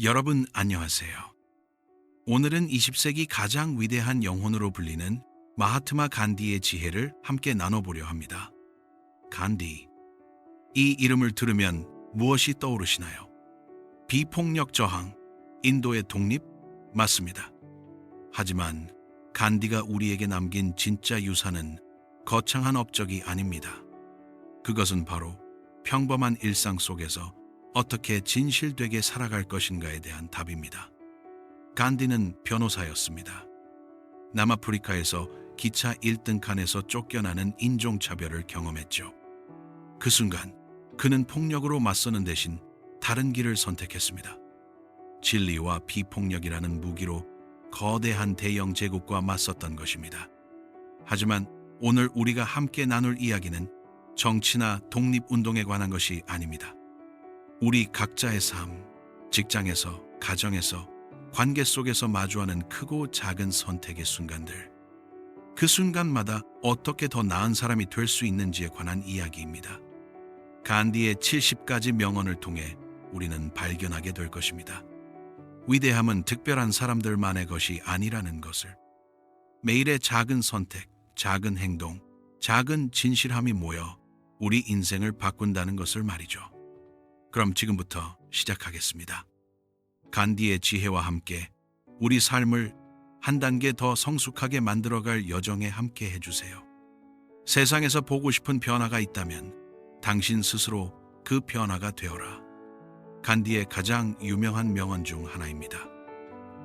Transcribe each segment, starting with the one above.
여러분 안녕하세요. 오늘은 20세기 가장 위대한 영혼으로 불리는 마하트마 간디의 지혜를 함께 나눠보려 합니다. 간디. 이 이름을 들으면 무엇이 떠오르시나요? 비폭력 저항, 인도의 독립? 맞습니다. 하지만 간디가 우리에게 남긴 진짜 유산은 거창한 업적이 아닙니다. 그것은 바로 평범한 일상 속에서 어떻게 진실되게 살아갈 것인가에 대한 답입니다. 간디는 변호사였습니다. 남아프리카에서 기차 1등 칸에서 쫓겨나는 인종차별을 경험했죠. 그 순간 그는 폭력으로 맞서는 대신 다른 길을 선택했습니다. 진리와 비폭력이라는 무기로 거대한 대영 제국과 맞섰던 것입니다. 하지만 오늘 우리가 함께 나눌 이야기는 정치나 독립운동에 관한 것이 아닙니다. 우리 각자의 삶, 직장에서, 가정에서, 관계 속에서 마주하는 크고 작은 선택의 순간들. 그 순간마다 어떻게 더 나은 사람이 될 수 있는지에 관한 이야기입니다. 간디의 70가지 명언을 통해 우리는 발견하게 될 것입니다. 위대함은 특별한 사람들만의 것이 아니라는 것을. 매일의 작은 선택, 작은 행동, 작은 진실함이 모여 우리 인생을 바꾼다는 것을 말이죠. 그럼 지금부터 시작하겠습니다. 간디의 지혜와 함께 우리 삶을 한 단계 더 성숙하게 만들어갈 여정에 함께 해주세요. 세상에서 보고 싶은 변화가 있다면 당신 스스로 그 변화가 되어라. 간디의 가장 유명한 명언 중 하나입니다.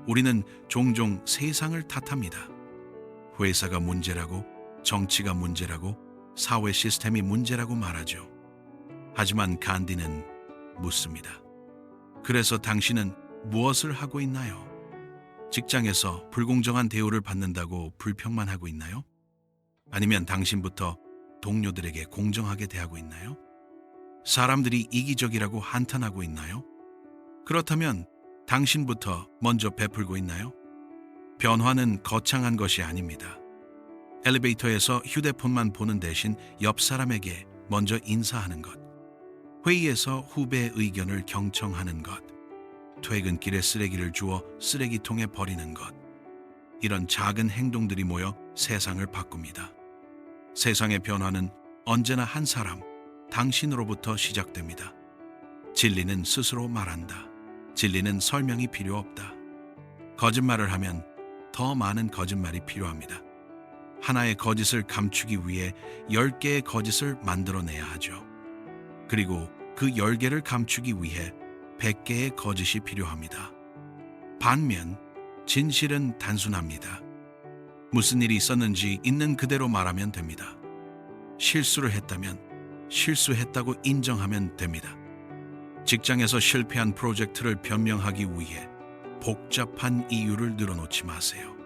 우리는 종종 세상을 탓합니다. 회사가 문제라고, 정치가 문제라고, 사회 시스템이 문제라고 말하죠. 하지만 간디는 묻습니다. 그래서 당신은 무엇을 하고 있나요? 직장에서 불공정한 대우를 받는다고 불평만 하고 있나요? 아니면 당신부터 동료들에게 공정하게 대하고 있나요? 사람들이 이기적이라고 한탄하고 있나요? 그렇다면 당신부터 먼저 베풀고 있나요? 변화는 거창한 것이 아닙니다. 엘리베이터에서 휴대폰만 보는 대신 옆 사람에게 먼저 인사하는 것. 회의에서 후배의 의견을 경청하는 것, 퇴근길에 쓰레기를 주워 쓰레기통에 버리는 것, 이런 작은 행동들이 모여 세상을 바꿉니다. 세상의 변화는 언제나 한 사람, 당신으로부터 시작됩니다. 진리는 스스로 말한다. 진리는 설명이 필요 없다. 거짓말을 하면 더 많은 거짓말이 필요합니다. 하나의 거짓을 감추기 위해 10개의 거짓을 만들어내야 하죠. 그리고 그 10개를 감추기 위해 100개의 거짓이 필요합니다. 반면 진실은 단순합니다. 무슨 일이 있었는지 있는 그대로 말하면 됩니다. 실수를 했다면 실수했다고 인정하면 됩니다. 직장에서 실패한 프로젝트를 변명하기 위해 복잡한 이유를 늘어놓지 마세요.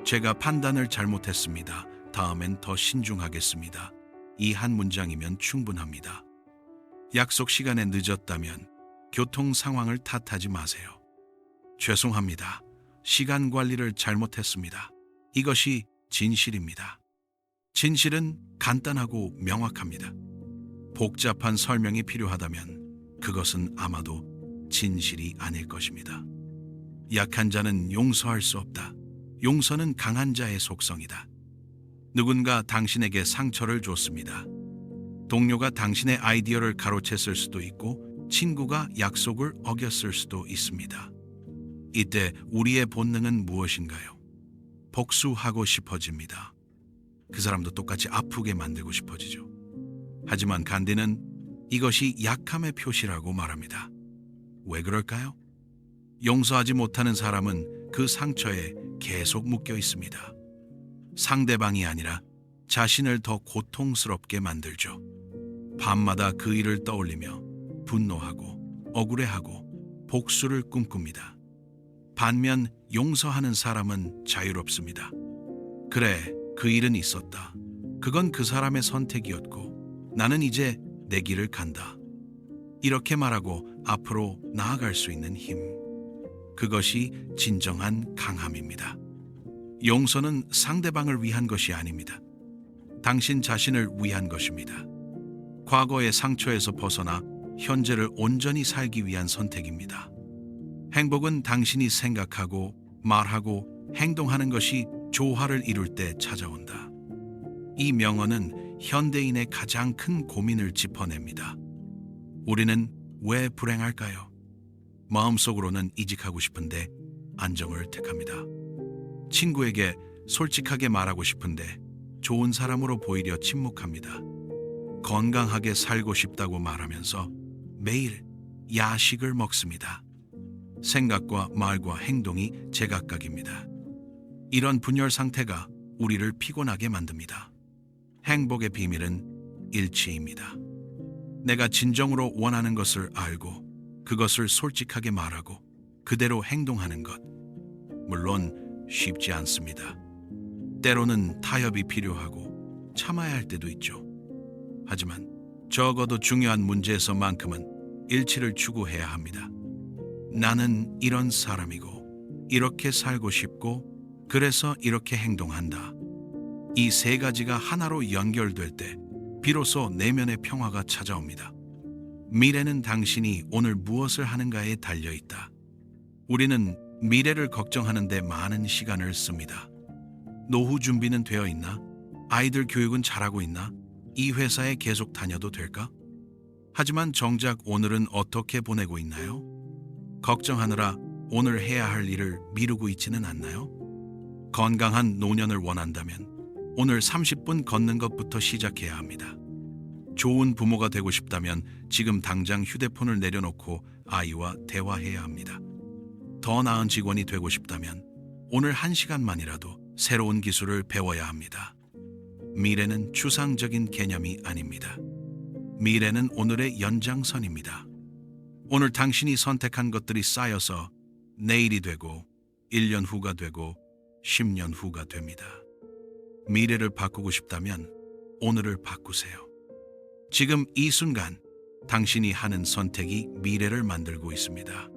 제가 판단을 잘못했습니다. 다음엔 더 신중하겠습니다. 이 한 문장이면 충분합니다. 약속 시간에 늦었다면 교통 상황을 탓하지 마세요. 죄송합니다. 시간 관리를 잘못했습니다. 이것이 진실입니다. 진실은 간단하고 명확합니다. 복잡한 설명이 필요하다면 그것은 아마도 진실이 아닐 것입니다. 약한 자는 용서할 수 없다. 용서는 강한 자의 속성이다. 누군가 당신에게 상처를 줬습니다. 동료가 당신의 아이디어를 가로챘을 수도 있고 친구가 약속을 어겼을 수도 있습니다. 이때 우리의 본능은 무엇인가요? 복수하고 싶어집니다. 그 사람도 똑같이 아프게 만들고 싶어지죠. 하지만 간디는 이것이 약함의 표시라고 말합니다. 왜 그럴까요? 용서하지 못하는 사람은 그 상처에 계속 묶여 있습니다. 상대방이 아니라 자신을 더 고통스럽게 만들죠. 밤마다 그 일을 떠올리며 분노하고 억울해하고 복수를 꿈꿉니다. 반면 용서하는 사람은 자유롭습니다. 그래, 그 일은 있었다. 그건 그 사람의 선택이었고 나는 이제 내 길을 간다. 이렇게 말하고 앞으로 나아갈 수 있는 힘. 그것이 진정한 강함입니다. 용서는 상대방을 위한 것이 아닙니다. 당신 자신을 위한 것입니다. 과거의 상처에서 벗어나 현재를 온전히 살기 위한 선택입니다. 행복은 당신이 생각하고 말하고 행동하는 것이 조화를 이룰 때 찾아온다. 이 명언은 현대인의 가장 큰 고민을 짚어냅니다. 우리는 왜 불행할까요? 마음속으로는 이직하고 싶은데 안정을 택합니다. 친구에게 솔직하게 말하고 싶은데 좋은 사람으로 보이려 침묵합니다. 건강하게 살고 싶다고 말하면서 매일 야식을 먹습니다. 생각과 말과 행동이 제각각입니다. 이런 분열 상태가 우리를 피곤하게 만듭니다. 행복의 비밀은 일치입니다. 내가 진정으로 원하는 것을 알고 그것을 솔직하게 말하고 그대로 행동하는 것. 물론 쉽지 않습니다. 때로는 타협이 필요하고 참아야 할 때도 있죠. 하지만 적어도 중요한 문제에서만큼은 일치를 추구해야 합니다. 나는 이런 사람이고 이렇게 살고 싶고 그래서 이렇게 행동한다. 이 세 가지가 하나로 연결될 때 비로소 내면의 평화가 찾아옵니다. 미래는 당신이 오늘 무엇을 하는가에 달려 있다. 우리는 미래를 걱정하는데 많은 시간을 씁니다. 노후 준비는 되어 있나? 아이들 교육은 잘하고 있나? 이 회사에 계속 다녀도 될까? 하지만 정작 오늘은 어떻게 보내고 있나요? 걱정하느라 오늘 해야 할 일을 미루고 있지는 않나요? 건강한 노년을 원한다면 오늘 30분 걷는 것부터 시작해야 합니다. 좋은 부모가 되고 싶다면 지금 당장 휴대폰을 내려놓고 아이와 대화해야 합니다. 더 나은 직원이 되고 싶다면 오늘 1시간만이라도 새로운 기술을 배워야 합니다. 미래는 추상적인 개념이 아닙니다. 미래는 오늘의 연장선입니다. 오늘 당신이 선택한 것들이 쌓여서 내일이 되고 1년 후가 되고 10년 후가 됩니다. 미래를 바꾸고 싶다면 오늘을 바꾸세요. 지금 이 순간 당신이 하는 선택이 미래를 만들고 있습니다.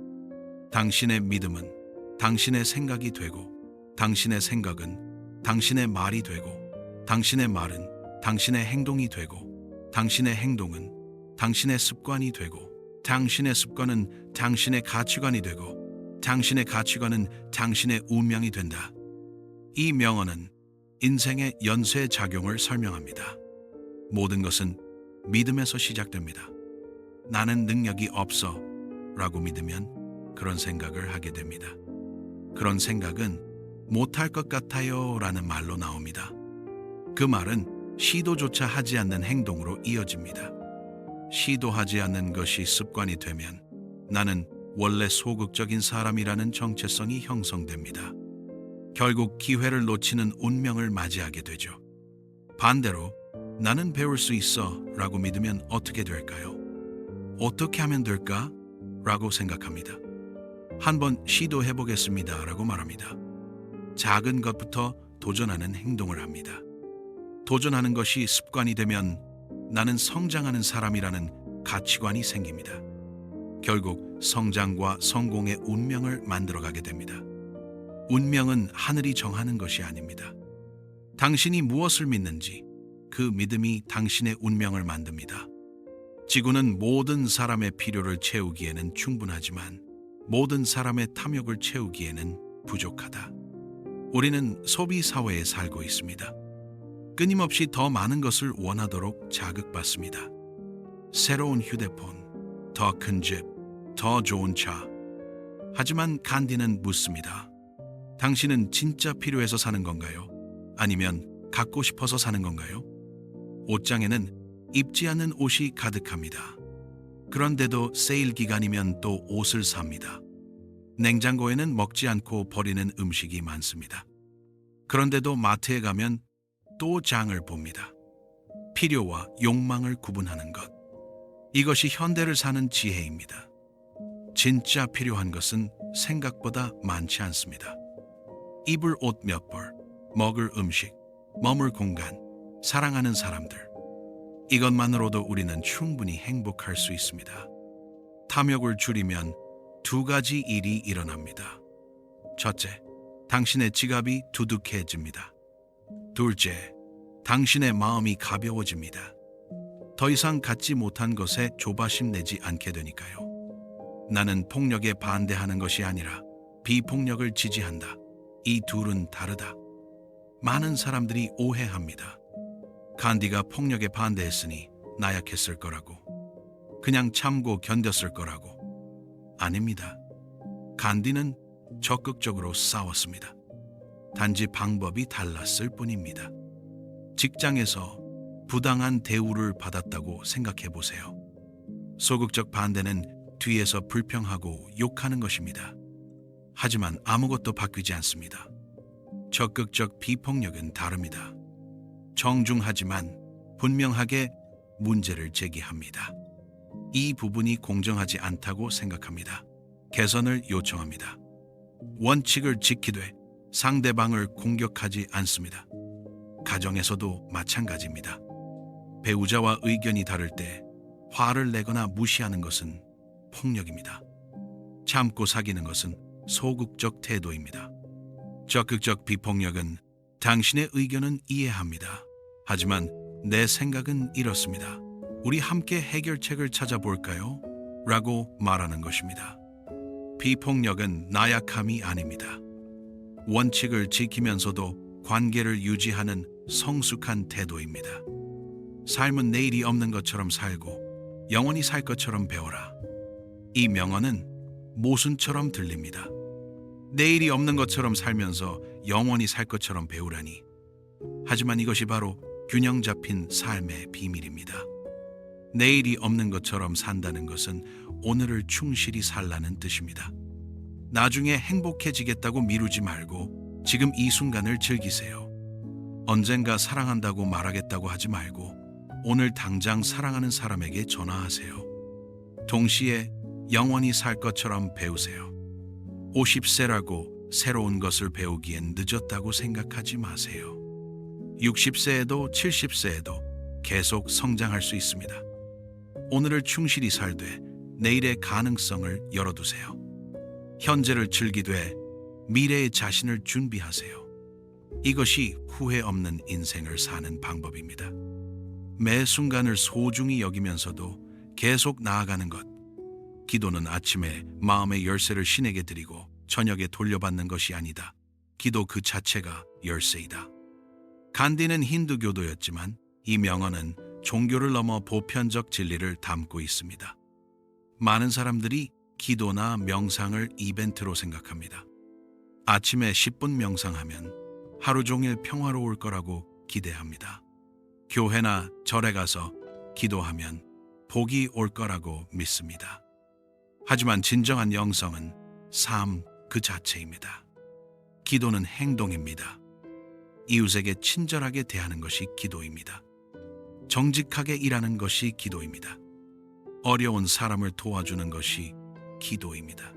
당신의 믿음은 당신의 생각이 되고 당신의 생각은 당신의 말이 되고 당신의 말은 당신의 행동이 되고 당신의 행동은 당신의 습관이 되고 당신의 습관은 당신의 가치관이 되고 당신의 가치관은 당신의 운명이 된다. 이 명언은 인생의 연쇄 작용을 설명합니다. 모든 것은 믿음에서 시작됩니다. 나는 능력이 없어 라고 믿으면 그런 생각을 하게 됩니다. 그런 생각은 못할 것 같아요 라는 말로 나옵니다. 그 말은 시도조차 하지 않는 행동으로 이어집니다. 시도하지 않는 것이 습관이 되면 나는 원래 소극적인 사람이라는 정체성이 형성됩니다. 결국 기회를 놓치는 운명을 맞이하게 되죠. 반대로 나는 배울 수 있어 라고 믿으면 어떻게 될까요? 어떻게 하면 될까? 라고 생각합니다. 한번 시도해 보겠습니다 라고 말합니다. 작은 것부터 도전하는 행동을 합니다. 도전하는 것이 습관이 되면 나는 성장하는 사람이라는 가치관이 생깁니다. 결국 성장과 성공의 운명을 만들어가게 됩니다. 운명은 하늘이 정하는 것이 아닙니다. 당신이 무엇을 믿는지 그 믿음이 당신의 운명을 만듭니다. 지구는 모든 사람의 필요를 채우기에는 충분하지만 모든 사람의 탐욕을 채우기에는 부족하다. 우리는 소비 사회에 살고 있습니다. 끊임없이 더 많은 것을 원하도록 자극받습니다. 새로운 휴대폰, 더 큰 집, 더 좋은 차. 하지만 간디는 묻습니다. 당신은 진짜 필요해서 사는 건가요? 아니면 갖고 싶어서 사는 건가요? 옷장에는 입지 않는 옷이 가득합니다. 그런데도 세일 기간이면 또 옷을 삽니다. 냉장고에는 먹지 않고 버리는 음식이 많습니다. 그런데도 마트에 가면 또 장을 봅니다. 필요와 욕망을 구분하는 것. 이것이 현대를 사는 지혜입니다. 진짜 필요한 것은 생각보다 많지 않습니다. 입을 옷 몇 벌, 먹을 음식, 머물 공간, 사랑하는 사람들. 이것만으로도 우리는 충분히 행복할 수 있습니다. 탐욕을 줄이면 두 가지 일이 일어납니다. 첫째, 당신의 지갑이 두둑해집니다. 둘째, 당신의 마음이 가벼워집니다. 더 이상 갖지 못한 것에 조바심 내지 않게 되니까요. 나는 폭력에 반대하는 것이 아니라 비폭력을 지지한다. 이 둘은 다르다. 많은 사람들이 오해합니다. 간디가 폭력에 반대했으니 나약했을 거라고. 그냥 참고 견뎠을 거라고. 아닙니다. 간디는 적극적으로 싸웠습니다. 단지 방법이 달랐을 뿐입니다. 직장에서 부당한 대우를 받았다고 생각해 보세요. 소극적 반대는 뒤에서 불평하고 욕하는 것입니다. 하지만 아무것도 바뀌지 않습니다. 적극적 비폭력은 다릅니다. 정중하지만 분명하게 문제를 제기합니다. 이 부분이 공정하지 않다고 생각합니다. 개선을 요청합니다. 원칙을 지키되 상대방을 공격하지 않습니다. 가정에서도 마찬가지입니다. 배우자와 의견이 다를 때 화를 내거나 무시하는 것은 폭력입니다. 참고 사귀는 것은 소극적 태도입니다. 적극적 비폭력은 당신의 의견은 이해합니다. 하지만 내 생각은 이렇습니다. 우리 함께 해결책을 찾아볼까요? 라고 말하는 것입니다. 비폭력은 나약함이 아닙니다. 원칙을 지키면서도 관계를 유지하는 성숙한 태도입니다. 삶은 내일이 없는 것처럼 살고 영원히 살 것처럼 배워라. 이 명언은 모순처럼 들립니다. 내일이 없는 것처럼 살면서 영원히 살 것처럼 배우라니. 하지만 이것이 바로 균형 잡힌 삶의 비밀입니다. 내일이 없는 것처럼 산다는 것은 오늘을 충실히 살라는 뜻입니다. 나중에 행복해지겠다고 미루지 말고 지금 이 순간을 즐기세요. 언젠가 사랑한다고 말하겠다고 하지 말고 오늘 당장 사랑하는 사람에게 전화하세요. 동시에 영원히 살 것처럼 배우세요. 50세라고 새로운 것을 배우기엔 늦었다고 생각하지 마세요. 60세에도 70세에도 계속 성장할 수 있습니다. 오늘을 충실히 살되 내일의 가능성을 열어두세요. 현재를 즐기되 미래의 자신을 준비하세요. 이것이 후회 없는 인생을 사는 방법입니다. 매 순간을 소중히 여기면서도 계속 나아가는 것. 기도는 아침에 마음의 열쇠를 신에게 드리고 저녁에 돌려받는 것이 아니다. 기도 그 자체가 열쇠이다. 간디는 힌두교도였지만 이 명언은 종교를 넘어 보편적 진리를 담고 있습니다. 많은 사람들이 기도나 명상을 이벤트로 생각합니다. 아침에 10분 명상하면 하루 종일 평화로울 거라고 기대합니다. 교회나 절에 가서 기도하면 복이 올 거라고 믿습니다. 하지만 진정한 영성은 삶 그 자체입니다. 기도는 행동입니다. 이웃에게 친절하게 대하는 것이 기도입니다. 정직하게 일하는 것이 기도입니다. 어려운 사람을 도와주는 것이 기도입니다.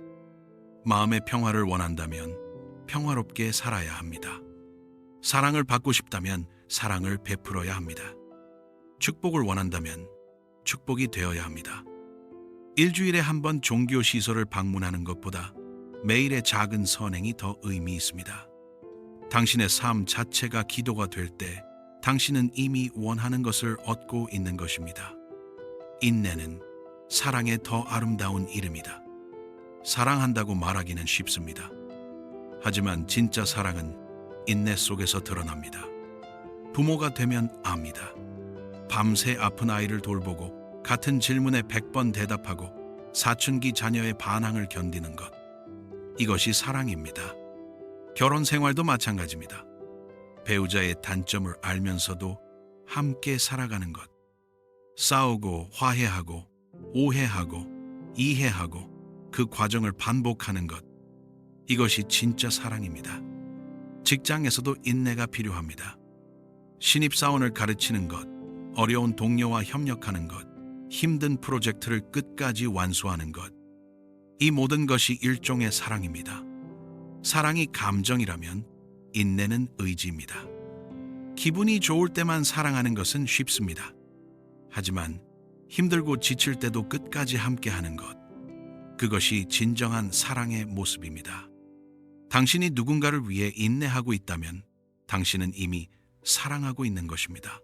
마음의 평화를 원한다면 평화롭게 살아야 합니다. 사랑을 받고 싶다면 사랑을 베풀어야 합니다. 축복을 원한다면 축복이 되어야 합니다. 일주일에 한 번 종교시설을 방문하는 것보다 매일의 작은 선행이 더 의미 있습니다. 당신의 삶 자체가 기도가 될 때 당신은 이미 원하는 것을 얻고 있는 것입니다. 인내는 사랑의 더 아름다운 이름이다. 사랑한다고 말하기는 쉽습니다. 하지만 진짜 사랑은 인내 속에서 드러납니다. 부모가 되면 압니다. 밤새 아픈 아이를 돌보고 같은 질문에 100번 대답하고 사춘기 자녀의 반항을 견디는 것. 이것이 사랑입니다. 결혼 생활도 마찬가지입니다. 배우자의 단점을 알면서도 함께 살아가는 것. 싸우고 화해하고 오해하고 이해하고 그 과정을 반복하는 것. 이것이 진짜 사랑입니다. 직장에서도 인내가 필요합니다. 신입사원을 가르치는 것, 어려운 동료와 협력하는 것, 힘든 프로젝트를 끝까지 완수하는 것. 이 모든 것이 일종의 사랑입니다. 사랑이 감정이라면 인내는 의지입니다. 기분이 좋을 때만 사랑하는 것은 쉽습니다. 하지만 힘들고 지칠 때도 끝까지 함께하는 것. 그것이 진정한 사랑의 모습입니다. 당신이 누군가를 위해 인내하고 있다면 당신은 이미 사랑하고 있는 것입니다.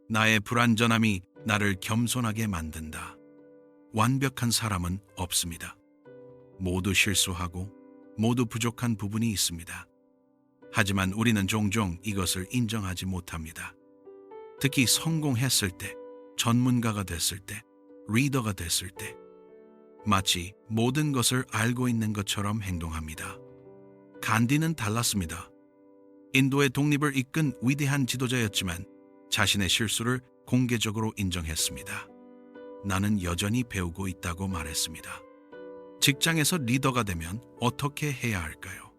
나의 불완전함이 나를 겸손하게 만든다. 완벽한 사람은 없습니다. 모두 실수하고 모두 부족한 부분이 있습니다. 하지만 우리는 종종 이것을 인정하지 못합니다. 특히 성공했을 때, 전문가가 됐을 때, 리더가 됐을 때, 마치 모든 것을 알고 있는 것처럼 행동합니다. 간디는 달랐습니다. 인도의 독립을 이끈 위대한 지도자였지만 자신의 실수를 공개적으로 인정했습니다. 나는 여전히 배우고 있다고 말했습니다. 직장에서 리더가 되면 어떻게 해야 할까요?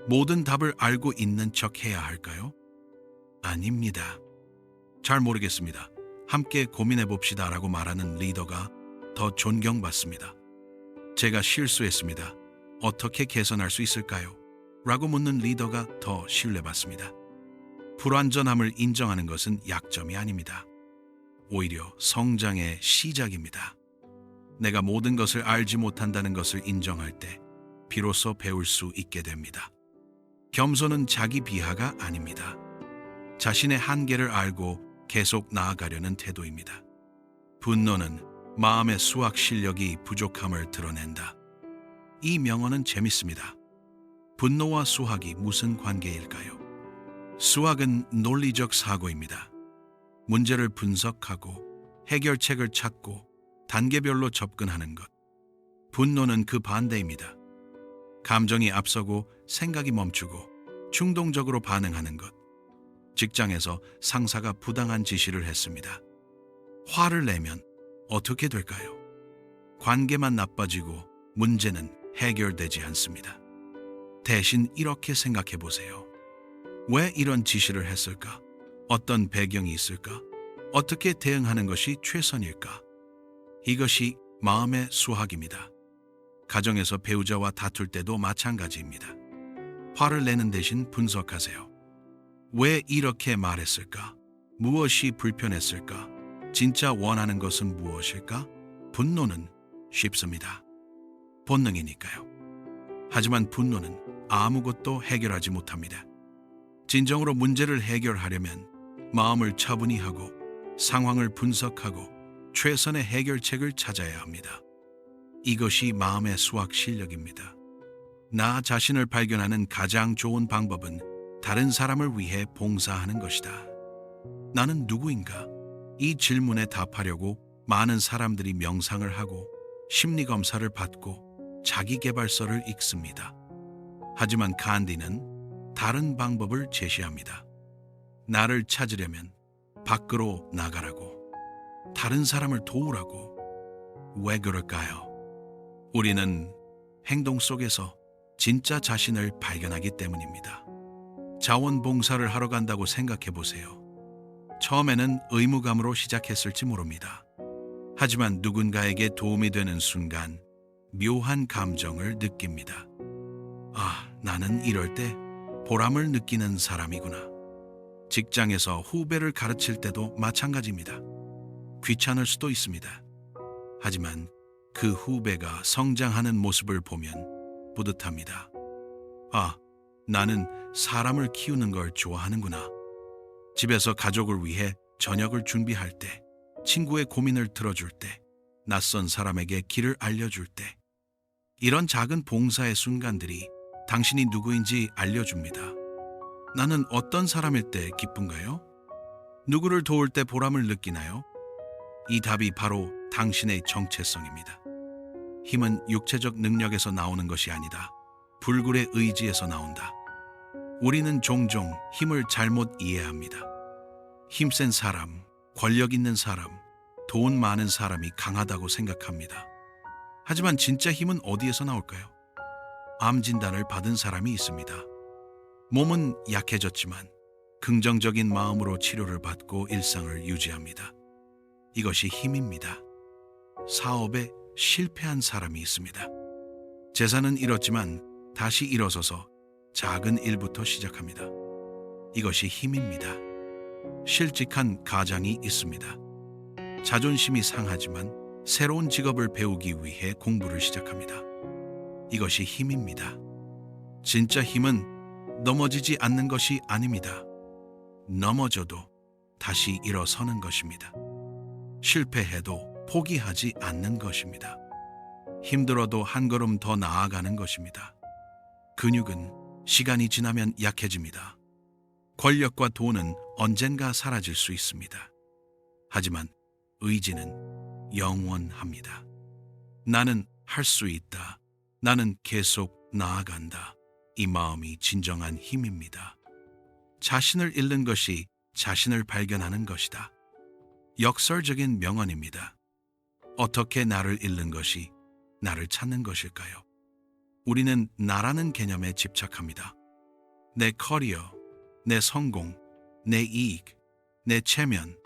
모든 답을 알고 있는 척 해야 할까요? 아닙니다. 잘 모르겠습니다. 함께 고민해 봅시다 라고 말하는 리더가 더 존경받습니다. 제가 실수했습니다. 어떻게 개선할 수 있을까요? 라고 묻는 리더가 더 신뢰받습니다. 불완전함을 인정하는 것은 약점이 아닙니다. 오히려 성장의 시작입니다. 내가 모든 것을 알지 못한다는 것을 인정할 때 비로소 배울 수 있게 됩니다. 겸손은 자기 비하가 아닙니다. 자신의 한계를 알고 계속 나아가려는 태도입니다. 분노는 마음의 수학 실력이 부족함을 드러낸다. 이 명언은 재밌습니다. 분노와 수학이 무슨 관계일까요? 수학은 논리적 사고입니다. 문제를 분석하고 해결책을 찾고 단계별로 접근하는 것. 분노는 그 반대입니다. 감정이 앞서고 생각이 멈추고 충동적으로 반응하는 것. 직장에서 상사가 부당한 지시를 했습니다. 화를 내면 어떻게 될까요? 관계만 나빠지고 문제는 해결되지 않습니다. 대신 이렇게 생각해 보세요. 왜 이런 지시를 했을까? 어떤 배경이 있을까? 어떻게 대응하는 것이 최선일까? 이것이 마음의 수학입니다. 가정에서 배우자와 다툴 때도 마찬가지입니다. 화를 내는 대신 분석하세요. 왜 이렇게 말했을까? 무엇이 불편했을까? 진짜 원하는 것은 무엇일까? 분노는 쉽습니다. 본능이니까요. 하지만 분노는 아무것도 해결하지 못합니다. 진정으로 문제를 해결하려면 마음을 차분히 하고 상황을 분석하고 최선의 해결책을 찾아야 합니다. 이것이 마음의 수학 실력입니다. 나 자신을 발견하는 가장 좋은 방법은 다른 사람을 위해 봉사하는 것이다. 나는 누구인가? 이 질문에 답하려고 많은 사람들이 명상을 하고 심리검사를 받고 자기계발서를 읽습니다. 하지만 간디는 다른 방법을 제시합니다. 나를 찾으려면 밖으로 나가라고, 다른 사람을 도우라고. 왜 그럴까요? 우리는 행동 속에서 진짜 자신을 발견하기 때문입니다. 자원봉사를 하러 간다고 생각해 보세요. 처음에는 의무감으로 시작했을지 모릅니다. 하지만 누군가에게 도움이 되는 순간 묘한 감정을 느낍니다. 아, 나는 이럴 때 보람을 느끼는 사람이구나. 직장에서 후배를 가르칠 때도 마찬가지입니다. 귀찮을 수도 있습니다. 하지만 그 후배가 성장하는 모습을 보면 뿌듯합니다. 아, 나는 사람을 키우는 걸 좋아하는구나. 집에서 가족을 위해 저녁을 준비할 때, 친구의 고민을 들어줄 때, 낯선 사람에게 길을 알려줄 때, 이런 작은 봉사의 순간들이 당신이 누구인지 알려줍니다. 나는 어떤 사람일 때 기쁜가요? 누구를 도울 때 보람을 느끼나요? 이 답이 바로 당신의 정체성입니다. 힘은 육체적 능력에서 나오는 것이 아니다. 불굴의 의지에서 나온다. 우리는 종종 힘을 잘못 이해합니다. 힘센 사람, 권력 있는 사람, 돈 많은 사람이 강하다고 생각합니다. 하지만 진짜 힘은 어디에서 나올까요? 암 진단을 받은 사람이 있습니다. 몸은 약해졌지만 긍정적인 마음으로 치료를 받고 일상을 유지합니다. 이것이 힘입니다. 사업에 실패한 사람이 있습니다. 재산은 잃었지만 다시 일어서서 작은 일부터 시작합니다. 이것이 힘입니다. 실직한 가장이 있습니다. 자존심이 상하지만 새로운 직업을 배우기 위해 공부를 시작합니다. 이것이 힘입니다. 진짜 힘은 넘어지지 않는 것이 아닙니다. 넘어져도 다시 일어서는 것입니다. 실패해도 포기하지 않는 것입니다. 힘들어도 한 걸음 더 나아가는 것입니다. 근육은 시간이 지나면 약해집니다. 권력과 돈은 언젠가 사라질 수 있습니다. 하지만 의지는 영원합니다. 나는 할 수 있다. 나는 계속 나아간다. 이 마음이 진정한 힘입니다. 자신을 잃는 것이 자신을 발견하는 것이다. 역설적인 명언입니다. 어떻게 나를 잃는 것이 나를 찾는 것일까요? 우리는 나라는 개념에 집착합니다. 내 커리어, 내 성공, 내 이익, 내 체면,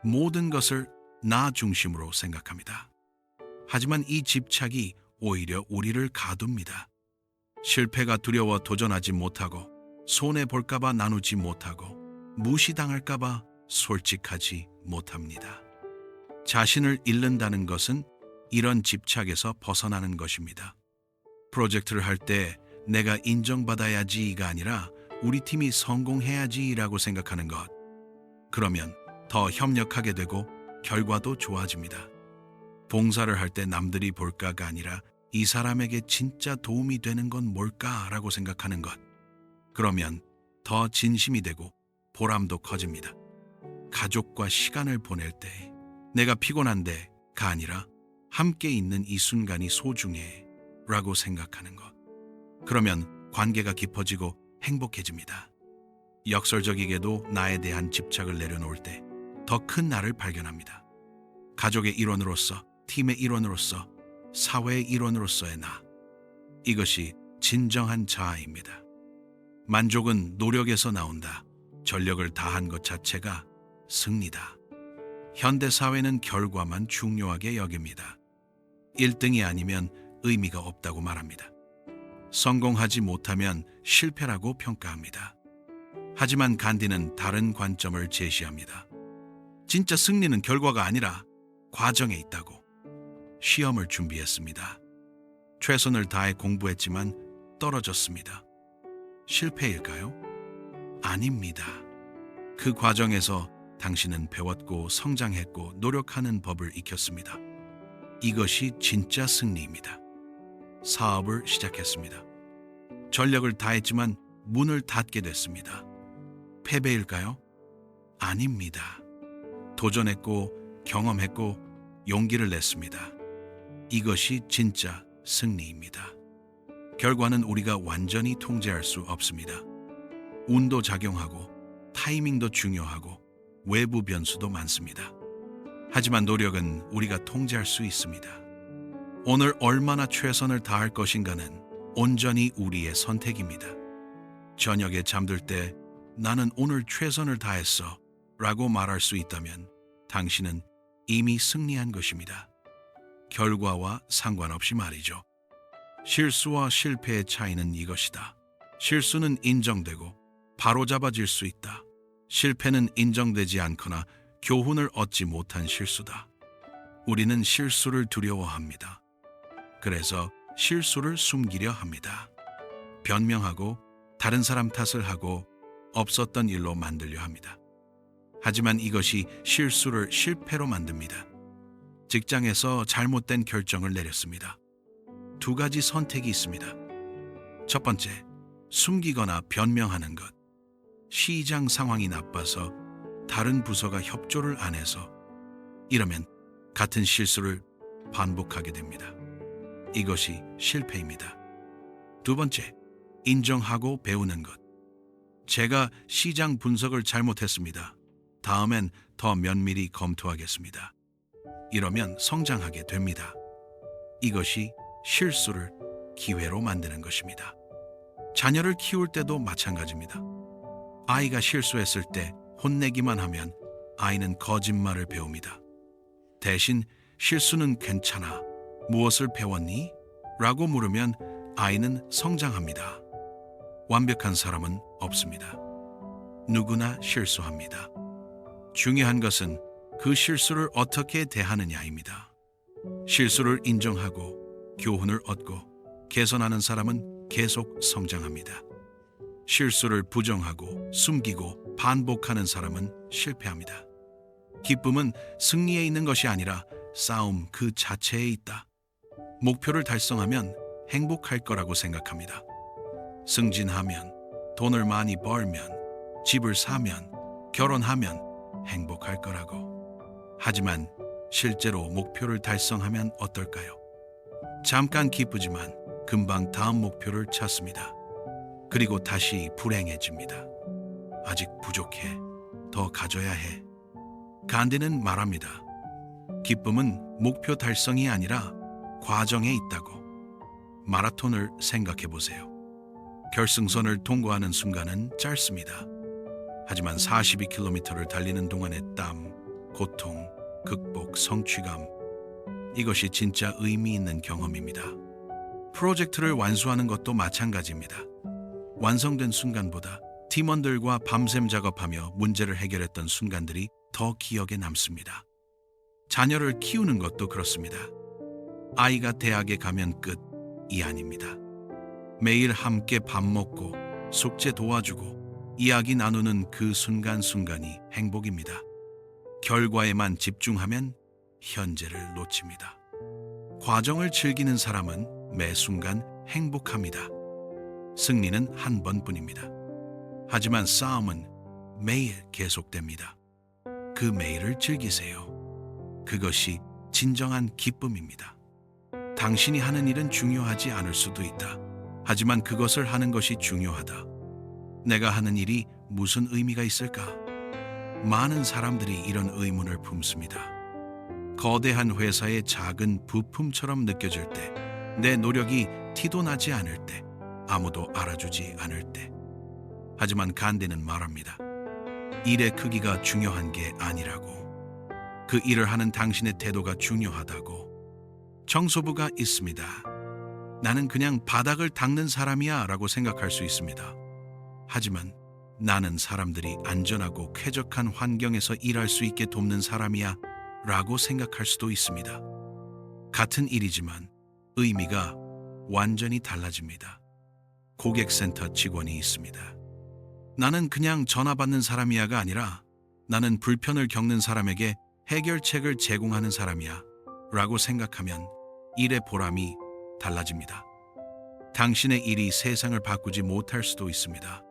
모든 것을 나 중심으로 생각합니다. 하지만 이 집착이 오히려 우리를 가둡니다. 실패가 두려워 도전하지 못하고, 손해볼까봐 나누지 못하고, 무시당할까봐 솔직하지 못합니다. 자신을 잃는다는 것은 이런 집착에서 벗어나는 것입니다. 프로젝트를 할 때 내가 인정받아야지가 아니라 우리 팀이 성공해야지라고 생각하는 것. 그러면 더 협력하게 되고 결과도 좋아집니다. 봉사를 할 때 남들이 볼까가 아니라 이 사람에게 진짜 도움이 되는 건 뭘까라고 생각하는 것. 그러면 더 진심이 되고 보람도 커집니다. 가족과 시간을 보낼 때 내가 피곤한데가 아니라 함께 있는 이 순간이 소중해 라고 생각하는 것. 그러면 관계가 깊어지고 행복해집니다. 역설적이게도 나에 대한 집착을 내려놓을 때 더 큰 나를 발견합니다. 가족의 일원으로서, 팀의 일원으로서, 사회의 일원으로서의 나. 이것이 진정한 자아입니다. 만족은 노력에서 나온다. 전력을 다한 것 자체가 승리다. 현대 사회는 결과만 중요하게 여깁니다. 1등이 아니면 의미가 없다고 말합니다. 성공하지 못하면 실패라고 평가합니다. 하지만 간디는 다른 관점을 제시합니다. 진짜 승리는 결과가 아니라 과정에 있다고. 시험을 준비했습니다. 최선을 다해 공부했지만 떨어졌습니다. 실패일까요? 아닙니다. 그 과정에서 당신은 배웠고 성장했고 노력하는 법을 익혔습니다. 이것이 진짜 승리입니다. 사업을 시작했습니다. 전력을 다했지만 문을 닫게 됐습니다. 패배일까요? 아닙니다. 도전했고 경험했고 용기를 냈습니다. 이것이 진짜 승리입니다. 결과는 우리가 완전히 통제할 수 없습니다. 운도 작용하고 타이밍도 중요하고 외부 변수도 많습니다. 하지만 노력은 우리가 통제할 수 있습니다. 오늘 얼마나 최선을 다할 것인가는 온전히 우리의 선택입니다. 저녁에 잠들 때 나는 오늘 최선을 다했어 라고 말할 수 있다면 당신은 이미 승리한 것입니다. 결과와 상관없이 말이죠. 실수와 실패의 차이는 이것이다. 실수는 인정되고 바로잡아질 수 있다. 실패는 인정되지 않거나 교훈을 얻지 못한 실수다. 우리는 실수를 두려워합니다. 그래서 실수를 숨기려 합니다. 변명하고 다른 사람 탓을 하고 없었던 일로 만들려 합니다. 하지만 이것이 실수를 실패로 만듭니다. 직장에서 잘못된 결정을 내렸습니다. 두 가지 선택이 있습니다. 첫 번째, 숨기거나 변명하는 것. 시장 상황이 나빠서 다른 부서가 협조를 안 해서 이러면 같은 실수를 반복하게 됩니다. 이것이 실패입니다. 두 번째, 인정하고 배우는 것. 제가 시장 분석을 잘못했습니다. 다음엔 더 면밀히 검토하겠습니다. 이러면 성장하게 됩니다. 이것이 실수를 기회로 만드는 것입니다. 자녀를 키울 때도 마찬가지입니다. 아이가 실수했을 때 혼내기만 하면 아이는 거짓말을 배웁니다. 대신 실수는 괜찮아. 무엇을 배웠니? 라고 물으면 아이는 성장합니다. 완벽한 사람은 없습니다. 누구나 실수합니다. 중요한 것은 그 실수를 어떻게 대하느냐입니다. 실수를 인정하고 교훈을 얻고 개선하는 사람은 계속 성장합니다. 실수를 부정하고 숨기고 반복하는 사람은 실패합니다. 기쁨은 승리에 있는 것이 아니라 싸움 그 자체에 있다. 목표를 달성하면 행복할 거라고 생각합니다. 승진하면, 돈을 많이 벌면, 집을 사면, 결혼하면 행복할 거라고. 하지만 실제로 목표를 달성하면 어떨까요? 잠깐 기쁘지만 금방 다음 목표를 찾습니다. 그리고 다시 불행해집니다. 아직 부족해. 더 가져야 해. 간디는 말합니다. 기쁨은 목표 달성이 아니라 과정에 있다고. 마라톤을 생각해 보세요. 결승선을 통과하는 순간은 짧습니다. 하지만 42km를 달리는 동안의 땀, 고통, 극복, 성취감, 이것이 진짜 의미 있는 경험입니다. 프로젝트를 완수하는 것도 마찬가지입니다. 완성된 순간보다 팀원들과 밤샘 작업하며 문제를 해결했던 순간들이 더 기억에 남습니다. 자녀를 키우는 것도 그렇습니다. 아이가 대학에 가면 끝이 아닙니다. 매일 함께 밥 먹고 숙제 도와주고 이야기 나누는 그 순간순간이 행복입니다. 결과에만 집중하면 현재를 놓칩니다. 과정을 즐기는 사람은 매 순간 행복합니다. 승리는 한 번뿐입니다. 하지만 싸움은 매일 계속됩니다. 그 매일을 즐기세요. 그것이 진정한 기쁨입니다. 당신이 하는 일은 중요하지 않을 수도 있다. 하지만 그것을 하는 것이 중요하다. 내가 하는 일이 무슨 의미가 있을까? 많은 사람들이 이런 의문을 품습니다. 거대한 회사의 작은 부품처럼 느껴질 때, 내 노력이 티도 나지 않을 때, 아무도 알아주지 않을 때. 하지만 간디는 말합니다. 일의 크기가 중요한 게 아니라고. 그 일을 하는 당신의 태도가 중요하다고. 청소부가 있습니다. 나는 그냥 바닥을 닦는 사람이야 라고 생각할 수 있습니다. 하지만 나는 사람들이 안전하고 쾌적한 환경에서 일할 수 있게 돕는 사람이야 라고 생각할 수도 있습니다. 같은 일이지만 의미가 완전히 달라집니다. 고객센터 직원이 있습니다. 나는 그냥 전화 받는 사람이야가 아니라 나는 불편을 겪는 사람에게 해결책을 제공하는 사람이야 라고 생각하면 일의 보람이 달라집니다. 당신의 일이 세상을 바꾸지 못할 수도 있습니다.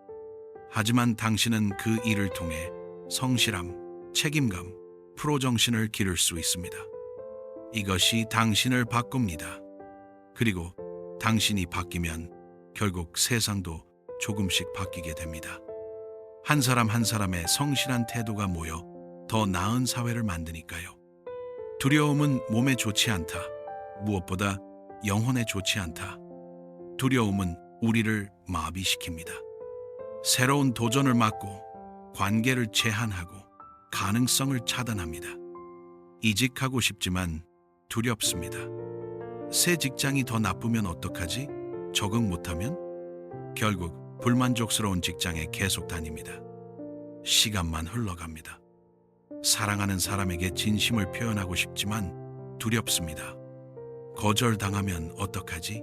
하지만 당신은 그 일을 통해 성실함, 책임감, 프로정신을 기를 수 있습니다. 이것이 당신을 바꿉니다. 그리고 당신이 바뀌면 결국 세상도 조금씩 바뀌게 됩니다. 한 사람 한 사람의 성실한 태도가 모여 더 나은 사회를 만드니까요. 두려움은 몸에 좋지 않다. 무엇보다 영혼에 좋지 않다. 두려움은 우리를 마비시킵니다. 새로운 도전을 막고 관계를 제한하고 가능성을 차단합니다. 이직하고 싶지만 두렵습니다. 새 직장이 더 나쁘면 어떡하지? 적응 못하면? 결국 불만족스러운 직장에 계속 다닙니다. 시간만 흘러갑니다. 사랑하는 사람에게 진심을 표현하고 싶지만 두렵습니다. 거절당하면 어떡하지?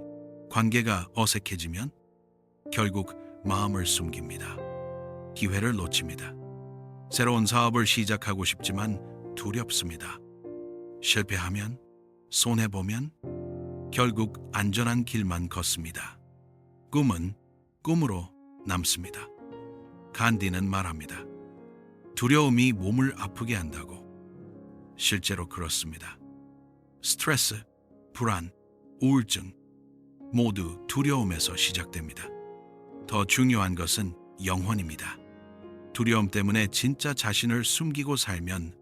관계가 어색해지면? 결국 마음을 숨깁니다. 기회를 놓칩니다. 새로운 사업을 시작하고 싶지만 두렵습니다. 실패하면? 손해보면? 결국 안전한 길만 걷습니다. 꿈은 꿈으로 남습니다. 간디는 말합니다. 두려움이 몸을 아프게 한다고. 실제로 그렇습니다. 스트레스, 불안, 우울증 모두 두려움에서 시작됩니다. 더 중요한 것은 영혼입니다. 두려움 때문에 진짜 자신을 숨기고 살면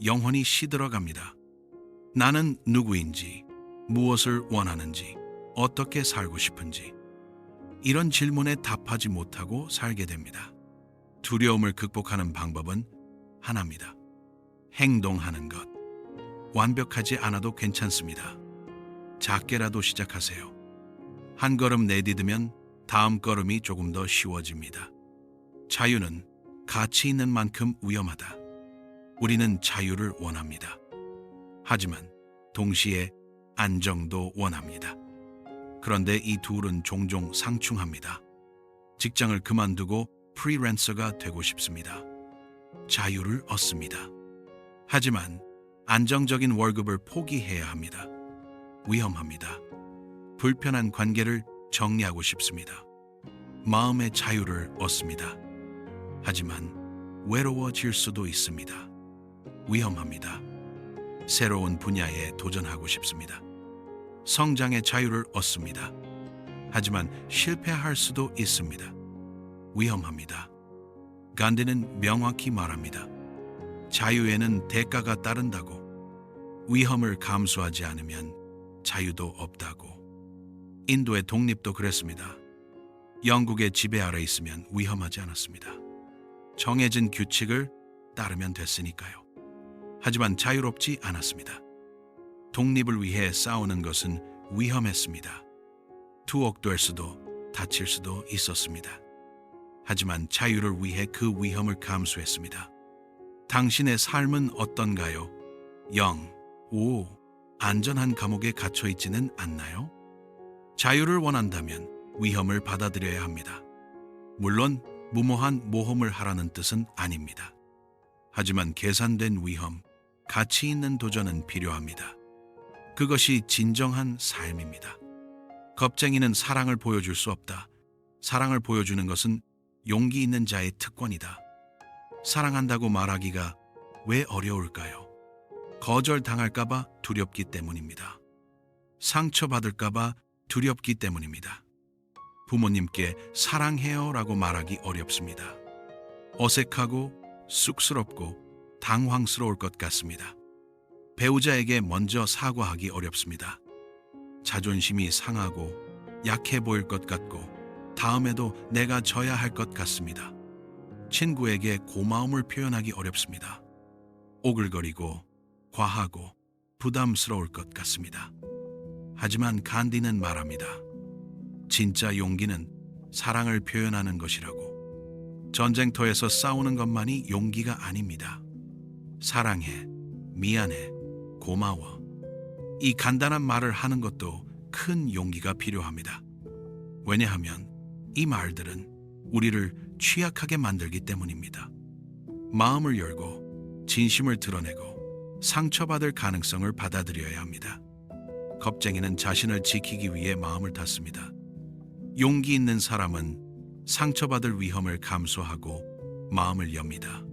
영혼이 시들어갑니다. 나는 누구인지, 무엇을 원하는지, 어떻게 살고 싶은지 이런 질문에 답하지 못하고 살게 됩니다. 두려움을 극복하는 방법은 하나입니다. 행동하는 것. 완벽하지 않아도 괜찮습니다. 작게라도 시작하세요. 한 걸음 내디디면 다음 걸음이 조금 더 쉬워집니다. 자유는 가치 있는 만큼 위험하다. 우리는 자유를 원합니다. 하지만 동시에 안정도 원합니다. 그런데 이 둘은 종종 상충합니다. 직장을 그만두고 프리랜서가 되고 싶습니다. 자유를 얻습니다. 하지만 안정적인 월급을 포기해야 합니다. 위험합니다. 불편한 관계를 정리하고 싶습니다. 마음의 자유를 얻습니다. 하지만 외로워질 수도 있습니다. 위험합니다. 새로운 분야에 도전하고 싶습니다. 성장의 자유를 얻습니다. 하지만 실패할 수도 있습니다. 위험합니다. 간디는 명확히 말합니다. 자유에는 대가가 따른다고. 위험을 감수하지 않으면 자유도 없다고. 인도의 독립도 그랬습니다. 영국의 지배 아래 있으면 위험하지 않았습니다. 정해진 규칙을 따르면 됐으니까요. 하지만 자유롭지 않았습니다. 독립을 위해 싸우는 것은 위험했습니다. 투옥될 수도 다칠 수도 있었습니다. 하지만 자유를 위해 그 위험을 감수했습니다. 당신의 삶은 어떤가요? 0, 5, 안전한 감옥에 갇혀 있지는 않나요? 자유를 원한다면 위험을 받아들여야 합니다. 물론 무모한 모험을 하라는 뜻은 아닙니다. 하지만 계산된 위험, 가치 있는 도전은 필요합니다. 그것이 진정한 삶입니다. 겁쟁이는 사랑을 보여줄 수 없다. 사랑을 보여주는 것은 용기 있는 자의 특권이다. 사랑한다고 말하기가 왜 어려울까요? 거절당할까봐 두렵기 때문입니다. 상처받을까봐 두렵기 때문입니다. 부모님께 사랑해요 라고 말하기 어렵습니다. 어색하고 쑥스럽고 당황스러울 것 같습니다. 배우자에게 먼저 사과하기 어렵습니다. 자존심이 상하고 약해 보일 것 같고 다음에도 내가 져야 할 것 같습니다. 친구에게 고마움을 표현하기 어렵습니다. 오글거리고 과하고 부담스러울 것 같습니다. 하지만 간디는 말합니다. 진짜 용기는 사랑을 표현하는 것이라고. 전쟁터에서 싸우는 것만이 용기가 아닙니다. 사랑해, 미안해, 고마워. 이 간단한 말을 하는 것도 큰 용기가 필요합니다. 왜냐하면 이 말들은 우리를 취약하게 만들기 때문입니다. 마음을 열고 진심을 드러내고 상처받을 가능성을 받아들여야 합니다. 겁쟁이는 자신을 지키기 위해 마음을 닫습니다. 용기 있는 사람은 상처받을 위험을 감수하고 마음을 엽니다.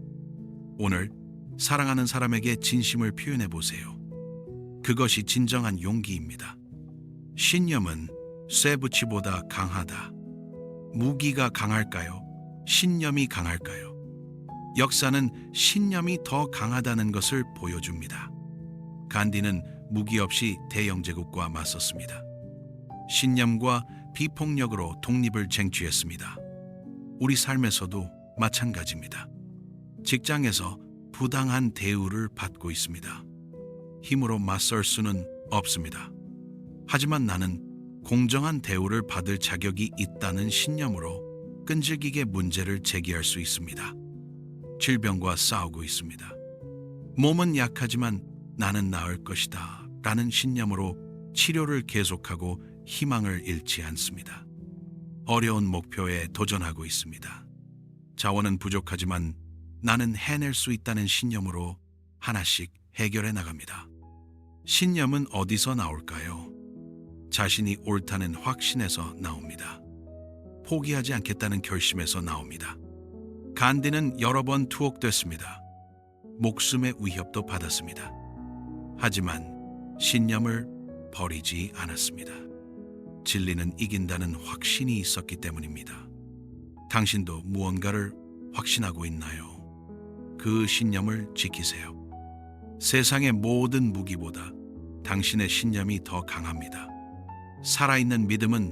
오늘 사랑하는 사람에게 진심을 표현해 보세요. 그것이 진정한 용기입니다. 신념은 쇠붙이보다 강하다. 무기가 강할까요? 신념이 강할까요? 역사는 신념이 더 강하다는 것을 보여줍니다. 간디는 무기 없이 대영제국과 맞섰습니다. 신념과 비폭력으로 독립을 쟁취했습니다. 우리 삶에서도 마찬가지입니다. 직장에서 부당한 대우를 받고 있습니다. 힘으로 맞설 수는 없습니다. 하지만 나는 공정한 대우를 받을 자격이 있다는 신념으로 끈질기게 문제를 제기할 수 있습니다. 질병과 싸우고 있습니다. 몸은 약하지만 나는 나을 것이다 라는 신념으로 치료를 계속하고 희망을 잃지 않습니다. 어려운 목표에 도전하고 있습니다. 자원은 부족하지만 나는 해낼 수 있다는 신념으로 하나씩 해결해 나갑니다. 신념은 어디서 나올까요? 자신이 옳다는 확신에서 나옵니다. 포기하지 않겠다는 결심에서 나옵니다. 간디는 여러 번 투옥됐습니다. 목숨의 위협도 받았습니다. 하지만 신념을 버리지 않았습니다. 진리는 이긴다는 확신이 있었기 때문입니다. 당신도 무언가를 확신하고 있나요? 그 신념을 지키세요. 세상의 모든 무기보다 당신의 신념이 더 강합니다. 살아있는 믿음은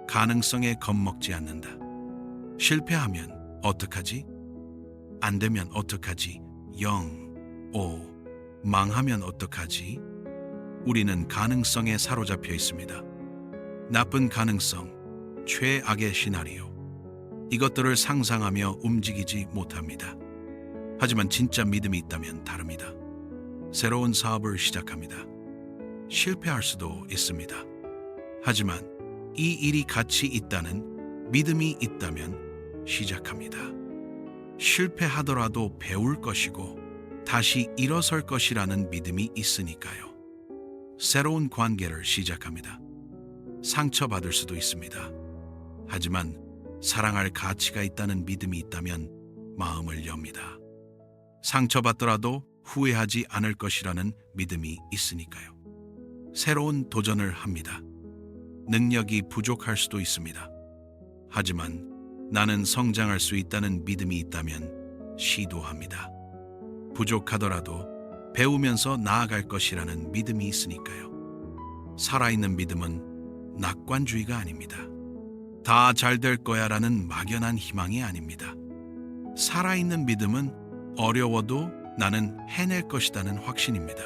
가능성에 겁먹지 않는다. 실패하면 어떡하지? 안 되면 어떡하지? 0, 5, 망하면 어떡하지? 우리는 가능성에 사로잡혀 있습니다. 나쁜 가능성, 최악의 시나리오. 이것들을 상상하며 움직이지 못합니다. 하지만 진짜 믿음이 있다면 다릅니다. 새로운 사업을 시작합니다. 실패할 수도 있습니다. 하지만 이 일이 가치 있다는 믿음이 있다면 시작합니다. 실패하더라도 배울 것이고 다시 일어설 것이라는 믿음이 있으니까요. 새로운 관계를 시작합니다. 상처받을 수도 있습니다. 하지만 사랑할 가치가 있다는 믿음이 있다면 마음을 엽니다. 상처받더라도 후회하지 않을 것이라는 믿음이 있으니까요. 새로운 도전을 합니다. 능력이 부족할 수도 있습니다. 하지만 나는 성장할 수 있다는 믿음이 있다면 시도합니다. 부족하더라도 배우면서 나아갈 것이라는 믿음이 있으니까요. 살아있는 믿음은 낙관주의가 아닙니다. 다 잘 될 거야라는 막연한 희망이 아닙니다. 살아있는 믿음은 어려워도 나는 해낼 것이라는 확신입니다.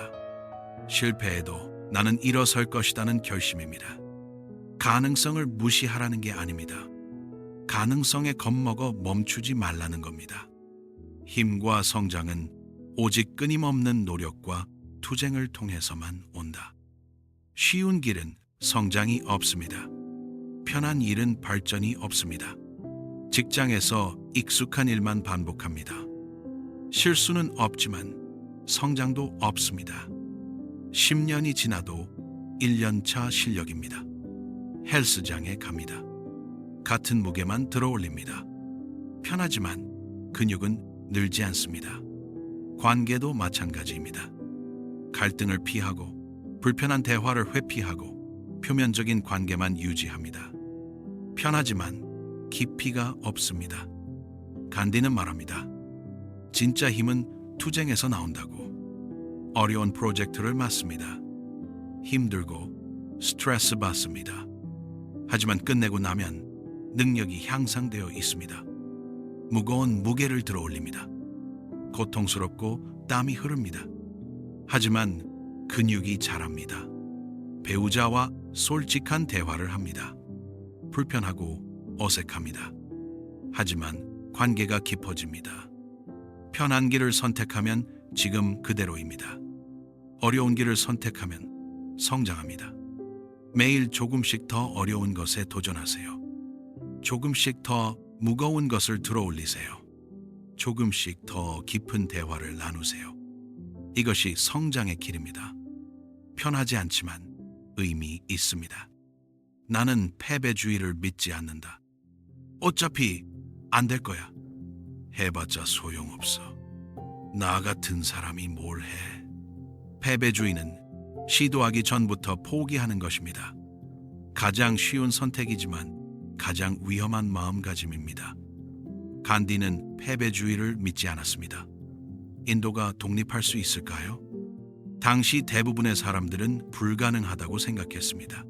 실패해도 나는 일어설 것이라는 결심입니다. 가능성을 무시하라는 게 아닙니다. 가능성에 겁먹어 멈추지 말라는 겁니다. 힘과 성장은 오직 끊임없는 노력과 투쟁을 통해서만 온다. 쉬운 길은 성장이 없습니다. 편한 일은 발전이 없습니다. 직장에서 익숙한 일만 반복합니다. 실수는 없지만 성장도 없습니다. 10년이 지나도 1년차 실력입니다. 헬스장에 갑니다. 같은 무게만 들어올립니다. 편하지만 근육은 늘지 않습니다. 관계도 마찬가지입니다. 갈등을 피하고 불편한 대화를 회피하고 표면적인 관계만 유지합니다. 편하지만 깊이가 없습니다. 간디는 말합니다. 진짜 힘은 투쟁에서 나온다고. 어려운 프로젝트를 맡습니다. 힘들고 스트레스 받습니다. 하지만 끝내고 나면 능력이 향상되어 있습니다. 무거운 무게를 들어 올립니다. 고통스럽고 땀이 흐릅니다. 하지만 근육이 자랍니다. 배우자와 솔직한 대화를 합니다. 불편하고 어색합니다. 하지만 관계가 깊어집니다. 편한 길을 선택하면 지금 그대로입니다. 어려운 길을 선택하면 성장합니다. 매일 조금씩 더 어려운 것에 도전하세요. 조금씩 더 무거운 것을 들어 올리세요. 조금씩 더 깊은 대화를 나누세요. 이것이 성장의 길입니다. 편하지 않지만 의미 있습니다. 나는 패배주의를 믿지 않는다. 어차피 안 될 거야. 해봤자 소용없어. 나 같은 사람이 뭘 해. 패배주의는 시도하기 전부터 포기하는 것입니다. 가장 쉬운 선택이지만 가장 위험한 마음가짐입니다. 간디는 패배주의를 믿지 않았습니다. 인도가 독립할 수 있을까요? 당시 대부분의 사람들은 불가능하다고 생각했습니다.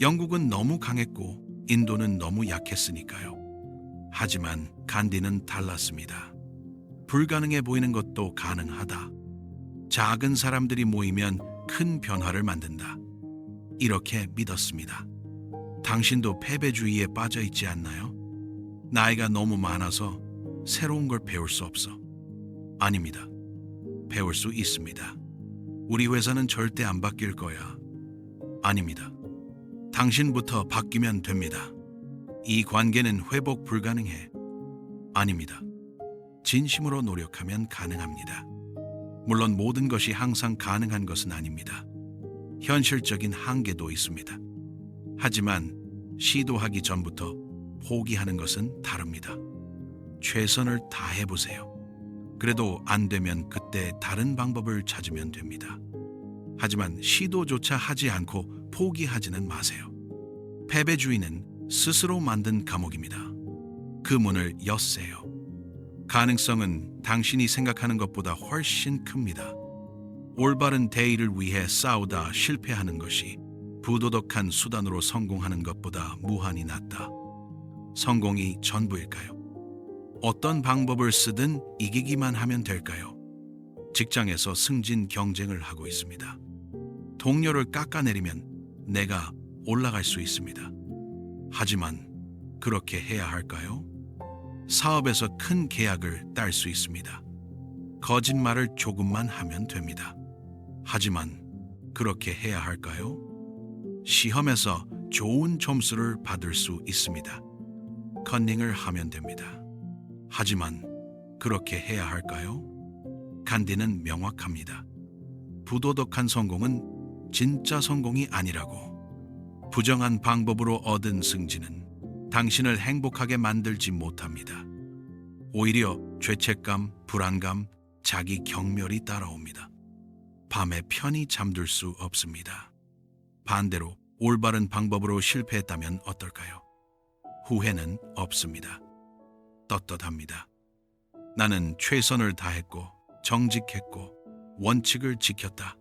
영국은 너무 강했고 인도는 너무 약했으니까요. 하지만 간디는 달랐습니다. 불가능해 보이는 것도 가능하다. 작은 사람들이 모이면 큰 변화를 만든다. 이렇게 믿었습니다. 당신도 패배주의에 빠져 있지 않나요? 나이가 너무 많아서 새로운 걸 배울 수 없어. 아닙니다. 배울 수 있습니다. 우리 회사는 절대 안 바뀔 거야. 아닙니다. 당신부터 바뀌면 됩니다. 이 관계는 회복 불가능해. 아닙니다. 진심으로 노력하면 가능합니다. 물론 모든 것이 항상 가능한 것은 아닙니다. 현실적인 한계도 있습니다. 하지만 시도하기 전부터 포기하는 것은 다릅니다. 최선을 다해보세요. 그래도 안 되면 그때 다른 방법을 찾으면 됩니다. 하지만 시도조차 하지 않고 포기하지는 마세요. 패배주의는 스스로 만든 감옥입니다. 그 문을 여세요. 가능성은 당신이 생각하는 것보다 훨씬 큽니다. 올바른 대의를 위해 싸우다 실패하는 것이 부도덕한 수단으로 성공하는 것보다 무한히 낫다. 성공이 전부일까요? 어떤 방법을 쓰든 이기기만 하면 될까요? 직장에서 승진 경쟁을 하고 있습니다. 동료를 깎아내리면 내가 올라갈 수 있습니다. 하지만 그렇게 해야 할까요? 사업에서 큰 계약을 딸 수 있습니다. 거짓말을 조금만 하면 됩니다. 하지만 그렇게 해야 할까요? 시험에서 좋은 점수를 받을 수 있습니다. 컨닝을 하면 됩니다. 하지만 그렇게 해야 할까요? 간디는 명확합니다. 부도덕한 성공은 진짜 성공이 아니라고. 부정한 방법으로 얻은 승진은 당신을 행복하게 만들지 못합니다. 오히려 죄책감, 불안감, 자기 경멸이 따라옵니다. 밤에 편히 잠들 수 없습니다. 반대로 올바른 방법으로 실패했다면 어떨까요? 후회는 없습니다. 떳떳합니다. 나는 최선을 다했고 정직했고 원칙을 지켰다.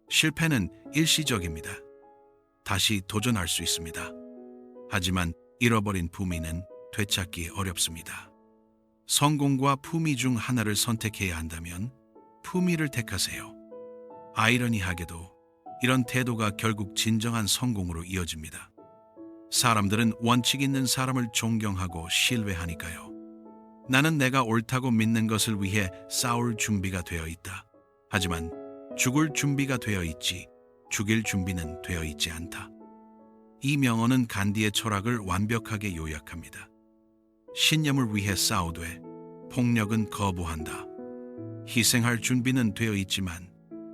실패는 일시적입니다. 다시 도전할 수 있습니다. 하지만 잃어버린 품위는 되찾기 어렵습니다. 성공과 품위 중 하나를 선택해야 한다면 품위를 택하세요. 아이러니하게도 이런 태도가 결국 진정한 성공으로 이어집니다. 사람들은 원칙 있는 사람을 존경하고 신뢰하니까요. 나는 내가 옳다고 믿는 것을 위해 싸울 준비가 되어 있다. 하지만 죽을 준비가 되어 있지 죽일 준비는 되어 있지 않다. 이 명언은 간디의 철학을 완벽하게 요약합니다. 신념을 위해 싸우되 폭력은 거부한다. 희생할 준비는 되어 있지만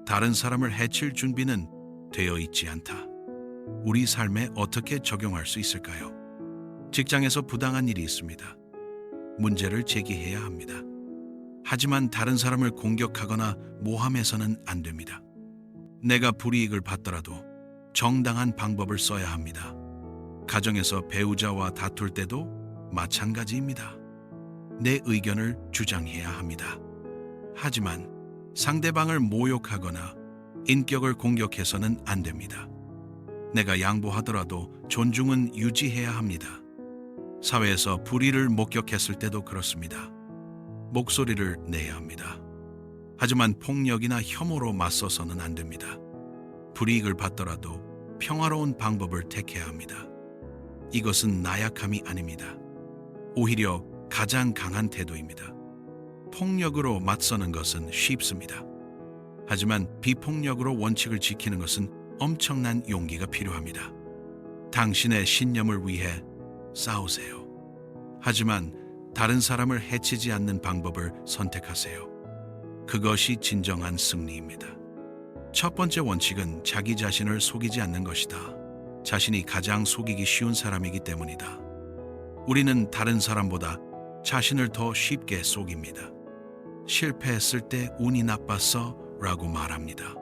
다른 사람을 해칠 준비는 되어 있지 않다. 우리 삶에 어떻게 적용할 수 있을까요? 직장에서 부당한 일이 있습니다. 문제를 제기해야 합니다. 하지만 다른 사람을 공격하거나 모함해서는 안 됩니다. 내가 불이익을 받더라도 정당한 방법을 써야 합니다. 가정에서 배우자와 다툴 때도 마찬가지입니다. 내 의견을 주장해야 합니다. 하지만 상대방을 모욕하거나 인격을 공격해서는 안 됩니다. 내가 양보하더라도 존중은 유지해야 합니다. 사회에서 불의를 목격했을 때도 그렇습니다. 목소리를 내야 합니다. 하지만 폭력이나 혐오로 맞서서는 안 됩니다. 불이익을 받더라도 평화로운 방법을 택해야 합니다. 이것은 나약함이 아닙니다. 오히려 가장 강한 태도입니다. 폭력으로 맞서는 것은 쉽습니다. 하지만 비폭력으로 원칙을 지키는 것은 엄청난 용기가 필요합니다. 당신의 신념을 위해 싸우세요. 하지만 다른 사람을 해치지 않는 방법을 선택하세요. 그것이 진정한 승리입니다. 첫 번째 원칙은 자기 자신을 속이지 않는 것이다. 자신이 가장 속이기 쉬운 사람이기 때문이다. 우리는 다른 사람보다 자신을 더 쉽게 속입니다. 실패했을 때 운이 나빴어 라고 말합니다.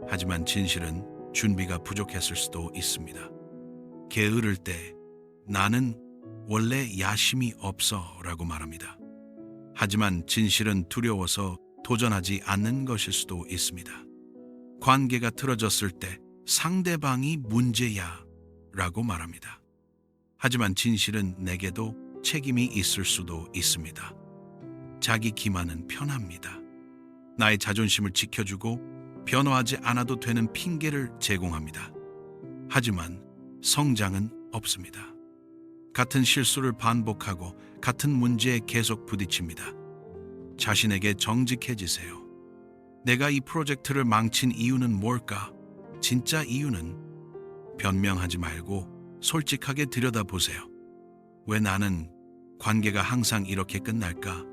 하지만 진실은 준비가 부족했을 수도 있습니다. 게으를 때 나는 원래 야심이 없어 라고 말합니다. 하지만 진실은 두려워서 도전하지 않는 것일 수도 있습니다. 관계가 틀어졌을 때 상대방이 문제야 라고 말합니다. 하지만 진실은 내게도 책임이 있을 수도 있습니다. 자기 기만은 편합니다. 나의 자존심을 지켜주고 변화하지 않아도 되는 핑계를 제공합니다. 하지만 성장은 없습니다. 같은 실수를 반복하고 같은 문제에 계속 부딪힙니다. 자신에게 정직해지세요. 내가 이 프로젝트를 망친 이유는 뭘까? 진짜 이유는 변명하지 말고 솔직하게 들여다보세요. 왜 나는 관계가 항상 이렇게 끝날까?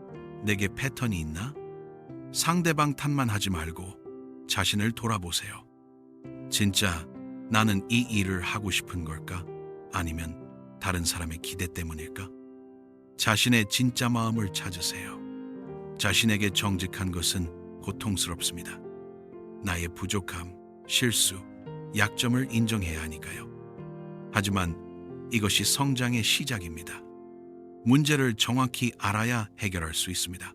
내게 패턴이 있나? 상대방 탓만 하지 말고 자신을 돌아보세요. 진짜 나는 이 일을 하고 싶은 걸까? 아니면 다른 사람의 기대 때문일까? 자신의 진짜 마음을 찾으세요. 자신에게 정직한 것은 고통스럽습니다. 나의 부족함, 실수, 약점을 인정해야 하니까요. 하지만 이것이 성장의 시작입니다. 문제를 정확히 알아야 해결할 수 있습니다.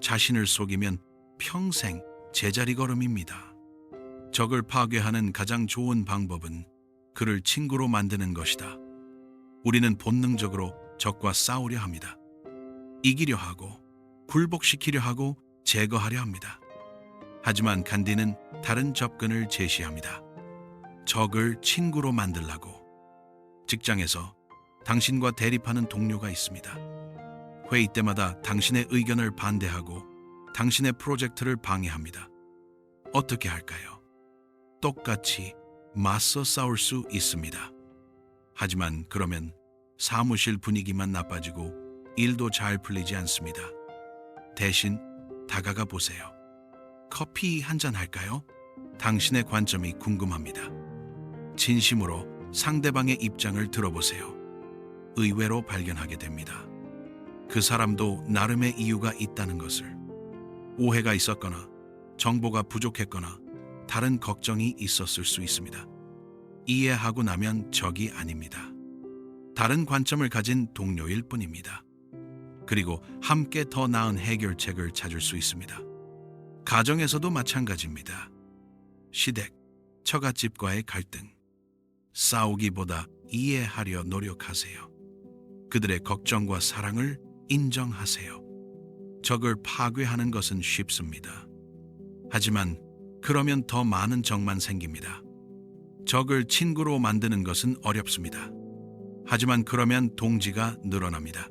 자신을 속이면 평생 제자리 걸음입니다. 적을 파괴하는 가장 좋은 방법은 그를 친구로 만드는 것이다. 우리는 본능적으로 적과 싸우려 합니다. 이기려 하고 굴복시키려 하고 제거하려 합니다. 하지만 간디는 다른 접근을 제시합니다. 적을 친구로 만들라고. 직장에서 당신과 대립하는 동료가 있습니다. 회의 때마다 당신의 의견을 반대하고 당신의 프로젝트를 방해합니다. 어떻게 할까요? 똑같이 맞서 싸울 수 있습니다. 하지만 그러면 사무실 분위기만 나빠지고 일도 잘 풀리지 않습니다. 대신 다가가 보세요. 커피 한잔 할까요? 당신의 관점이 궁금합니다. 진심으로 상대방의 입장을 들어보세요. 의외로 발견하게 됩니다. 그 사람도 나름의 이유가 있다는 것을. 오해가 있었거나 정보가 부족했거나 다른 걱정이 있었을 수 있습니다. 이해하고 나면 적이 아닙니다. 다른 관점을 가진 동료일 뿐입니다. 그리고 함께 더 나은 해결책을 찾을 수 있습니다. 가정에서도 마찬가지입니다. 시댁, 처갓집과의 갈등. 싸우기보다 이해하려 노력하세요. 그들의 걱정과 사랑을 인정하세요. 적을 파괴하는 것은 쉽습니다. 하지만 그러면 더 많은 적만 생깁니다. 적을 친구로 만드는 것은 어렵습니다. 하지만 그러면 동지가 늘어납니다.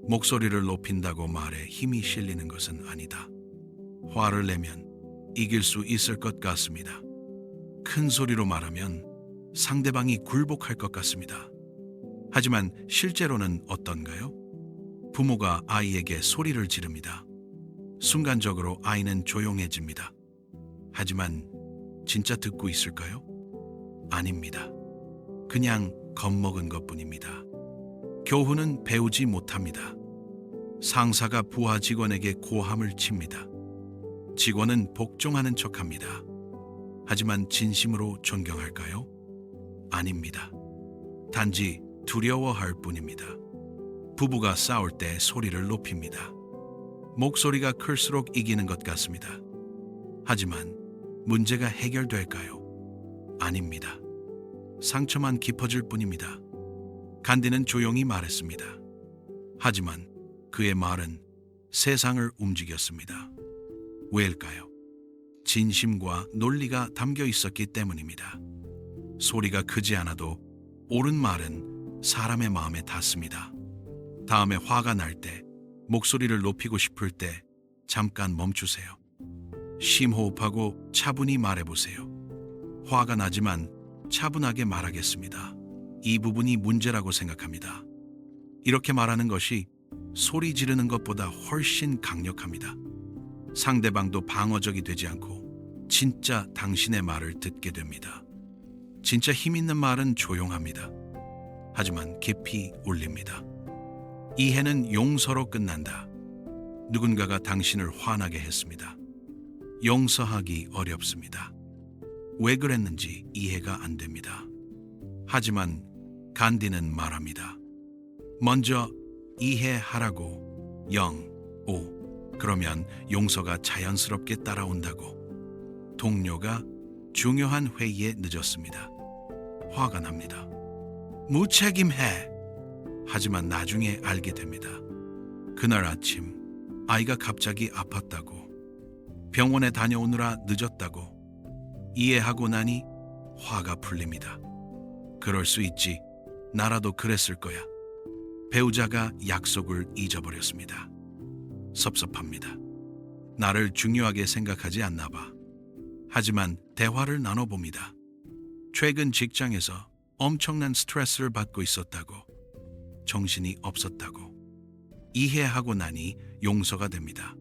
목소리를 높인다고 말에 힘이 실리는 것은 아니다. 화를 내면 이길 수 있을 것 같습니다. 큰 소리로 말하면 상대방이 굴복할 것 같습니다. 하지만 실제로는 어떤가요? 부모가 아이에게 소리를 지릅니다. 순간적으로 아이는 조용해집니다. 하지만 진짜 듣고 있을까요? 아닙니다. 그냥 겁먹은 것뿐입니다. 교훈은 배우지 못합니다. 상사가 부하 직원에게 고함을 칩니다. 직원은 복종하는 척합니다. 하지만 진심으로 존경할까요? 아닙니다. 단지 두려워할 뿐입니다. 부부가 싸울 때 소리를 높입니다. 목소리가 클수록 이기는 것 같습니다. 하지만 문제가 해결될까요? 아닙니다. 상처만 깊어질 뿐입니다. 간디는 조용히 말했습니다. 하지만 그의 말은 세상을 움직였습니다. 왜일까요? 진심과 논리가 담겨 있었기 때문입니다. 소리가 크지 않아도 옳은 말은 사람의 마음에 닿습니다. 다음에 화가 날 때, 목소리를 높이고 싶을 때 잠깐 멈추세요. 심호흡하고 차분히 말해보세요. 화가 나지만 차분하게 말하겠습니다. 이 부분이 문제라고 생각합니다. 이렇게 말하는 것이 소리 지르는 것보다 훨씬 강력합니다. 상대방도 방어적이 되지 않고 진짜 당신의 말을 듣게 됩니다. 진짜 힘 있는 말은 조용합니다. 하지만 깊이 울립니다. 이해는 용서로 끝난다. 누군가가 당신을 화나게 했습니다. 용서하기 어렵습니다. 왜 그랬는지 이해가 안 됩니다. 하지만 간디는 말합니다. 먼저 이해하라고. 0, 5. 그러면 용서가 자연스럽게 따라온다고. 동료가 중요한 회의에 늦었습니다. 화가 납니다. 무책임해. 하지만 나중에 알게 됩니다. 그날 아침 아이가 갑자기 아팠다고. 병원에 다녀오느라 늦었다고. 이해하고 나니 화가 풀립니다. 그럴 수 있지. 나라도 그랬을 거야. 배우자가 약속을 잊어버렸습니다. 섭섭합니다. 나를 중요하게 생각하지 않나 봐. 하지만 대화를 나눠봅니다. 최근 직장에서 엄청난 스트레스를 받고 있었다고. 정신이 없었다고. 이해하고 나니 용서가 됩니다.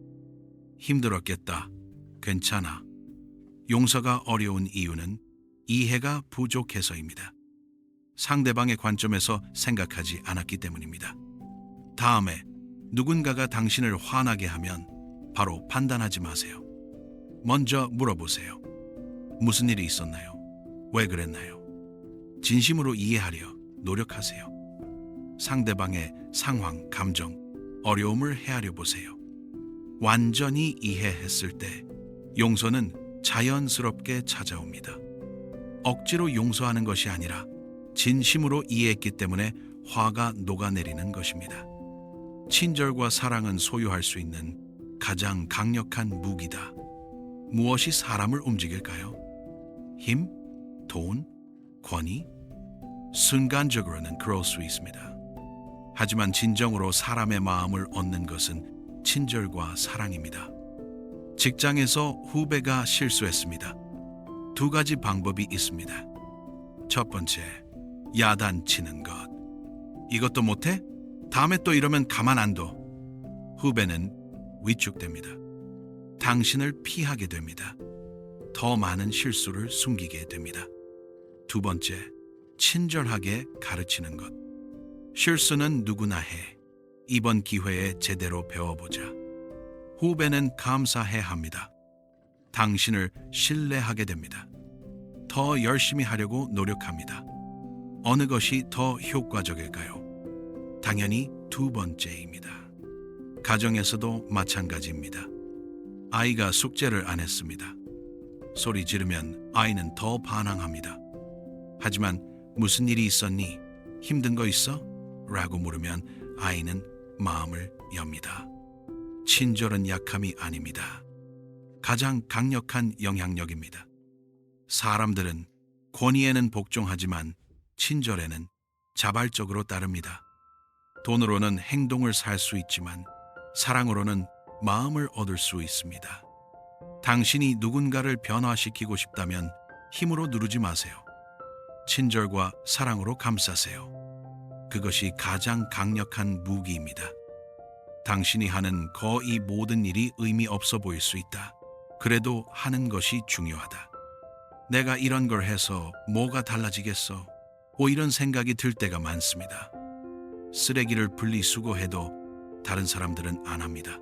힘들었겠다. 괜찮아. 용서가 어려운 이유는 이해가 부족해서입니다. 상대방의 관점에서 생각하지 않았기 때문입니다. 다음에 누군가가 당신을 화나게 하면 바로 판단하지 마세요. 먼저 물어보세요. 무슨 일이 있었나요? 왜 그랬나요? 진심으로 이해하려 노력하세요. 상대방의 상황, 감정, 어려움을 헤아려 보세요. 완전히 이해했을 때 용서는 자연스럽게 찾아옵니다. 억지로 용서하는 것이 아니라 진심으로 이해했기 때문에 화가 녹아내리는 것입니다. 친절과 사랑은 소유할 수 있는 가장 강력한 무기다. 무엇이 사람을 움직일까요? 힘? 돈? 권위? 순간적으로는 그럴 수 있습니다. 하지만 진정으로 사람의 마음을 얻는 것은 친절과 사랑입니다. 직장에서 후배가 실수했습니다. 두 가지 방법이 있습니다. 첫 번째, 야단치는 것. 이것도 못해? 다음에 또 이러면 가만 안 둬. 후배는 위축됩니다. 당신을 피하게 됩니다. 더 많은 실수를 숨기게 됩니다. 두 번째, 친절하게 가르치는 것. 실수는 누구나 해. 이번 기회에 제대로 배워보자. 후배는 감사해 합니다. 당신을 신뢰하게 됩니다. 더 열심히 하려고 노력합니다. 어느 것이 더 효과적일까요? 당연히 두 번째입니다. 가정에서도 마찬가지입니다. 아이가 숙제를 안 했습니다. 소리 지르면 아이는 더 반항합니다. 하지만 무슨 일이 있었니? 힘든 거 있어? 라고 물으면 아이는 마음을 엽니다. 친절은 약함이 아닙니다. 가장 강력한 영향력입니다. 사람들은 권위에는 복종하지만 친절에는 자발적으로 따릅니다. 돈으로는 행동을 살 수 있지만 사랑으로는 마음을 얻을 수 있습니다. 당신이 누군가를 변화시키고 싶다면 힘으로 누르지 마세요. 친절과 사랑으로 감싸세요. 그것이 가장 강력한 무기입니다. 당신이 하는 거의 모든 일이 의미 없어 보일 수 있다. 그래도 하는 것이 중요하다. 내가 이런 걸 해서 뭐가 달라지겠어? 이런 생각이 들 때가 많습니다. 쓰레기를 분리수거해도 다른 사람들은 안 합니다.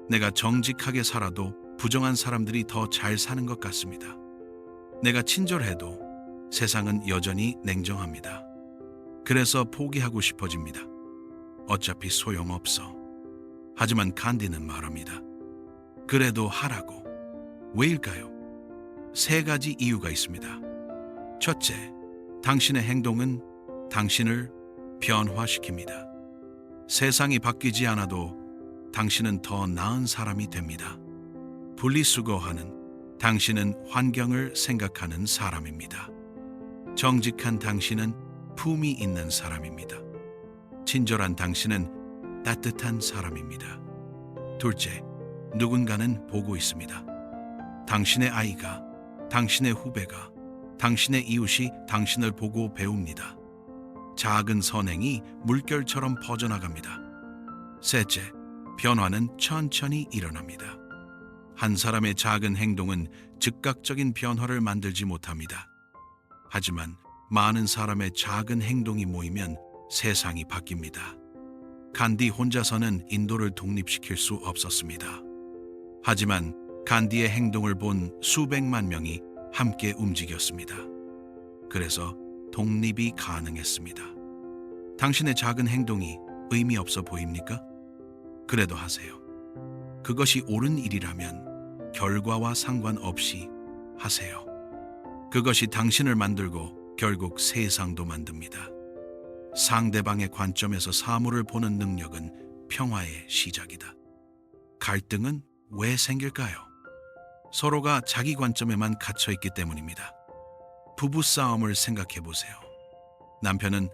내가 정직하게 살아도 부정한 사람들이 더 잘 사는 것 같습니다. 내가 친절해도 세상은 여전히 냉정합니다. 그래서 포기하고 싶어집니다. 어차피 소용없어. 하지만 간디는 말합니다. 그래도 하라고. 왜일까요? 세 가지 이유가 있습니다. 첫째, 당신의 행동은 당신을 변화시킵니다. 세상이 바뀌지 않아도 당신은 더 나은 사람이 됩니다. 분리수거하는 당신은 환경을 생각하는 사람입니다. 정직한 당신은 품이 있는 사람입니다. 친절한 당신은 따뜻한 사람입니다. 둘째, 누군가는 보고 있습니다. 당신의 아이가, 당신의 후배가, 당신의 이웃이 당신을 보고 배웁니다. 작은 선행이 물결처럼 퍼져나갑니다. 셋째, 변화는 천천히 일어납니다. 한 사람의 작은 행동은 즉각적인 변화를 만들지 못합니다. 하지만 많은 사람의 작은 행동이 모이면 세상이 바뀝니다. 간디 혼자서는 인도를 독립시킬 수 없었습니다. 하지만 간디의 행동을 본 수백만 명이 함께 움직였습니다. 그래서 독립이 가능했습니다. 당신의 작은 행동이 의미 없어 보입니까? 그래도 하세요. 그것이 옳은 일이라면 결과와 상관없이 하세요. 그것이 당신을 만들고 결국 세상도 만듭니다. 상대방의 관점에서 사물을 보는 능력은 평화의 시작이다. 갈등은 왜 생길까요? 서로가 자기 관점에만 갇혀있기 때문입니다. 부부싸움을 생각해 보세요. 남편은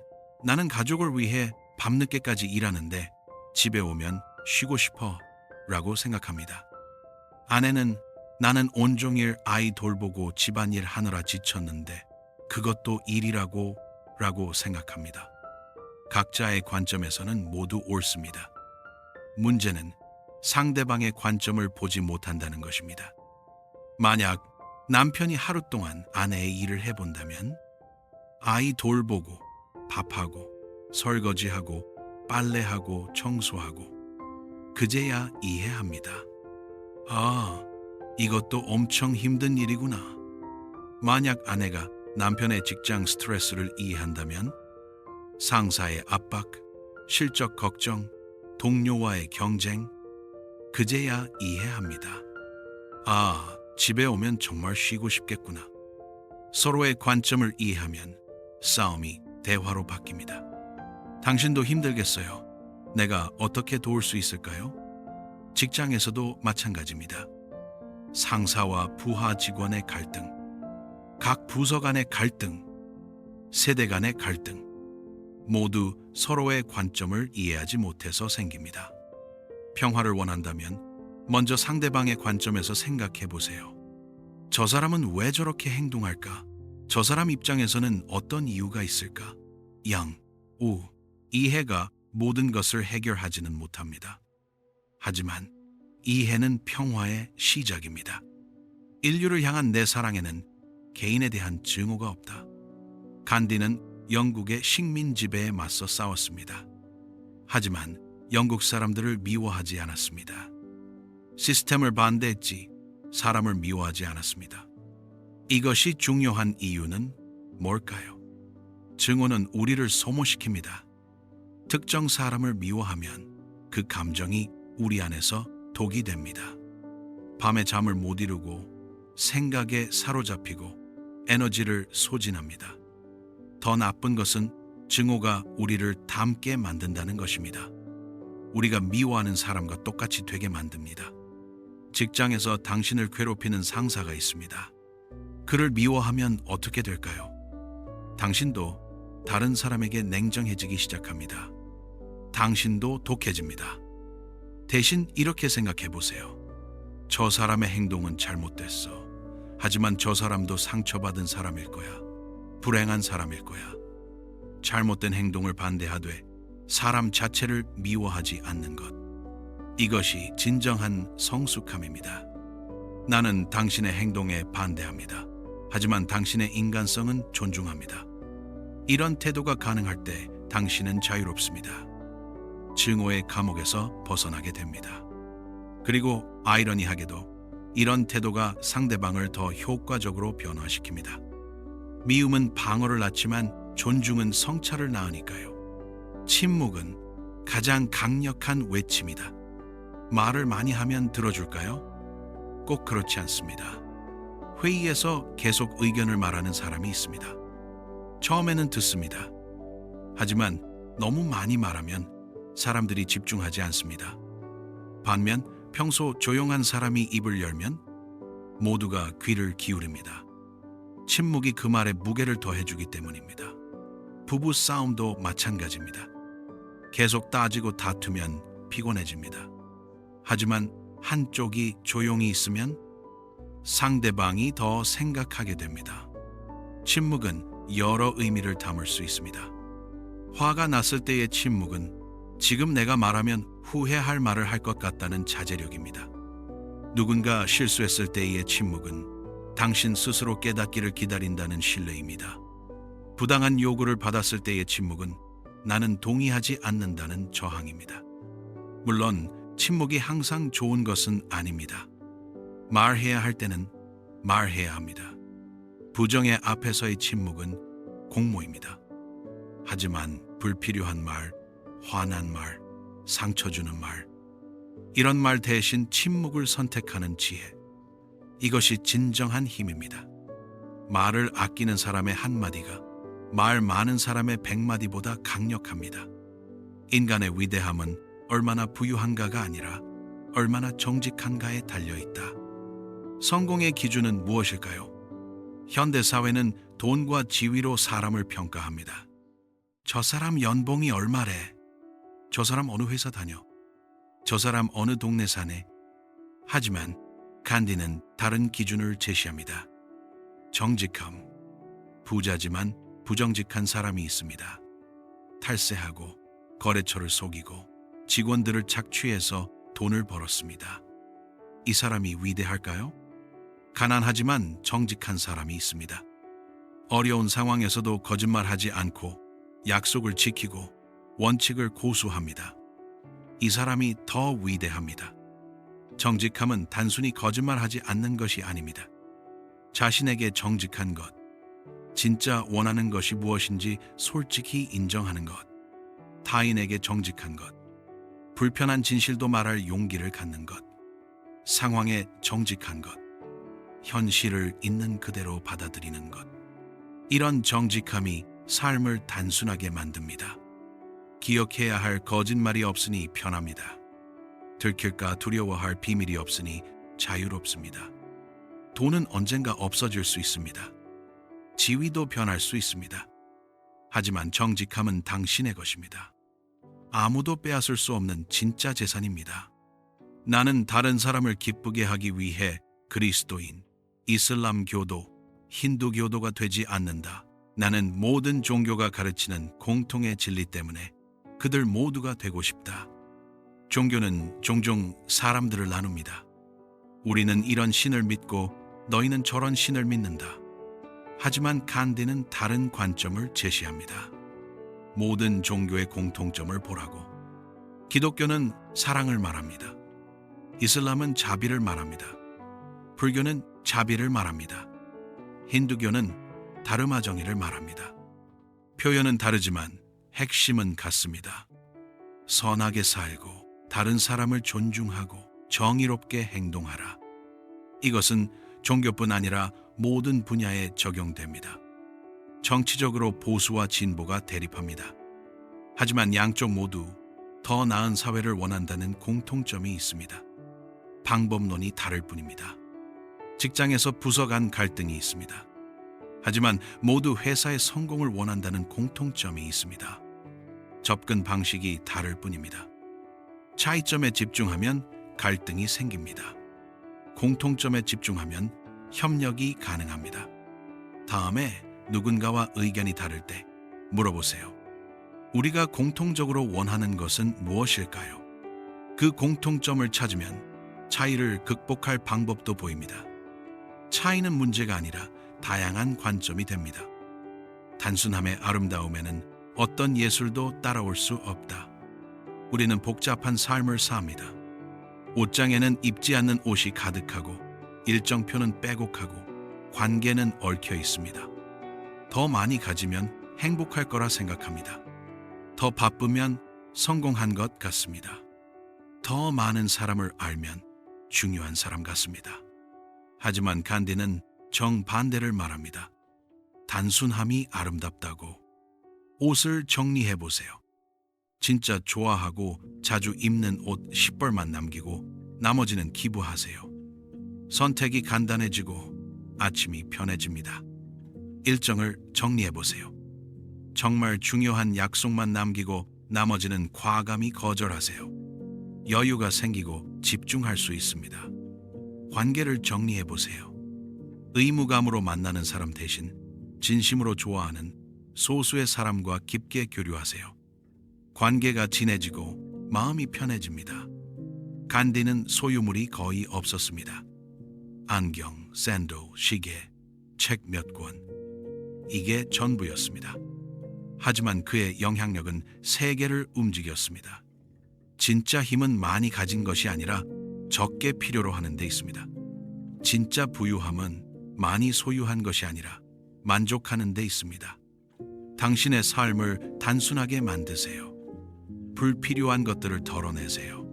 나는 가족을 위해 밤늦게까지 일하는데 집에 오면 쉬고 싶어 라고 생각합니다. 아내는 나는 온종일 아이 돌보고 집안일 하느라 지쳤는데 그것도 일이라고 라고 생각합니다. 각자의 관점에서는 모두 옳습니다. 문제는 상대방의 관점을 보지 못한다는 것입니다. 만약 남편이 하루 동안 아내의 일을 해본다면 아이 돌보고 밥하고 설거지하고 빨래하고 청소하고 그제야 이해합니다. 아, 이것도 엄청 힘든 일이구나. 만약 아내가 남편의 직장 스트레스를 이해한다면 상사의 압박, 실적 걱정, 동료와의 경쟁, 그제야 이해합니다. 아, 집에 오면 정말 쉬고 싶겠구나. 서로의 관점을 이해하면 싸움이 대화로 바뀝니다. 당신도 힘들겠어요. 내가 어떻게 도울 수 있을까요? 직장에서도 마찬가지입니다. 상사와 부하 직원의 갈등, 각 부서 간의 갈등, 세대 간의 갈등, 모두 서로의 관점을 이해하지 못해서 생깁니다. 평화를 원한다면 먼저 상대방의 관점에서 생각해 보세요. 저 사람은 왜 저렇게 행동할까? 저 사람 입장에서는 어떤 이유가 있을까? 양, 우, 이해가 모든 것을 해결하지는 못합니다. 하지만 이해는 평화의 시작입니다. 인류를 향한 내 사랑에는 개인에 대한 증오가 없다. 간디는 영국의 식민 지배에 맞서 싸웠습니다. 하지만 영국 사람들을 미워하지 않았습니다. 시스템을 반대했지 사람을 미워하지 않았습니다. 이것이 중요한 이유는 뭘까요? 증오는 우리를 소모시킵니다. 특정 사람을 미워하면 그 감정이 우리 안에서 독이 됩니다. 밤에 잠을 못 이루고 생각에 사로잡히고 에너지를 소진합니다. 더 나쁜 것은 증오가 우리를 닮게 만든다는 것입니다. 우리가 미워하는 사람과 똑같이 되게 만듭니다. 직장에서 당신을 괴롭히는 상사가 있습니다. 그를 미워하면 어떻게 될까요? 당신도 다른 사람에게 냉정해지기 시작합니다. 당신도 독해집니다. 대신 이렇게 생각해 보세요. 저 사람의 행동은 잘못됐어. 하지만 저 사람도 상처받은 사람일 거야. 불행한 사람일 거야. 잘못된 행동을 반대하되 사람 자체를 미워하지 않는 것. 이것이 진정한 성숙함입니다. 나는 당신의 행동에 반대합니다. 하지만 당신의 인간성은 존중합니다. 이런 태도가 가능할 때 당신은 자유롭습니다. 증오의 감옥에서 벗어나게 됩니다. 그리고 아이러니하게도 이런 태도가 상대방을 더 효과적으로 변화시킵니다. 미움은 방어를 낳지만 존중은 성찰을 낳으니까요. 침묵은 가장 강력한 외침이다. 말을 많이 하면 들어줄까요? 꼭 그렇지 않습니다. 회의에서 계속 의견을 말하는 사람이 있습니다. 처음에는 듣습니다. 하지만 너무 많이 말하면 사람들이 집중하지 않습니다. 반면 평소 조용한 사람이 입을 열면 모두가 귀를 기울입니다. 침묵이 그 말에 무게를 더해주기 때문입니다. 부부 싸움도 마찬가지입니다. 계속 따지고 다투면 피곤해집니다. 하지만 한쪽이 조용히 있으면 상대방이 더 생각하게 됩니다. 침묵은 여러 의미를 담을 수 있습니다. 화가 났을 때의 침묵은 지금 내가 말하면 후회할 말을 할 것 같다는 자제력입니다. 누군가 실수했을 때의 침묵은 당신 스스로 깨닫기를 기다린다는 신뢰입니다. 부당한 요구를 받았을 때의 침묵은 나는 동의하지 않는다는 저항입니다. 물론 침묵이 항상 좋은 것은 아닙니다. 말해야 할 때는 말해야 합니다. 부정의 앞에서의 침묵은 공모입니다. 하지만 불필요한 말, 화난 말, 상처 주는 말, 이런 말 대신 침묵을 선택하는 지혜, 이것이 진정한 힘입니다. 말을 아끼는 사람의 한마디가 말 많은 사람의 100마디보다 강력합니다. 인간의 위대함은 얼마나 부유한가가 아니라 얼마나 정직한가에 달려있다. 성공의 기준은 무엇일까요? 현대 사회는 돈과 지위로 사람을 평가합니다. 저 사람 연봉이 얼마래? 저 사람 어느 회사 다녀? 저 사람 어느 동네 사네? 하지만 간디는 다른 기준을 제시합니다. 정직함. 부자지만 부정직한 사람이 있습니다. 탈세하고 거래처를 속이고 직원들을 착취해서 돈을 벌었습니다. 이 사람이 위대할까요? 가난하지만 정직한 사람이 있습니다. 어려운 상황에서도 거짓말하지 않고 약속을 지키고 원칙을 고수합니다. 이 사람이 더 위대합니다. 정직함은 단순히 거짓말하지 않는 것이 아닙니다. 자신에게 정직한 것, 진짜 원하는 것이 무엇인지 솔직히 인정하는 것, 타인에게 정직한 것, 불편한 진실도 말할 용기를 갖는 것, 상황에 정직한 것, 현실을 있는 그대로 받아들이는 것. 이런 정직함이 삶을 단순하게 만듭니다. 기억해야 할 거짓말이 없으니 편합니다. 들킬까 두려워할 비밀이 없으니 자유롭습니다. 돈은 언젠가 없어질 수 있습니다. 지위도 변할 수 있습니다. 하지만 정직함은 당신의 것입니다. 아무도 빼앗을 수 없는 진짜 재산입니다. 나는 다른 사람을 기쁘게 하기 위해 그리스도인, 이슬람교도, 힌두교도가 되지 않는다. 나는 모든 종교가 가르치는 공통의 진리 때문에 그들 모두가 되고 싶다. 종교는 종종 사람들을 나눕니다. 우리는 이런 신을 믿고 너희는 저런 신을 믿는다. 하지만 간디는 다른 관점을 제시합니다. 모든 종교의 공통점을 보라고. 기독교는 사랑을 말합니다. 이슬람은 자비를 말합니다. 불교는 자비를 말합니다. 힌두교는 다르마 정의를 말합니다. 표현은 다르지만 핵심은 같습니다. 선하게 살고 다른 사람을 존중하고 정의롭게 행동하라. 이것은 종교뿐 아니라 모든 분야에 적용됩니다. 정치적으로 보수와 진보가 대립합니다. 하지만 양쪽 모두 더 나은 사회를 원한다는 공통점이 있습니다. 방법론이 다를 뿐입니다. 직장에서 부서 간 갈등이 있습니다. 하지만 모두 회사의 성공을 원한다는 공통점이 있습니다. 접근 방식이 다를 뿐입니다. 차이점에 집중하면 갈등이 생깁니다. 공통점에 집중하면 협력이 가능합니다. 다음에 누군가와 의견이 다를 때 물어보세요. 우리가 공통적으로 원하는 것은 무엇일까요? 그 공통점을 찾으면 차이를 극복할 방법도 보입니다. 차이는 문제가 아니라 다양한 관점이 됩니다. 단순함의 아름다움에는 어떤 예술도 따라올 수 없다. 우리는 복잡한 삶을 삽니다. 옷장에는 입지 않는 옷이 가득하고 일정표는 빼곡하고 관계는 얽혀 있습니다. 더 많이 가지면 행복할 거라 생각합니다. 더 바쁘면 성공한 것 같습니다. 더 많은 사람을 알면 중요한 사람 같습니다. 하지만 간디는 정반대를 말합니다. 단순함이 아름답다고. 옷을 정리해 보세요. 진짜 좋아하고 자주 입는 옷 10벌만 남기고 나머지는 기부하세요. 선택이 간단해지고 아침이 편해집니다. 일정을 정리해 보세요. 정말 중요한 약속만 남기고 나머지는 과감히 거절하세요. 여유가 생기고 집중할 수 있습니다. 관계를 정리해 보세요. 의무감으로 만나는 사람 대신 진심으로 좋아하는 소수의 사람과 깊게 교류하세요. 관계가 진해지고 마음이 편해집니다. 간디는 소유물이 거의 없었습니다. 안경, 샌들, 시계, 책 몇 권. 이게 전부였습니다. 하지만 그의 영향력은 세계를 움직였습니다. 진짜 힘은 많이 가진 것이 아니라 적게 필요로 하는 데 있습니다. 진짜 부유함은 많이 소유한 것이 아니라 만족하는 데 있습니다. 당신의 삶을 단순하게 만드세요. 불필요한 것들을 덜어내세요.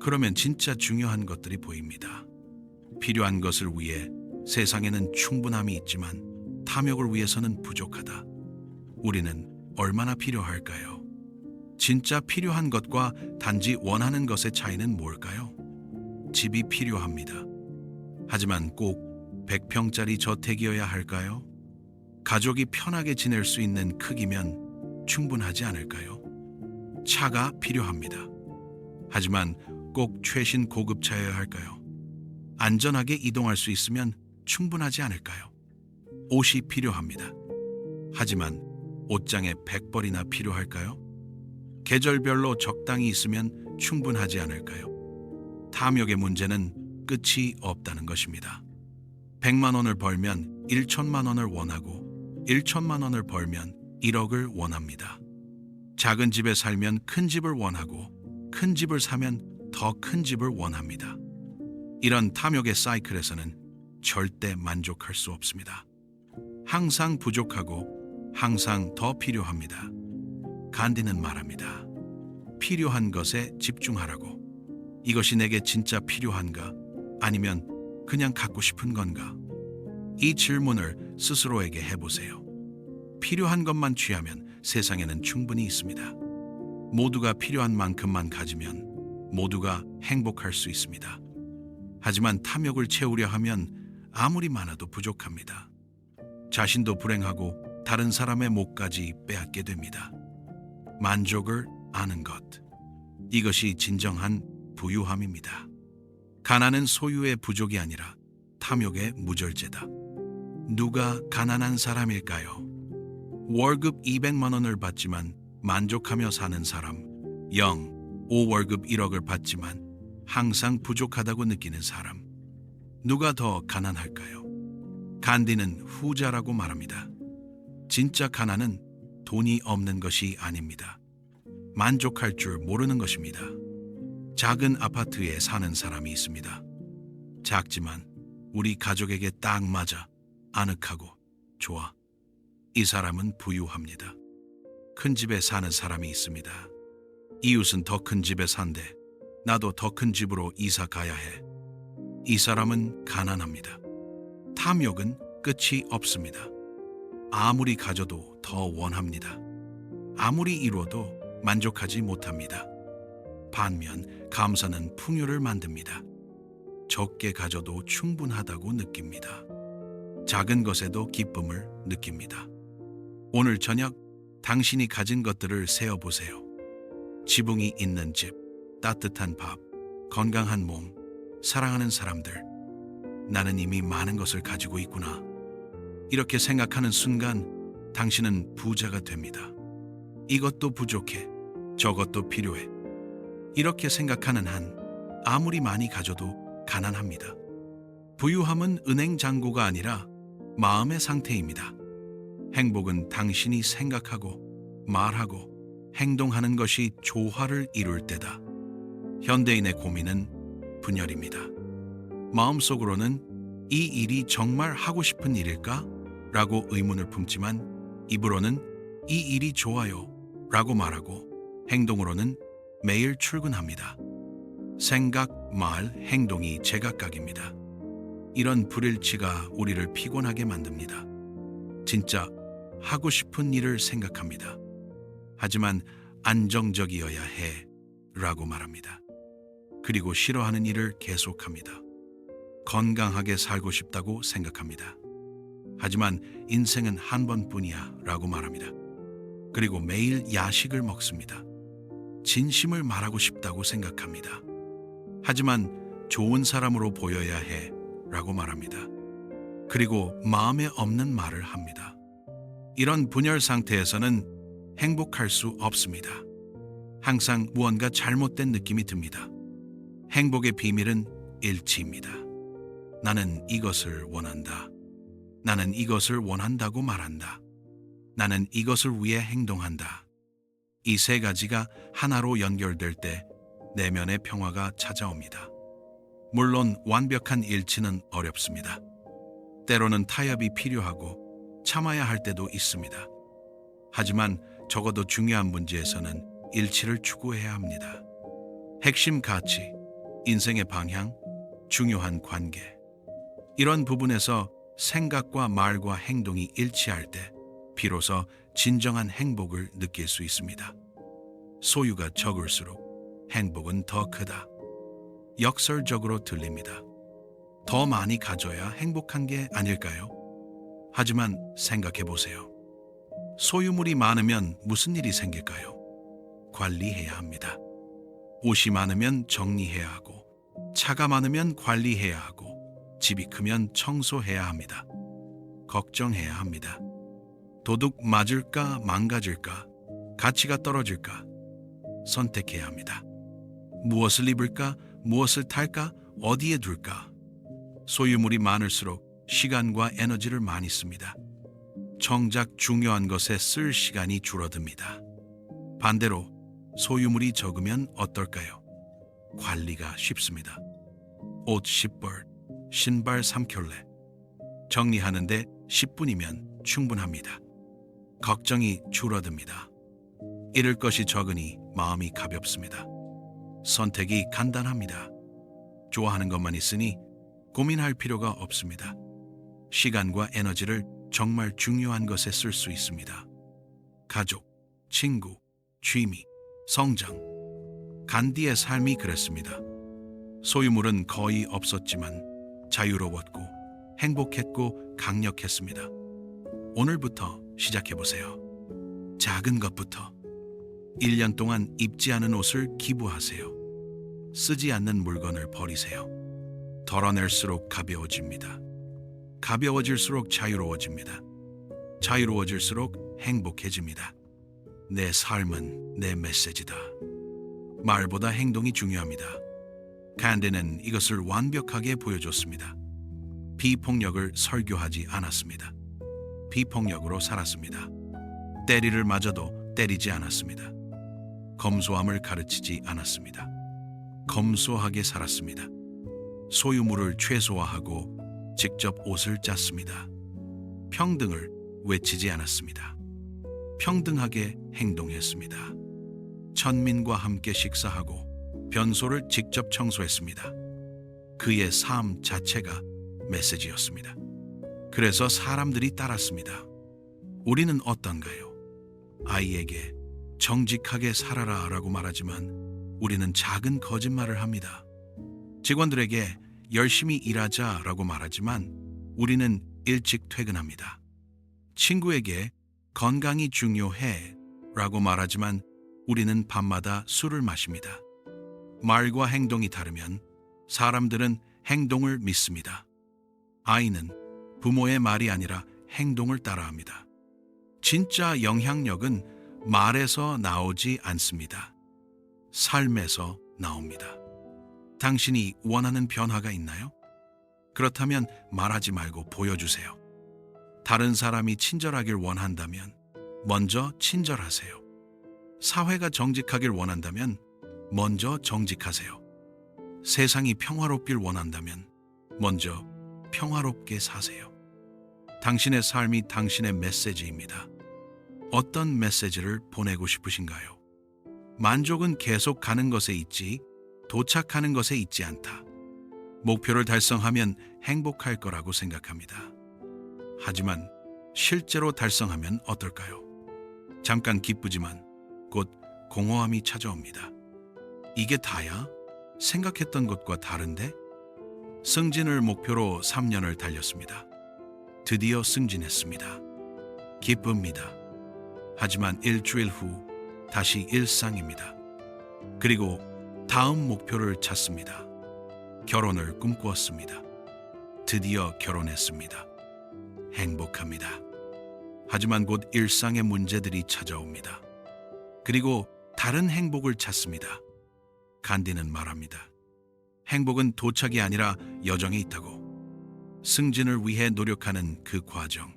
그러면 진짜 중요한 것들이 보입니다. 필요한 것을 위해 세상에는 충분함이 있지만 탐욕을 위해서는 부족하다. 우리는 얼마나 필요할까요? 진짜 필요한 것과 단지 원하는 것의 차이는 뭘까요? 집이 필요합니다. 하지만 꼭 100평짜리 저택이어야 할까요? 가족이 편하게 지낼 수 있는 크기면 충분하지 않을까요? 차가 필요합니다. 하지만 꼭 최신 고급차여야 할까요? 안전하게 이동할 수 있으면 충분하지 않을까요? 옷이 필요합니다. 하지만 옷장에 100벌이나 필요할까요? 계절별로 적당히 있으면 충분하지 않을까요? 탐욕의 문제는 끝이 없다는 것입니다. 100만 원을 벌면 1천만 원을 원하고 1천만 원을 벌면 1억을 원합니다. 작은 집에 살면 큰 집을 원하고 큰 집을 사면 더 큰 집을 원합니다. 이런 탐욕의 사이클에서는 절대 만족할 수 없습니다. 항상 부족하고 항상 더 필요합니다. 간디는 말합니다. 필요한 것에 집중하라고. 이것이 내게 진짜 필요한가? 아니면 그냥 갖고 싶은 건가? 이 질문을 스스로에게 해보세요. 필요한 것만 취하면 세상에는 충분히 있습니다. 모두가 필요한 만큼만 가지면 모두가 행복할 수 있습니다. 하지만 탐욕을 채우려 하면 아무리 많아도 부족합니다. 자신도 불행하고 다른 사람의 몫까지 빼앗게 됩니다. 만족을 아는 것. 이것이 진정한 부유함입니다. 가난은 소유의 부족이 아니라 탐욕의 무절제다. 누가 가난한 사람일까요? 월급 200만 원을 받지만 만족하며 사는 사람. 5월급 1억을 받지만 항상 부족하다고 느끼는 사람. 누가 더 가난할까요? 간디는 후자라고 말합니다. 진짜 가난은 돈이 없는 것이 아닙니다. 만족할 줄 모르는 것입니다. 작은 아파트에 사는 사람이 있습니다. 작지만 우리 가족에게 딱 맞아 아늑하고 좋아. 이 사람은 부유합니다. 큰 집에 사는 사람이 있습니다. 이웃은 더 큰 집에 산대 나도 더 큰 집으로 이사 가야 해. 이 사람은 가난합니다. 탐욕은 끝이 없습니다. 아무리 가져도 더 원합니다. 아무리 이루어도 만족하지 못합니다. 반면 감사는 풍요를 만듭니다. 적게 가져도 충분하다고 느낍니다. 작은 것에도 기쁨을 느낍니다. 오늘 저녁 당신이 가진 것들을 세어보세요. 지붕이 있는 집, 따뜻한 밥, 건강한 몸, 사랑하는 사람들. 나는 이미 많은 것을 가지고 있구나. 이렇게 생각하는 순간 당신은 부자가 됩니다. 이것도 부족해. 저것도 필요해. 이렇게 생각하는 한 아무리 많이 가져도 가난합니다. 부유함은 은행 잔고가 아니라 마음의 상태입니다. 행복은 당신이 생각하고 말하고 행동하는 것이 조화를 이룰 때다. 현대인의 고민은 분열입니다. 마음속으로는 이 일이 정말 하고 싶은 일일까? 라고 의문을 품지만 입으로는 이 일이 좋아요 라고 말하고 행동으로는 매일 출근합니다. 생각, 말, 행동이 제각각입니다. 이런 불일치가 우리를 피곤하게 만듭니다. 진짜 하고 싶은 일을 생각합니다. 하지만 안정적이어야 해 라고 말합니다. 그리고 싫어하는 일을 계속합니다. 건강하게 살고 싶다고 생각합니다. 하지만 인생은 한 번뿐이야 라고 말합니다. 그리고 매일 야식을 먹습니다. 진심을 말하고 싶다고 생각합니다. 하지만 좋은 사람으로 보여야 해 라고 말합니다. 그리고 마음에 없는 말을 합니다. 이런 분열 상태에서는 행복할 수 없습니다. 항상 무언가 잘못된 느낌이 듭니다. 행복의 비밀은 일치입니다. 나는 이것을 원한다. 나는 이것을 원한다고 말한다. 나는 이것을 위해 행동한다. 이 세 가지가 하나로 연결될 때 내면의 평화가 찾아옵니다. 물론 완벽한 일치는 어렵습니다. 때로는 타협이 필요하고 참아야 할 때도 있습니다. 하지만 적어도 중요한 문제에서는 일치를 추구해야 합니다. 핵심 가치, 인생의 방향, 중요한 관계. 이런 부분에서 생각과 말과 행동이 일치할 때 비로소 진정한 행복을 느낄 수 있습니다. 소유가 적을수록 행복은 더 크다. 역설적으로 들립니다. 더 많이 가져야 행복한 게 아닐까요? 하지만 생각해 보세요. 소유물이 많으면 무슨 일이 생길까요? 관리해야 합니다. 옷이 많으면 정리해야 하고, 차가 많으면 관리해야 하고, 집이 크면 청소해야 합니다. 걱정해야 합니다. 도둑 맞을까 망가질까, 가치가 떨어질까 선택해야 합니다. 무엇을 입을까, 무엇을 탈까, 어디에 둘까. 소유물이 많을수록 시간과 에너지를 많이 씁니다. 정작 중요한 것에 쓸 시간이 줄어듭니다. 반대로 소유물이 적으면 어떨까요? 관리가 쉽습니다. 옷 10벌, 신발 3켤레. 정리하는데 10분이면 충분합니다. 걱정이 줄어듭니다. 잃을 것이 적으니 마음이 가볍습니다. 선택이 간단합니다. 좋아하는 것만 있으니 고민할 필요가 없습니다. 시간과 에너지를 정말 중요한 것에 쓸 수 있습니다. 가족, 친구, 취미, 성장. 간디의 삶이 그랬습니다. 소유물은 거의 없었지만 자유로웠고 행복했고 강력했습니다. 오늘부터 시작해보세요. 작은 것부터 1년 동안 입지 않은 옷을 기부하세요. 쓰지 않는 물건을 버리세요. 덜어낼수록 가벼워집니다. 가벼워질수록 자유로워집니다. 자유로워질수록 행복해집니다. 내 삶은 내 메시지다. 말보다 행동이 중요합니다. 간디는 이것을 완벽하게 보여줬습니다. 비폭력을 설교하지 않았습니다. 비폭력으로 살았습니다. 때리를 맞아도 때리지 않았습니다. 검소함을 가르치지 않았습니다. 검소하게 살았습니다. 소유물을 최소화하고 직접 옷을 짰습니다. 평등을 외치지 않았습니다. 평등하게 행동했습니다. 천민과 함께 식사하고 변소를 직접 청소했습니다. 그의 삶 자체가 메시지였습니다. 그래서 사람들이 따랐습니다. 우리는 어떤가요? 아이에게 정직하게 살아라 라고 말하지만 우리는 작은 거짓말을 합니다. 직원들에게 열심히 일하자 라고 말하지만 우리는 일찍 퇴근합니다. 친구에게 건강이 중요해 라고 말하지만 우리는 밤마다 술을 마십니다. 말과 행동이 다르면 사람들은 행동을 믿습니다. 아이는 부모의 말이 아니라 행동을 따라합니다. 진짜 영향력은 말에서 나오지 않습니다. 삶에서 나옵니다. 당신이 원하는 변화가 있나요? 그렇다면 말하지 말고 보여주세요. 다른 사람이 친절하길 원한다면 먼저 친절하세요. 사회가 정직하길 원한다면 먼저 정직하세요. 세상이 평화롭길 원한다면 먼저 평화롭게 사세요. 당신의 삶이 당신의 메시지입니다. 어떤 메시지를 보내고 싶으신가요? 만족은 계속 가는 것에 있지 도착하는 것에 있지 않다. 목표를 달성하면 행복할 거라고 생각합니다. 하지만 실제로 달성하면 어떨까요? 잠깐 기쁘지만 곧 공허함이 찾아옵니다. 이게 다야? 생각했던 것과 다른데? 승진을 목표로 3년을 달렸습니다. 드디어 승진했습니다. 기쁩니다. 하지만 일주일 후 다시 일상입니다. 그리고 다음 목표를 찾습니다. 결혼을 꿈꾸었습니다. 드디어 결혼했습니다. 행복합니다. 하지만 곧 일상의 문제들이 찾아옵니다. 그리고 다른 행복을 찾습니다. 간디는 말합니다. 행복은 도착이 아니라 여정에 있다고. 승진을 위해 노력하는 그 과정.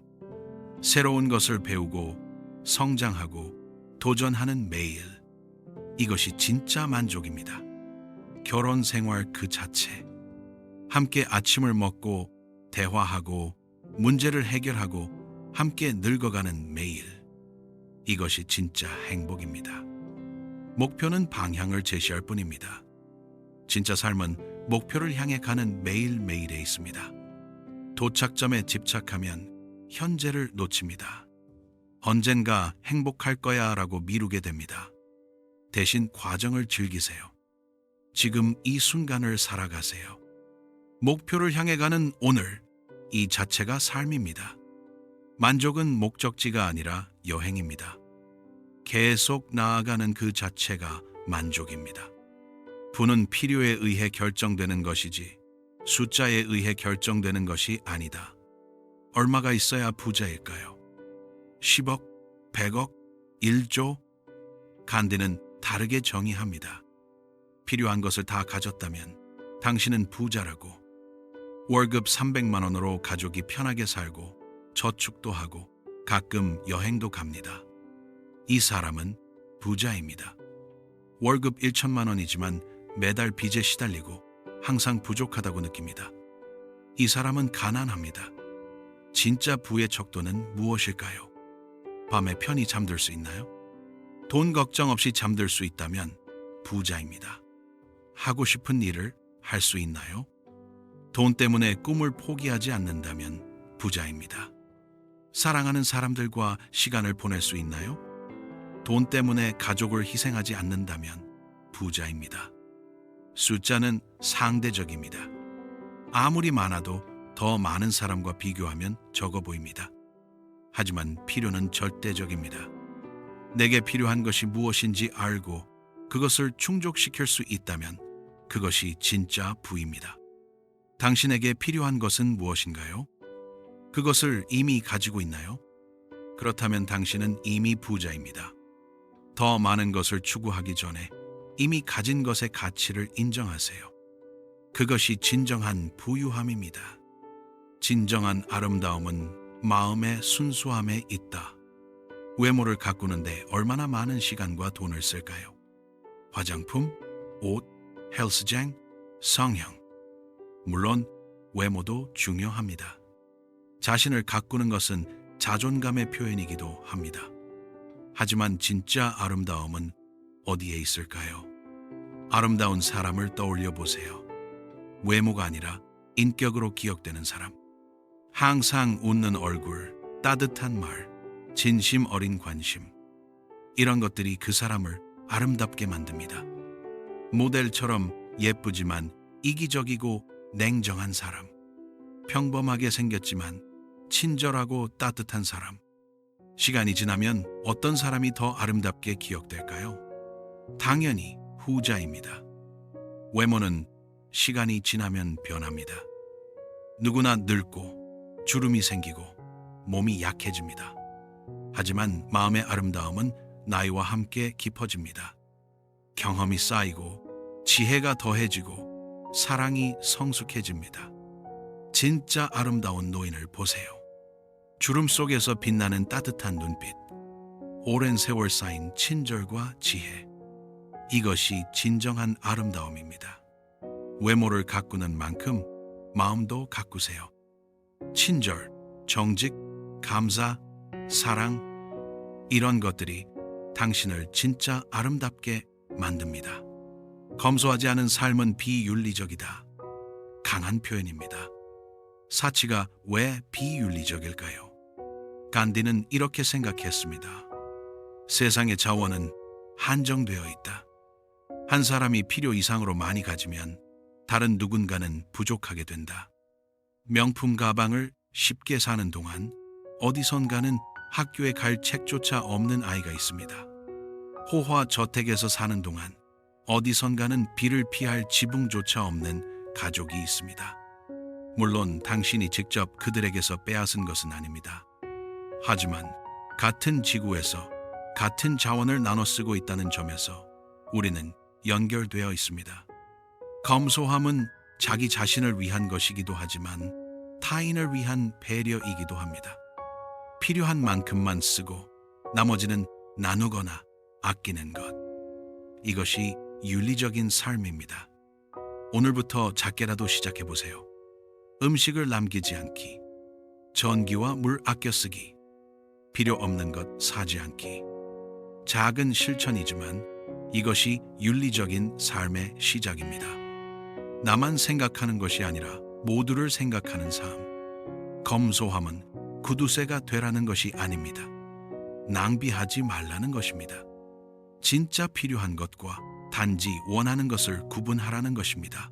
새로운 것을 배우고 성장하고 도전하는 매일. 이것이 진짜 만족입니다. 결혼 생활 그 자체. 함께 아침을 먹고 대화하고 문제를 해결하고 함께 늙어가는 매일. 이것이 진짜 행복입니다. 목표는 방향을 제시할 뿐입니다. 진짜 삶은 목표를 향해 가는 매일매일에 있습니다. 도착점에 집착하면 현재를 놓칩니다. 언젠가 행복할 거야 라고 미루게 됩니다. 대신 과정을 즐기세요. 지금 이 순간을 살아가세요. 목표를 향해 가는 오늘, 이 자체가 삶입니다. 만족은 목적지가 아니라 여행입니다. 계속 나아가는 그 자체가 만족입니다. 부는 필요에 의해 결정되는 것이지 숫자에 의해 결정되는 것이 아니다. 얼마가 있어야 부자일까요? 10억, 100억, 1조? 간디는 다르게 정의합니다. 필요한 것을 다 가졌다면 당신은 부자라고. 월급 300만 원으로 가족이 편하게 살고 저축도 하고 가끔 여행도 갑니다. 이 사람은 부자입니다. 월급 1천만 원이지만 매달 빚에 시달리고 항상 부족하다고 느낍니다. 이 사람은 가난합니다. 진짜 부의 척도는 무엇일까요? 밤에 편히 잠들 수 있나요? 돈 걱정 없이 잠들 수 있다면 부자입니다. 하고 싶은 일을 할 수 있나요? 돈 때문에 꿈을 포기하지 않는다면 부자입니다. 사랑하는 사람들과 시간을 보낼 수 있나요? 돈 때문에 가족을 희생하지 않는다면 부자입니다. 숫자는 상대적입니다. 아무리 많아도 더 많은 사람과 비교하면 적어 보입니다. 하지만 필요는 절대적입니다. 내게 필요한 것이 무엇인지 알고 그것을 충족시킬 수 있다면 그것이 진짜 부입니다. 당신에게 필요한 것은 무엇인가요? 그것을 이미 가지고 있나요? 그렇다면 당신은 이미 부자입니다. 더 많은 것을 추구하기 전에 이미 가진 것의 가치를 인정하세요. 그것이 진정한 부유함입니다. 진정한 아름다움은 마음의 순수함에 있다. 외모를 가꾸는데 얼마나 많은 시간과 돈을 쓸까요? 화장품, 옷, 헬스장, 성형. 물론 외모도 중요합니다. 자신을 가꾸는 것은 자존감의 표현이기도 합니다. 하지만 진짜 아름다움은 어디에 있을까요? 아름다운 사람을 떠올려 보세요. 외모가 아니라 인격으로 기억되는 사람. 항상 웃는 얼굴, 따뜻한 말, 진심 어린 관심. 이런 것들이 그 사람을 아름답게 만듭니다. 모델처럼 예쁘지만 이기적이고 냉정한 사람. 평범하게 생겼지만 친절하고 따뜻한 사람. 시간이 지나면 어떤 사람이 더 아름답게 기억될까요? 당연히 후자입니다. 외모는 시간이 지나면 변합니다. 누구나 늙고 주름이 생기고 몸이 약해집니다. 하지만 마음의 아름다움은 나이와 함께 깊어집니다. 경험이 쌓이고 지혜가 더해지고 사랑이 성숙해집니다. 진짜 아름다운 노인을 보세요. 주름 속에서 빛나는 따뜻한 눈빛, 오랜 세월 쌓인 친절과 지혜. 이것이 진정한 아름다움입니다. 외모를 가꾸는 만큼 마음도 가꾸세요. 친절, 정직, 감사, 사랑, 이런 것들이 당신을 진짜 아름답게 만듭니다. 검소하지 않은 삶은 비윤리적이다. 강한 표현입니다. 사치가 왜 비윤리적일까요? 간디는 이렇게 생각했습니다. 세상의 자원은 한정되어 있다. 한 사람이 필요 이상으로 많이 가지면 다른 누군가는 부족하게 된다. 명품 가방을 쉽게 사는 동안 어디선가는 학교에 갈 책조차 없는 아이가 있습니다. 호화 저택에서 사는 동안 어디선가는 비를 피할 지붕조차 없는 가족이 있습니다. 물론 당신이 직접 그들에게서 빼앗은 것은 아닙니다. 하지만 같은 지구에서 같은 자원을 나눠 쓰고 있다는 점에서 우리는 연결되어 있습니다. 검소함은 자기 자신을 위한 것이기도 하지만 타인을 위한 배려이기도 합니다. 필요한 만큼만 쓰고 나머지는 나누거나 아끼는 것. 이것이 윤리적인 삶입니다. 오늘부터 작게라도 시작해 보세요. 음식을 남기지 않기, 전기와 물 아껴 쓰기, 필요 없는 것 사지 않기. 작은 실천이지만 이것이 윤리적인 삶의 시작입니다. 나만 생각하는 것이 아니라 모두를 생각하는 삶. 검소함은 구두쇠가 되라는 것이 아닙니다. 낭비하지 말라는 것입니다. 진짜 필요한 것과 단지 원하는 것을 구분하라는 것입니다.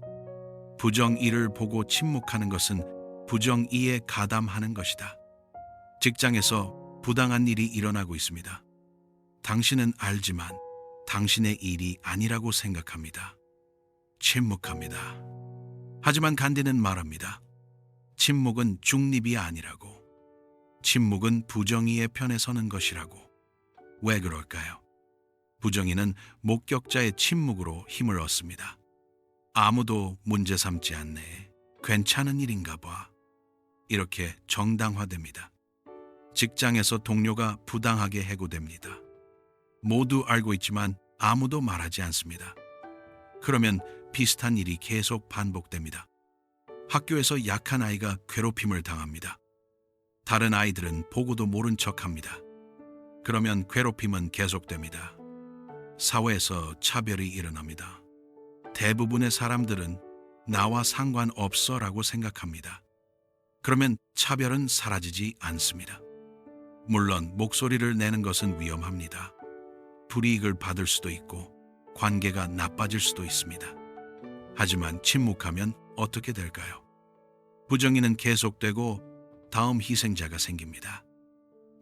부정의를 보고 침묵하는 것은 부정의에 가담하는 것이다. 직장에서 부당한 일이 일어나고 있습니다. 당신은 알지만 당신의 일이 아니라고 생각합니다. 침묵합니다. 하지만 간디는 말합니다. 침묵은 중립이 아니라고. 침묵은 부정의의 편에 서는 것이라고. 왜 그럴까요? 부정의는 목격자의 침묵으로 힘을 얻습니다. 아무도 문제 삼지 않네. 괜찮은 일인가 봐. 이렇게 정당화됩니다. 직장에서 동료가 부당하게 해고됩니다. 모두 알고 있지만 아무도 말하지 않습니다. 그러면 비슷한 일이 계속 반복됩니다. 학교에서 약한 아이가 괴롭힘을 당합니다. 다른 아이들은 보고도 모른 척합니다. 그러면 괴롭힘은 계속됩니다. 사회에서 차별이 일어납니다. 대부분의 사람들은 나와 상관없어라고 생각합니다. 그러면 차별은 사라지지 않습니다. 물론 목소리를 내는 것은 위험합니다. 불이익을 받을 수도 있고 관계가 나빠질 수도 있습니다. 하지만 침묵하면 어떻게 될까요? 부정의는 계속되고 다음 희생자가 생깁니다.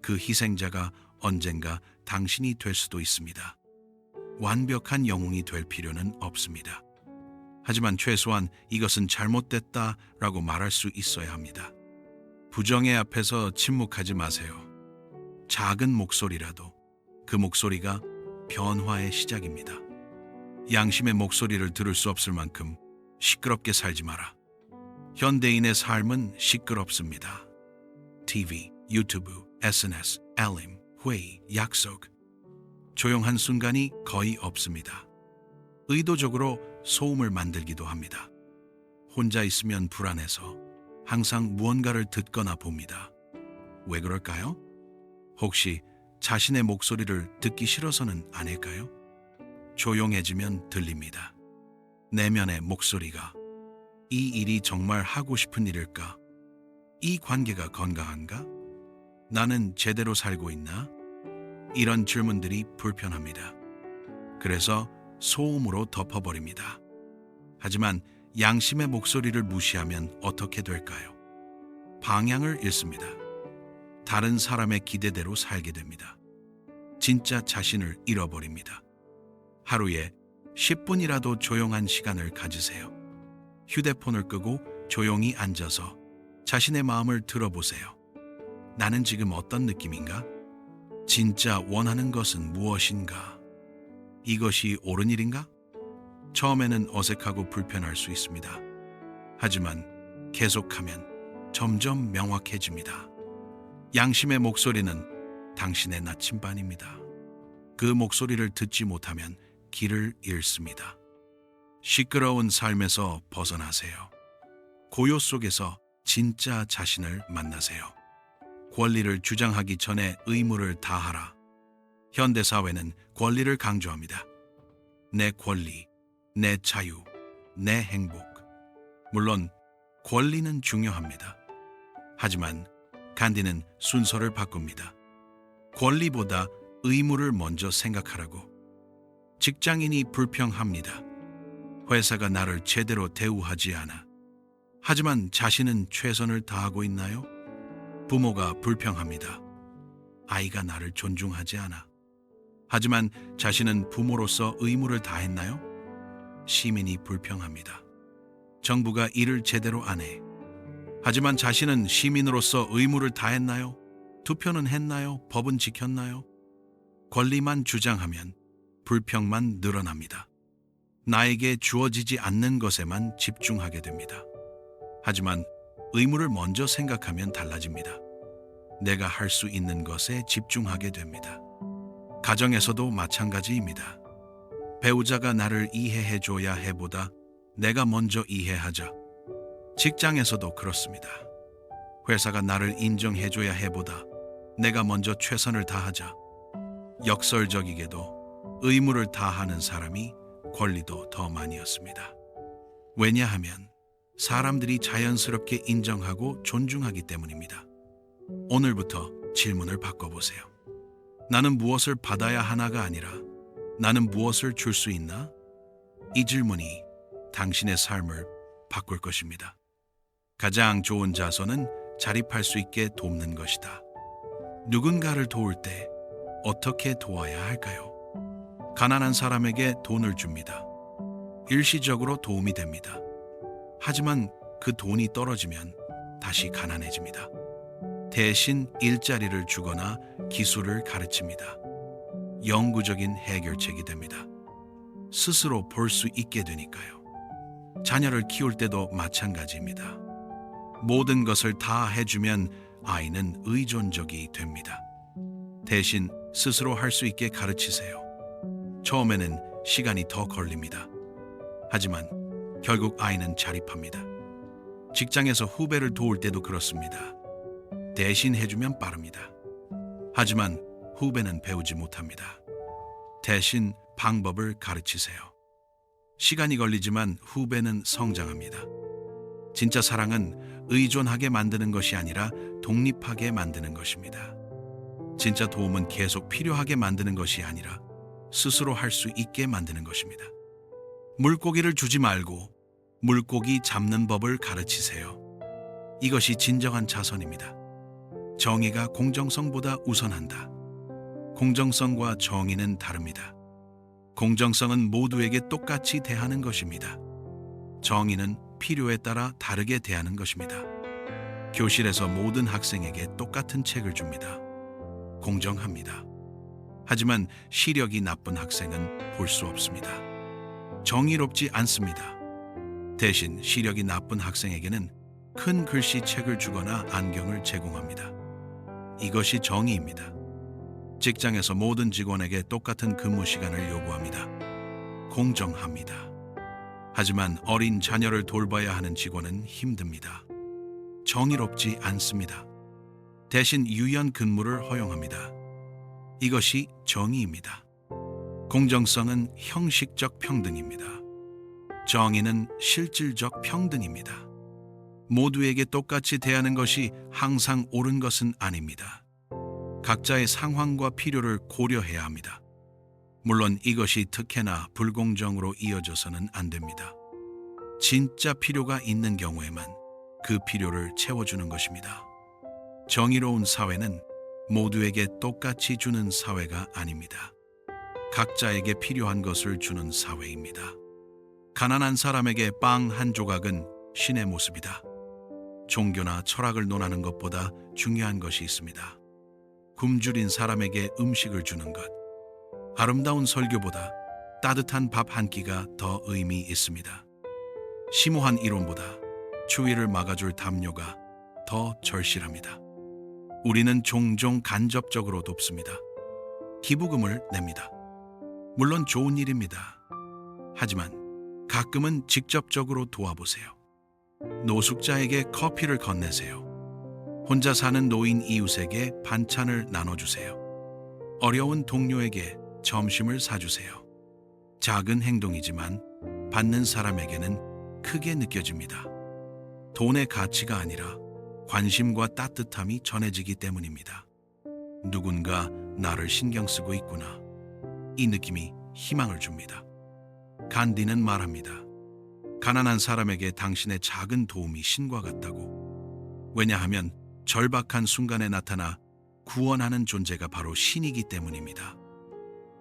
그 희생자가 언젠가 당신이 될 수도 있습니다. 완벽한 영웅이 될 필요는 없습니다. 하지만 최소한 이것은 잘못됐다라고 말할 수 있어야 합니다. 부정의 앞에서 침묵하지 마세요. 작은 목소리라도 그 목소리가 변화의 시작입니다. 양심의 목소리를 들을 수 없을 만큼 시끄럽게 살지 마라. 현대인의 삶은 시끄럽습니다. TV, 유튜브, SNS, 알림, 회의, 약속. 조용한 순간이 거의 없습니다. 의도적으로 소음을 만들기도 합니다. 혼자 있으면 불안해서 항상 무언가를 듣거나 봅니다. 왜 그럴까요? 혹시 자신의 목소리를 듣기 싫어서는 아닐까요? 조용해지면 들립니다. 내면의 목소리가 이 일이 정말 하고 싶은 일일까? 이 관계가 건강한가? 나는 제대로 살고 있나? 이런 질문들이 불편합니다. 그래서 소음으로 덮어버립니다. 하지만 양심의 목소리를 무시하면 어떻게 될까요? 방향을 잃습니다. 다른 사람의 기대대로 살게 됩니다. 진짜 자신을 잃어버립니다. 하루에 10분이라도 조용한 시간을 가지세요. 휴대폰을 끄고 조용히 앉아서 자신의 마음을 들어보세요. 나는 지금 어떤 느낌인가? 진짜 원하는 것은 무엇인가? 이것이 옳은 일인가? 처음에는 어색하고 불편할 수 있습니다. 하지만 계속하면 점점 명확해집니다. 양심의 목소리는 당신의 나침반입니다. 그 목소리를 듣지 못하면 길을 잃습니다. 시끄러운 삶에서 벗어나세요. 고요 속에서 진짜 자신을 만나세요. 권리를 주장하기 전에 의무를 다하라. 현대사회는 권리를 강조합니다. 내 권리, 내 자유, 내 행복. 물론 권리는 중요합니다. 하지만 간디는 순서를 바꿉니다. 권리보다 의무를 먼저 생각하라고. 직장인이 불평합니다. 회사가 나를 제대로 대우하지 않아. 하지만 자신은 최선을 다하고 있나요? 부모가 불평합니다. 아이가 나를 존중하지 않아. 하지만 자신은 부모로서 의무를 다했나요? 시민이 불평합니다. 정부가 일을 제대로 안 해. 하지만 자신은 시민으로서 의무를 다했나요? 투표는 했나요? 법은 지켰나요? 권리만 주장하면 불평만 늘어납니다. 나에게 주어지지 않는 것에만 집중하게 됩니다. 하지만 의무를 먼저 생각하면 달라집니다. 내가 할 수 있는 것에 집중하게 됩니다. 가정에서도 마찬가지입니다. 배우자가 나를 이해해줘야 해보다 내가 먼저 이해하자. 직장에서도 그렇습니다. 회사가 나를 인정해줘야 해보다 내가 먼저 최선을 다하자. 역설적이게도 의무를 다하는 사람이 권리도 더 많이었습니다. 왜냐하면 사람들이 자연스럽게 인정하고 존중하기 때문입니다. 오늘부터 질문을 바꿔보세요. 나는 무엇을 받아야 하나가 아니라 나는 무엇을 줄 수 있나? 이 질문이 당신의 삶을 바꿀 것입니다. 가장 좋은 자선은 자립할 수 있게 돕는 것이다. 누군가를 도울 때 어떻게 도와야 할까요? 가난한 사람에게 돈을 줍니다. 일시적으로 도움이 됩니다. 하지만 그 돈이 떨어지면 다시 가난해집니다. 대신 일자리를 주거나 기술을 가르칩니다. 영구적인 해결책이 됩니다. 스스로 볼 수 있게 되니까요. 자녀를 키울 때도 마찬가지입니다. 모든 것을 다 해주면 아이는 의존적이 됩니다. 대신 스스로 할 수 있게 가르치세요. 처음에는 시간이 더 걸립니다. 하지만 결국 아이는 자립합니다. 직장에서 후배를 도울 때도 그렇습니다. 대신 해주면 빠릅니다. 하지만 후배는 배우지 못합니다. 대신 방법을 가르치세요. 시간이 걸리지만 후배는 성장합니다. 진짜 사랑은 의존하게 만드는 것이 아니라 독립하게 만드는 것입니다. 진짜 도움은 계속 필요하게 만드는 것이 아니라 스스로 할 수 있게 만드는 것입니다. 물고기를 주지 말고 물고기 잡는 법을 가르치세요. 이것이 진정한 자선입니다. 정의가 공정성보다 우선한다. 공정성과 정의는 다릅니다. 공정성은 모두에게 똑같이 대하는 것입니다. 정의는 필요에 따라 다르게 대하는 것입니다. 교실에서 모든 학생에게 똑같은 책을 줍니다. 공정합니다. 하지만 시력이 나쁜 학생은 볼 수 없습니다. 정의롭지 않습니다. 대신 시력이 나쁜 학생에게는 큰 글씨책을 주거나 안경을 제공합니다. 이것이 정의입니다. 직장에서 모든 직원에게 똑같은 근무 시간을 요구합니다. 공정합니다. 하지만 어린 자녀를 돌봐야 하는 직원은 힘듭니다. 정의롭지 않습니다. 대신 유연 근무를 허용합니다. 이것이 정의입니다. 공정성은 형식적 평등입니다. 정의는 실질적 평등입니다. 모두에게 똑같이 대하는 것이 항상 옳은 것은 아닙니다. 각자의 상황과 필요를 고려해야 합니다. 물론 이것이 특혜나 불공정으로 이어져서는 안 됩니다. 진짜 필요가 있는 경우에만 그 필요를 채워주는 것입니다. 정의로운 사회는 모두에게 똑같이 주는 사회가 아닙니다. 각자에게 필요한 것을 주는 사회입니다. 가난한 사람에게 빵 한 조각은 신의 모습이다. 종교나 철학을 논하는 것보다 중요한 것이 있습니다. 굶주린 사람에게 음식을 주는 것. 아름다운 설교보다 따뜻한 밥 한 끼가 더 의미 있습니다. 심오한 이론보다 추위를 막아줄 담요가 더 절실합니다. 우리는 종종 간접적으로 돕습니다. 기부금을 냅니다. 물론 좋은 일입니다. 하지만 가끔은 직접적으로 도와보세요. 노숙자에게 커피를 건네세요. 혼자 사는 노인 이웃에게 반찬을 나눠주세요. 어려운 동료에게 점심을 사주세요. 작은 행동이지만 받는 사람에게는 크게 느껴집니다. 돈의 가치가 아니라 관심과 따뜻함이 전해지기 때문입니다. 누군가 나를 신경 쓰고 있구나. 이 느낌이 희망을 줍니다. 간디는 말합니다. 가난한 사람에게 당신의 작은 도움이 신과 같다고. 왜냐하면 절박한 순간에 나타나 구원하는 존재가 바로 신이기 때문입니다.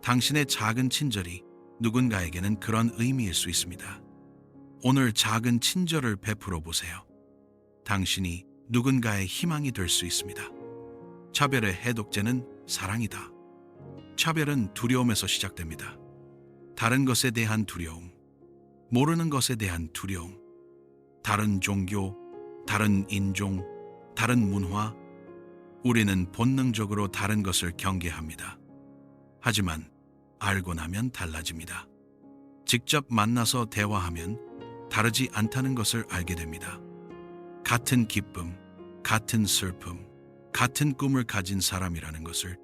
당신의 작은 친절이 누군가에게는 그런 의미일 수 있습니다. 오늘 작은 친절을 베풀어 보세요. 당신이 누군가의 희망이 될 수 있습니다. 차별의 해독제는 사랑이다. 차별은 두려움에서 시작됩니다. 다른 것에 대한 두려움, 모르는 것에 대한 두려움, 다른 종교, 다른 인종, 다른 문화, 우리는 본능적으로 다른 것을 경계합니다. 하지만 알고 나면 달라집니다. 직접 만나서 대화하면 다르지 않다는 것을 알게 됩니다. 같은 기쁨, 같은 슬픔, 같은 꿈을 가진 사람이라는 것을.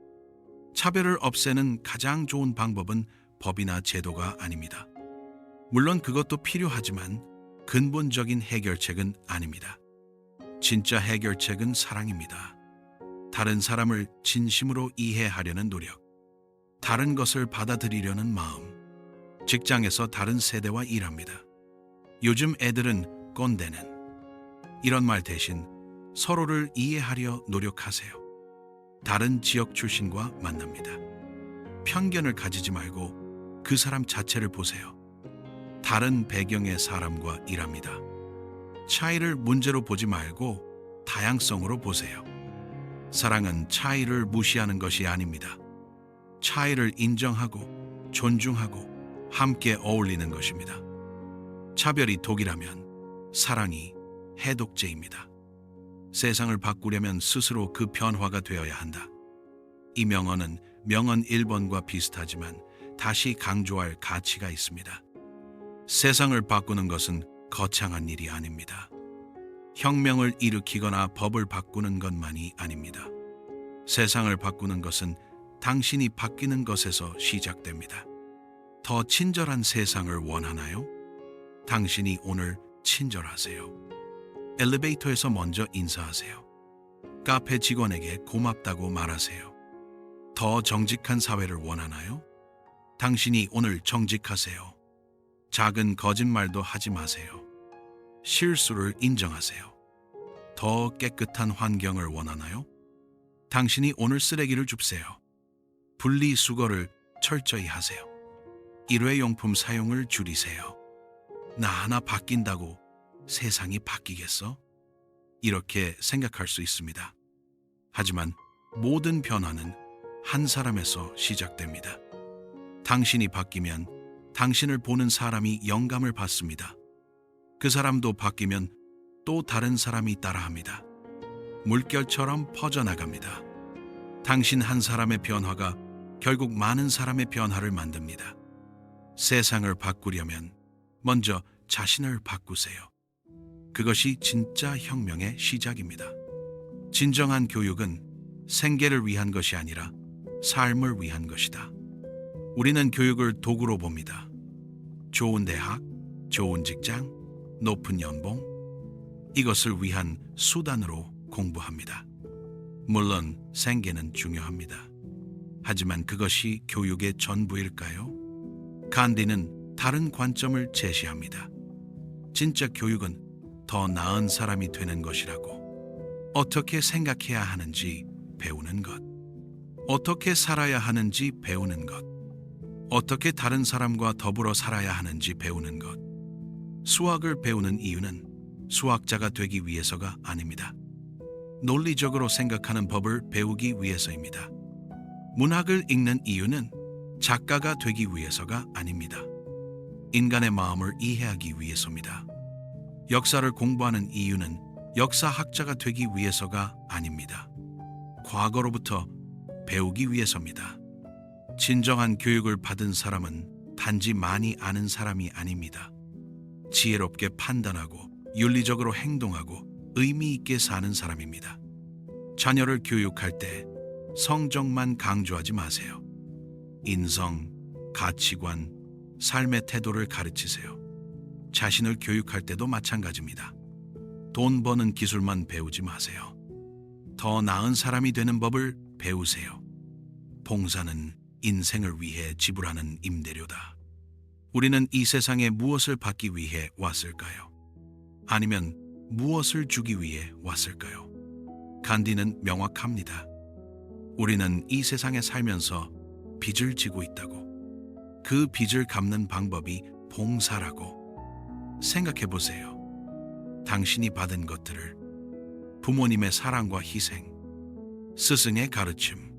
차별을 없애는 가장 좋은 방법은 법이나 제도가 아닙니다. 물론 그것도 필요하지만 근본적인 해결책은 아닙니다. 진짜 해결책은 사랑입니다. 다른 사람을 진심으로 이해하려는 노력, 다른 것을 받아들이려는 마음. 직장에서 다른 세대와 일합니다. 요즘 애들은 꼰대는 이런 말 대신 서로를 이해하려 노력하세요. 다른 지역 출신과 만납니다. 편견을 가지지 말고 그 사람 자체를 보세요. 다른 배경의 사람과 일합니다. 차이를 문제로 보지 말고 다양성으로 보세요. 사랑은 차이를 무시하는 것이 아닙니다. 차이를 인정하고 존중하고 함께 어울리는 것입니다. 차별이 독이라면 사랑이 해독제입니다. 세상을 바꾸려면 스스로 그 변화가 되어야 한다. 이 명언은 명언 1번과 비슷하지만 다시 강조할 가치가 있습니다. 세상을 바꾸는 것은 거창한 일이 아닙니다. 혁명을 일으키거나 법을 바꾸는 것만이 아닙니다. 세상을 바꾸는 것은 당신이 바뀌는 것에서 시작됩니다. 더 친절한 세상을 원하나요? 당신이 오늘 친절하세요. 엘리베이터에서 먼저 인사하세요. 카페 직원에게 고맙다고 말하세요. 더 정직한 사회를 원하나요? 당신이 오늘 정직하세요. 작은 거짓말도 하지 마세요. 실수를 인정하세요. 더 깨끗한 환경을 원하나요? 당신이 오늘 쓰레기를 줍세요. 분리수거를 철저히 하세요. 일회용품 사용을 줄이세요. 나 하나 바뀐다고 세상이 바뀌겠어? 이렇게 생각할 수 있습니다. 하지만 모든 변화는 한 사람에서 시작됩니다. 당신이 바뀌면 당신을 보는 사람이 영감을 받습니다. 그 사람도 바뀌면 또 다른 사람이 따라합니다. 물결처럼 퍼져나갑니다. 당신 한 사람의 변화가 결국 많은 사람의 변화를 만듭니다. 세상을 바꾸려면 먼저 자신을 바꾸세요. 그것이 진짜 혁명의 시작입니다. 진정한 교육은 생계를 위한 것이 아니라 삶을 위한 것이다. 우리는 교육을 도구로 봅니다. 좋은 대학, 좋은 직장, 높은 연봉, 이것을 위한 수단으로 공부합니다. 물론 생계는 중요합니다. 하지만 그것이 교육의 전부일까요? 간디는 다른 관점을 제시합니다. 진짜 교육은 더 나은 사람이 되는 것이라고. 어떻게 생각해야 하는지 배우는 것, 어떻게 살아야 하는지 배우는 것, 어떻게 다른 사람과 더불어 살아야 하는지 배우는 것. 수학을 배우는 이유는 수학자가 되기 위해서가 아닙니다. 논리적으로 생각하는 법을 배우기 위해서입니다. 문학을 읽는 이유는 작가가 되기 위해서가 아닙니다. 인간의 마음을 이해하기 위해서입니다. 역사를 공부하는 이유는 역사학자가 되기 위해서가 아닙니다. 과거로부터 배우기 위해서입니다. 진정한 교육을 받은 사람은 단지 많이 아는 사람이 아닙니다. 지혜롭게 판단하고 윤리적으로 행동하고 의미 있게 사는 사람입니다. 자녀를 교육할 때 성적만 강조하지 마세요. 인성, 가치관, 삶의 태도를 가르치세요. 자신을 교육할 때도 마찬가지입니다. 돈 버는 기술만 배우지 마세요. 더 나은 사람이 되는 법을 배우세요. 봉사는 인생을 위해 지불하는 임대료다. 우리는 이 세상에 무엇을 받기 위해 왔을까요? 아니면 무엇을 주기 위해 왔을까요? 간디는 명확합니다. 우리는 이 세상에 살면서 빚을 지고 있다고. 그 빚을 갚는 방법이 봉사라고. 생각해 보세요. 당신이 받은 것들을 부모님의 사랑과 희생, 스승의 가르침,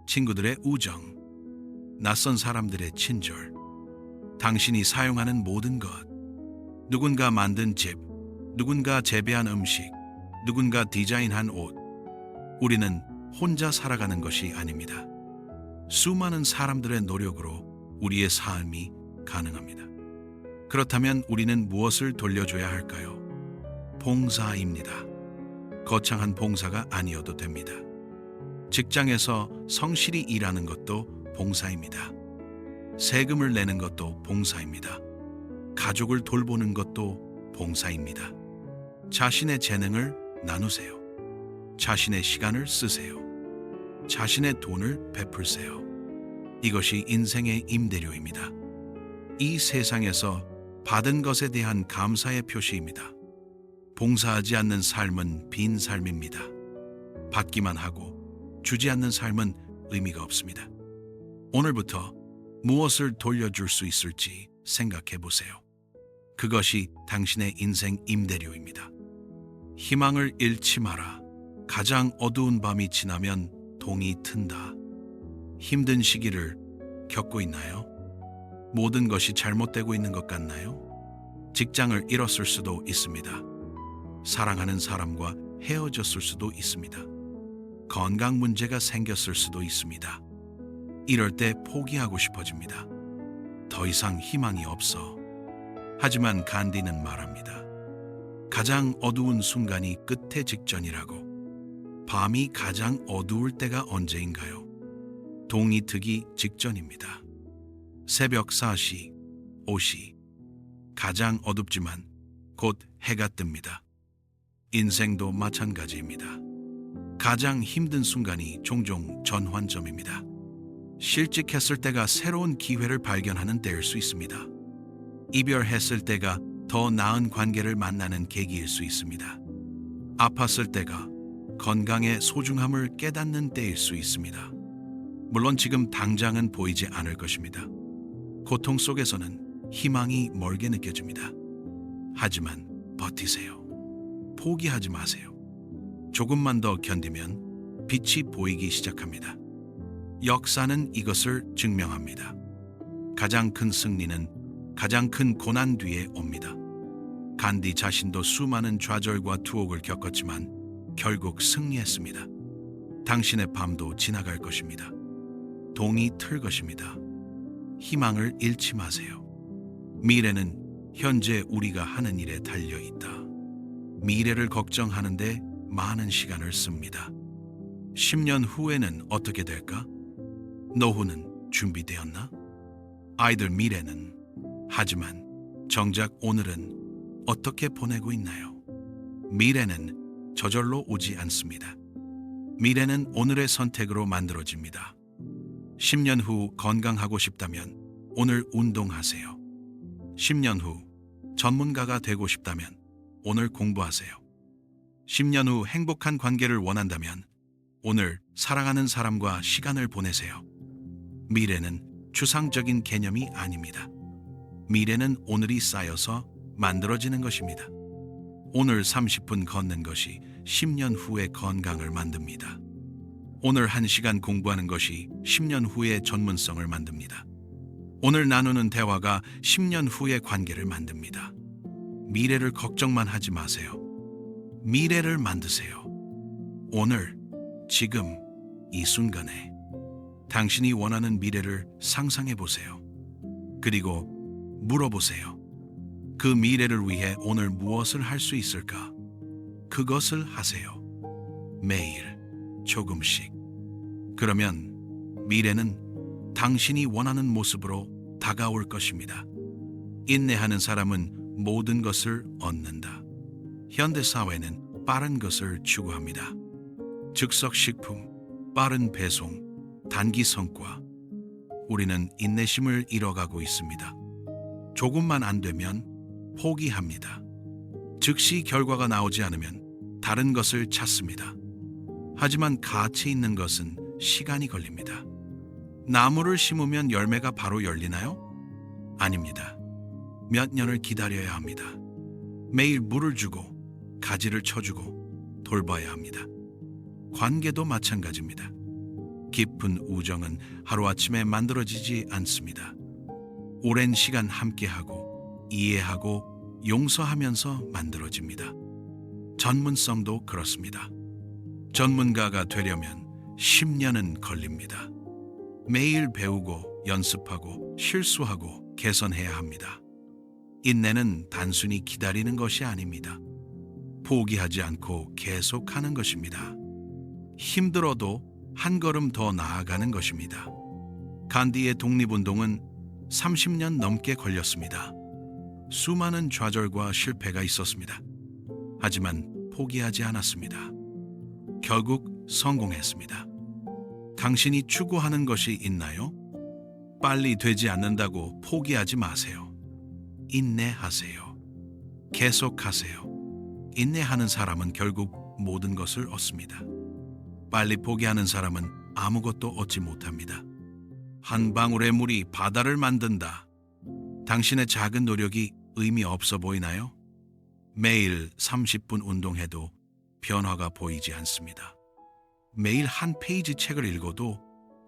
친구들의 우정, 낯선 사람들의 친절, 당신이 사용하는 모든 것, 누군가 만든 집, 누군가 재배한 음식, 누군가 디자인한 옷. 우리는 혼자 살아가는 것이 아닙니다. 수많은 사람들의 노력으로 우리의 삶이 가능합니다. 그렇다면 우리는 무엇을 돌려줘야 할까요? 봉사입니다. 거창한 봉사가 아니어도 됩니다. 직장에서 성실히 일하는 것도 봉사입니다. 세금을 내는 것도 봉사입니다. 가족을 돌보는 것도 봉사입니다. 자신의 재능을 나누세요. 자신의 시간을 쓰세요. 자신의 돈을 베풀세요. 이것이 인생의 임대료입니다. 이 세상에서 받은 것에 대한 감사의 표시입니다. 봉사하지 않는 삶은 빈 삶입니다. 받기만 하고 주지 않는 삶은 의미가 없습니다. 오늘부터 무엇을 돌려줄 수 있을지 생각해 보세요. 그것이 당신의 인생 임대료입니다. 희망을 잃지 마라. 가장 어두운 밤이 지나면 동이 튼다. 힘든 시기를 겪고 있나요? 모든 것이 잘못되고 있는 것 같나요? 직장을 잃었을 수도 있습니다. 사랑하는 사람과 헤어졌을 수도 있습니다. 건강 문제가 생겼을 수도 있습니다. 이럴 때 포기하고 싶어집니다. 더 이상 희망이 없어. 하지만 간디는 말합니다. 가장 어두운 순간이 끝의 직전이라고. 밤이 가장 어두울 때가 언제인가요? 동이 트기 직전입니다. 새벽 4시, 5시. 가장 어둡지만 곧 해가 뜹니다. 인생도 마찬가지입니다. 가장 힘든 순간이 종종 전환점입니다. 실직했을 때가 새로운 기회를 발견하는 때일 수 있습니다. 이별했을 때가 더 나은 관계를 만나는 계기일 수 있습니다. 아팠을 때가 건강의 소중함을 깨닫는 때일 수 있습니다. 물론 지금 당장은 보이지 않을 것입니다. 고통 속에서는 희망이 멀게 느껴집니다. 하지만 버티세요. 포기하지 마세요. 조금만 더 견디면 빛이 보이기 시작합니다. 역사는 이것을 증명합니다. 가장 큰 승리는 가장 큰 고난 뒤에 옵니다. 간디 자신도 수많은 좌절과 투옥을 겪었지만 결국 승리했습니다. 당신의 밤도 지나갈 것입니다. 동이 틀 것입니다. 희망을 잃지 마세요. 미래는 현재 우리가 하는 일에 달려 있다. 미래를 걱정하는데 많은 시간을 씁니다. 10년 후에는 어떻게 될까? 노후는 준비되었나? 아이들 미래는? 하지만 정작 오늘은 어떻게 보내고 있나요? 미래는 저절로 오지 않습니다. 미래는 오늘의 선택으로 만들어집니다. 10년 후 건강하고 싶다면 오늘 운동하세요. 10년 후 전문가가 되고 싶다면 오늘 공부하세요. 10년 후 행복한 관계를 원한다면 오늘 사랑하는 사람과 시간을 보내세요. 미래는 추상적인 개념이 아닙니다. 미래는 오늘이 쌓여서 만들어지는 것입니다. 오늘 30분 걷는 것이 10년 후의 건강을 만듭니다. 오늘 1시간 공부하는 것이 10년 후의 전문성을 만듭니다. 오늘 나누는 대화가 10년 후의 관계를 만듭니다. 미래를 걱정만 하지 마세요. 미래를 만드세요. 오늘, 지금, 이 순간에 당신이 원하는 미래를 상상해 보세요. 그리고 물어보세요. 그 미래를 위해 오늘 무엇을 할 수 있을까? 그것을 하세요. 매일 조금씩. 그러면 미래는 당신이 원하는 모습으로 다가올 것입니다. 인내하는 사람은 모든 것을 얻는다. 현대 사회는 빠른 것을 추구합니다. 즉석 식품, 빠른 배송, 단기 성과. 우리는 인내심을 잃어가고 있습니다. 조금만 안 되면 포기합니다. 즉시 결과가 나오지 않으면 다른 것을 찾습니다. 하지만 가치 있는 것은 시간이 걸립니다. 나무를 심으면 열매가 바로 열리나요? 아닙니다. 몇 년을 기다려야 합니다. 매일 물을 주고 가지를 쳐주고 돌봐야 합니다. 관계도 마찬가지입니다. 깊은 우정은 하루아침에 만들어지지 않습니다. 오랜 시간 함께하고 이해하고 용서하면서 만들어집니다. 전문성도 그렇습니다. 전문가가 되려면 10년은 걸립니다. 매일 배우고 연습하고 실수하고 개선해야 합니다. 인내는 단순히 기다리는 것이 아닙니다. 포기하지 않고 계속하는 것입니다. 힘들어도 한 걸음 더 나아가는 것입니다. 간디의 독립운동은 30년 넘게 걸렸습니다. 수많은 좌절과 실패가 있었습니다. 하지만 포기하지 않았습니다. 결국 성공했습니다. 당신이 추구하는 것이 있나요? 빨리 되지 않는다고 포기하지 마세요. 인내하세요. 계속하세요. 인내하는 사람은 결국 모든 것을 얻습니다. 빨리 포기하는 사람은 아무것도 얻지 못합니다. 한 방울의 물이 바다를 만든다. 당신의 작은 노력이 의미 없어 보이나요? 매일 30분 운동해도 변화가 보이지 않습니다. 매일 한 페이지 책을 읽어도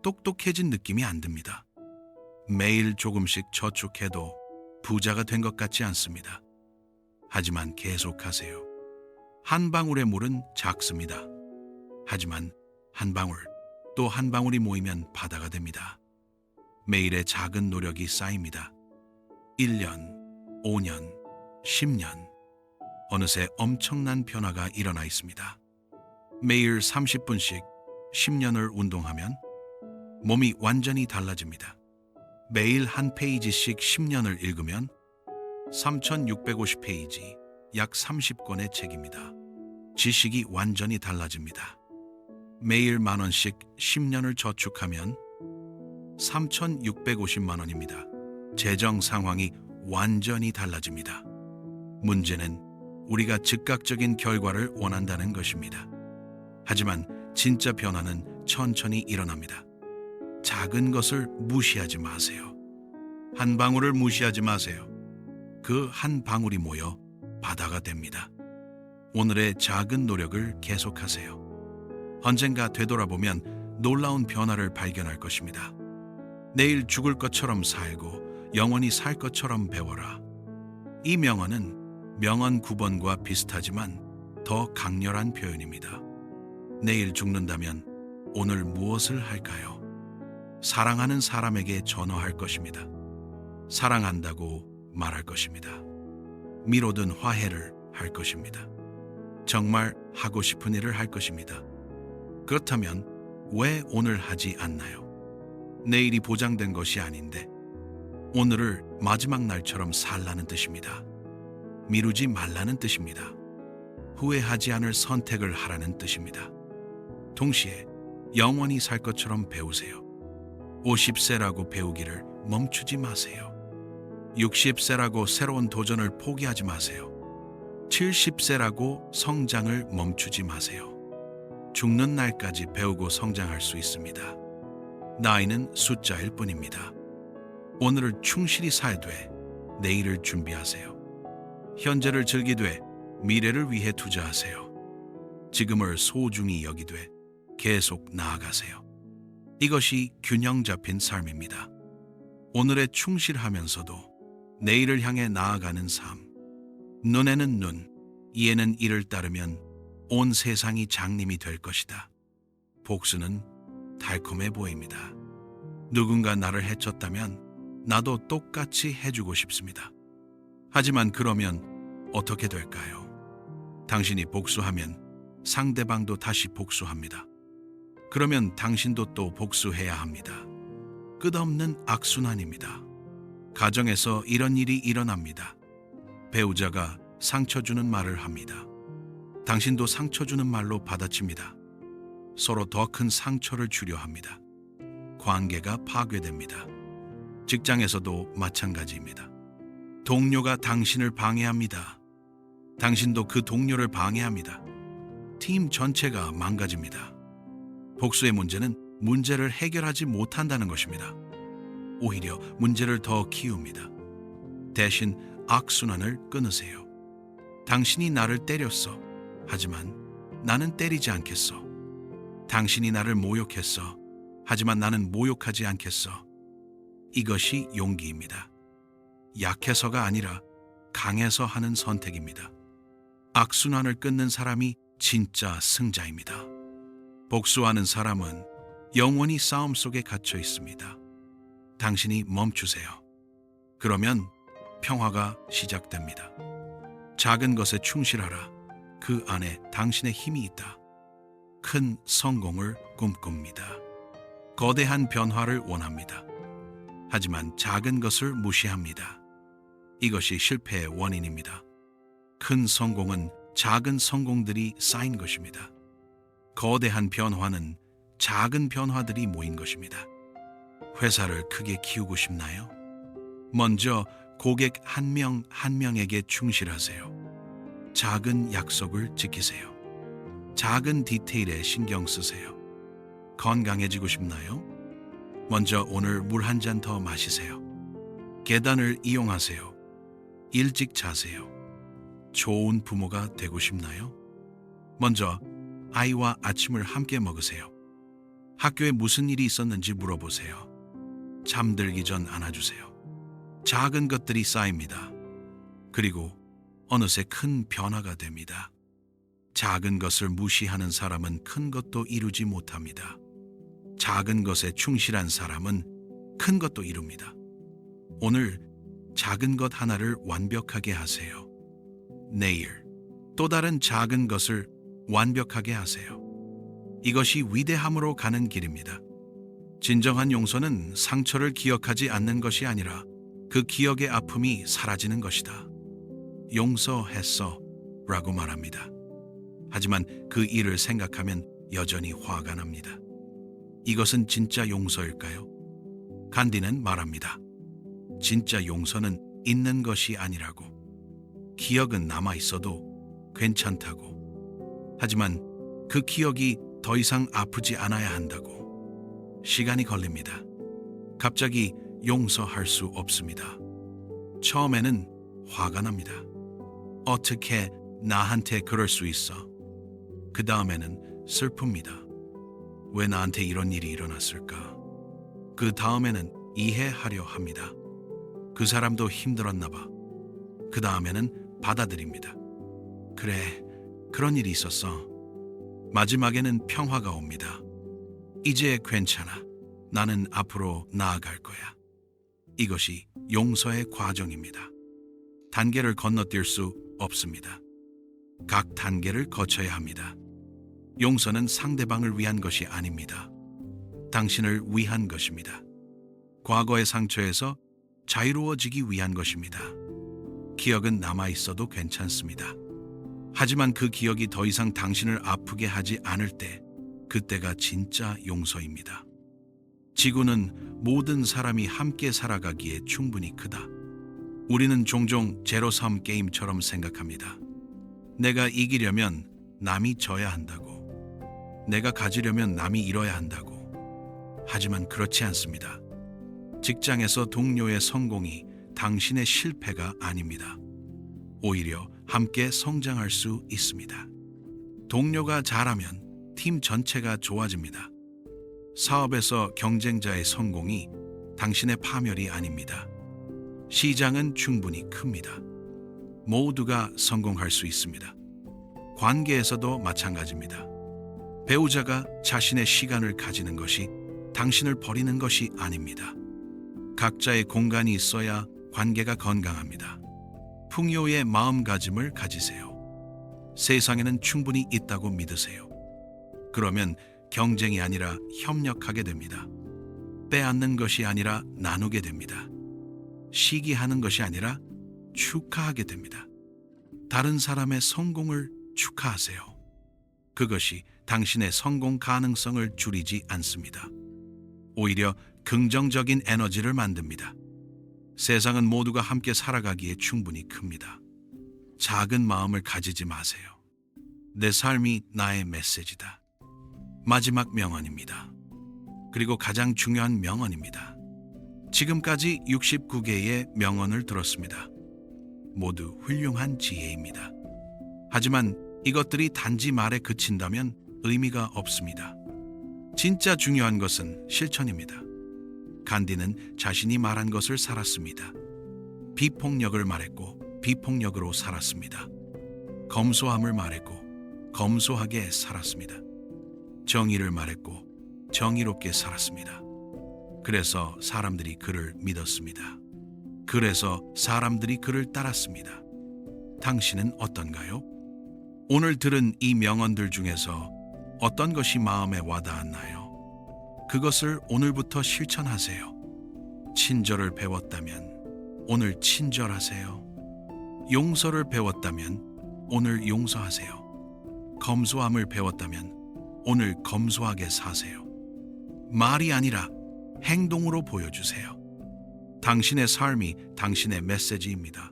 똑똑해진 느낌이 안 듭니다. 매일 조금씩 저축해도 부자가 된 것 같지 않습니다. 하지만 계속하세요. 한 방울의 물은 작습니다. 하지만 한 방울 또 한 방울이 모이면 바다가 됩니다. 매일의 작은 노력이 쌓입니다. 1년, 5년, 10년. 어느새 엄청난 변화가 일어나 있습니다. 매일 30분씩 10년을 운동하면 몸이 완전히 달라집니다. 매일 한 페이지씩 10년을 읽으면 3650페이지, 약 30권의 책입니다. 지식이 완전히 달라집니다. 매일 10,000원씩 10년을 저축하면 3,650만 원입니다. 재정 상황이 완전히 달라집니다. 문제는 우리가 즉각적인 결과를 원한다는 것입니다. 하지만 진짜 변화는 천천히 일어납니다. 작은 것을 무시하지 마세요. 한 방울을 무시하지 마세요. 그 한 방울이 모여 바다가 됩니다. 오늘의 작은 노력을 계속하세요. 언젠가 되돌아보면 놀라운 변화를 발견할 것입니다. 내일 죽을 것처럼 살고 영원히 살 것처럼 배워라. 이 명언은 명언 9번과 비슷하지만 더 강렬한 표현입니다. 내일 죽는다면 오늘 무엇을 할까요? 사랑하는 사람에게 전화할 것입니다. 사랑한다고 말할 것입니다. 미뤄둔 화해를 할 것입니다. 정말 하고 싶은 일을 할 것입니다. 그렇다면 왜 오늘 하지 않나요? 내일이 보장된 것이 아닌데 오늘을 마지막 날처럼 살라는 뜻입니다. 미루지 말라는 뜻입니다. 후회하지 않을 선택을 하라는 뜻입니다. 동시에 영원히 살 것처럼 배우세요. 50세라고 배우기를 멈추지 마세요. 60세라고 새로운 도전을 포기하지 마세요. 70세라고 성장을 멈추지 마세요. 죽는 날까지 배우고 성장할 수 있습니다. 나이는 숫자일 뿐입니다. 오늘을 충실히 살되 내일을 준비하세요. 현재를 즐기되 미래를 위해 투자하세요. 지금을 소중히 여기되 계속 나아가세요. 이것이 균형 잡힌 삶입니다. 오늘에 충실하면서도 내일을 향해 나아가는 삶. 눈에는 눈, 이에는 이를 따르면 온 세상이 장님이 될 것이다. 복수는 달콤해 보입니다. 누군가 나를 해쳤다면 나도 똑같이 해주고 싶습니다. 하지만 그러면 어떻게 될까요? 당신이 복수하면 상대방도 다시 복수합니다. 그러면 당신도 또 복수해야 합니다. 끝없는 악순환입니다. 가정에서 이런 일이 일어납니다. 배우자가 상처 주는 말을 합니다. 당신도 상처 주는 말로 받아칩니다. 서로 더 큰 상처를 주려 합니다. 관계가 파괴됩니다. 직장에서도 마찬가지입니다. 동료가 당신을 방해합니다. 당신도 그 동료를 방해합니다. 팀 전체가 망가집니다. 복수의 문제는 문제를 해결하지 못한다는 것입니다. 오히려 문제를 더 키웁니다. 대신 악순환을 끊으세요. 당신이 나를 때렸어. 하지만 나는 때리지 않겠어. 당신이 나를 모욕했어. 하지만 나는 모욕하지 않겠어. 이것이 용기입니다. 약해서가 아니라 강해서 하는 선택입니다. 악순환을 끊는 사람이 진짜 승자입니다. 복수하는 사람은 영원히 싸움 속에 갇혀 있습니다. 당신이 멈추세요. 그러면 평화가 시작됩니다. 작은 것에 충실하라. 그 안에 당신의 힘이 있다. 큰 성공을 꿈꿉니다. 거대한 변화를 원합니다. 하지만 작은 것을 무시합니다. 이것이 실패의 원인입니다. 큰 성공은 작은 성공들이 쌓인 것입니다. 거대한 변화는 작은 변화들이 모인 것입니다. 회사를 크게 키우고 싶나요? 먼저 고객 한 명 한 명에게 충실하세요. 작은 약속을 지키세요. 작은 디테일에 신경 쓰세요. 건강해지고 싶나요? 먼저 오늘 물 한 잔 더 마시세요. 계단을 이용하세요. 일찍 자세요. 좋은 부모가 되고 싶나요? 먼저 아이와 아침을 함께 먹으세요. 학교에 무슨 일이 있었는지 물어보세요. 잠들기 전 안아주세요. 작은 것들이 쌓입니다. 그리고 어느새 큰 변화가 됩니다. 작은 것을 무시하는 사람은 큰 것도 이루지 못합니다. 작은 것에 충실한 사람은 큰 것도 이룹니다. 오늘 작은 것 하나를 완벽하게 하세요. 내일 또 다른 작은 것을 완벽하게 하세요. 이것이 위대함으로 가는 길입니다. 진정한 용서는 상처를 기억하지 않는 것이 아니라 그 기억의 아픔이 사라지는 것이다. 용서했어 라고 말합니다. 하지만 그 일을 생각하면 여전히 화가 납니다. 이것은 진짜 용서일까요? 간디는 말합니다. 진짜 용서는 있는 것이 아니라고. 기억은 남아있어도 괜찮다고. 하지만 그 기억이 더 이상 아프지 않아야 한다고. 시간이 걸립니다. 갑자기 용서할 수 없습니다. 처음에는 화가 납니다. 어떻게 나한테 그럴 수 있어? 그 다음에는 슬픕니다. 왜 나한테 이런 일이 일어났을까? 그 다음에는 이해하려 합니다. 그 사람도 힘들었나 봐. 그 다음에는 받아들입니다. 그래, 그런 일이 있었어. 마지막에는 평화가 옵니다. 이제 괜찮아. 나는 앞으로 나아갈 거야. 이것이 용서의 과정입니다. 단계를 건너뛸 수 없습니다. 각 단계를 거쳐야 합니다. 용서는 상대방을 위한 것이 아닙니다. 당신을 위한 것입니다. 과거의 상처에서 자유로워지기 위한 것입니다. 기억은 남아있어도 괜찮습니다. 하지만 그 기억이 더 이상 당신을 아프게 하지 않을 때, 그때가 진짜 용서입니다. 지구는 모든 사람이 함께 살아가기에 충분히 크다. 우리는 종종 제로섬 게임처럼 생각합니다. 내가 이기려면 남이 져야 한다고. 내가 가지려면 남이 잃어야 한다고. 하지만 그렇지 않습니다. 직장에서 동료의 성공이 당신의 실패가 아닙니다. 오히려 함께 성장할 수 있습니다. 동료가 잘하면 팀 전체가 좋아집니다. 사업에서 경쟁자의 성공이 당신의 파멸이 아닙니다. 시장은 충분히 큽니다. 모두가 성공할 수 있습니다. 관계에서도 마찬가지입니다. 배우자가 자신의 시간을 가지는 것이 당신을 버리는 것이 아닙니다. 각자의 공간이 있어야 관계가 건강합니다. 풍요의 마음가짐을 가지세요. 세상에는 충분히 있다고 믿으세요. 그러면 경쟁이 아니라 협력하게 됩니다. 빼앗는 것이 아니라 나누게 됩니다. 시기하는 것이 아니라 축하하게 됩니다. 다른 사람의 성공을 축하하세요. 그것이 당신의 성공 가능성을 줄이지 않습니다. 오히려 긍정적인 에너지를 만듭니다. 세상은 모두가 함께 살아가기에 충분히 큽니다. 작은 마음을 가지지 마세요. 내 삶이 나의 메시지다. 마지막 명언입니다. 그리고 가장 중요한 명언입니다. 지금까지 69개의 명언을 들었습니다. 모두 훌륭한 지혜입니다. 하지만 이것들이 단지 말에 그친다면 의미가 없습니다. 진짜 중요한 것은 실천입니다. 간디는 자신이 말한 것을 살았습니다. 비폭력을 말했고 비폭력으로 살았습니다. 검소함을 말했고 검소하게 살았습니다. 정의를 말했고 정의롭게 살았습니다. 그래서 사람들이 그를 믿었습니다. 그래서 사람들이 그를 따랐습니다. 당신은 어떤가요? 오늘 들은 이 명언들 중에서 어떤 것이 마음에 와닿았나요? 그것을 오늘부터 실천하세요. 친절을 배웠다면 오늘 친절하세요. 용서를 배웠다면 오늘 용서하세요. 검소함을 배웠다면 오늘 검소하게 사세요. 말이 아니라 행동으로 보여주세요. 당신의 삶이 당신의 메시지입니다.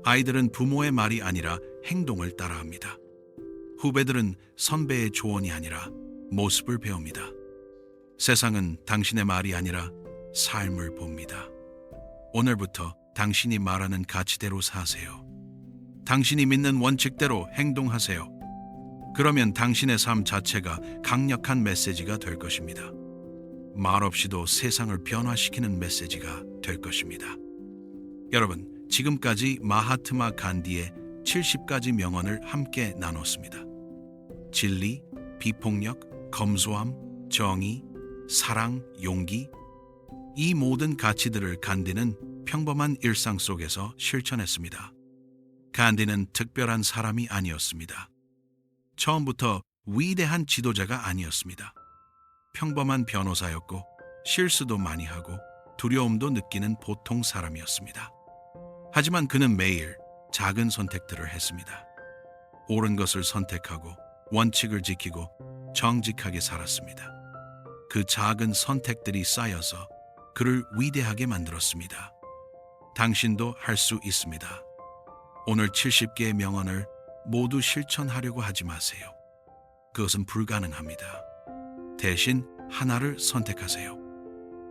아이들은 부모의 말이 아니라 행동을 따라합니다. 후배들은 선배의 조언이 아니라 모습을 배웁니다. 세상은 당신의 말이 아니라 삶을 봅니다. 오늘부터 당신이 말하는 가치대로 사세요. 당신이 믿는 원칙대로 행동하세요. 그러면 당신의 삶 자체가 강력한 메시지가 될 것입니다. 말없이도 세상을 변화시키는 메시지가 될 것입니다. 여러분, 지금까지 마하트마 간디의 70가지 명언을 함께 나눴습니다. 진리, 비폭력, 검소함, 정의, 사랑, 용기, 이 모든 가치들을 간디는 평범한 일상 속에서 실천했습니다. 간디는 특별한 사람이 아니었습니다. 처음부터 위대한 지도자가 아니었습니다. 평범한 변호사였고 실수도 많이 하고 두려움도 느끼는 보통 사람이었습니다. 하지만 그는 매일 작은 선택들을 했습니다. 옳은 것을 선택하고 원칙을 지키고 정직하게 살았습니다. 그 작은 선택들이 쌓여서 그를 위대하게 만들었습니다. 당신도 할 수 있습니다. 오늘 70개의 명언을 모두 실천하려고 하지 마세요. 그것은 불가능합니다. 대신 하나를 선택하세요.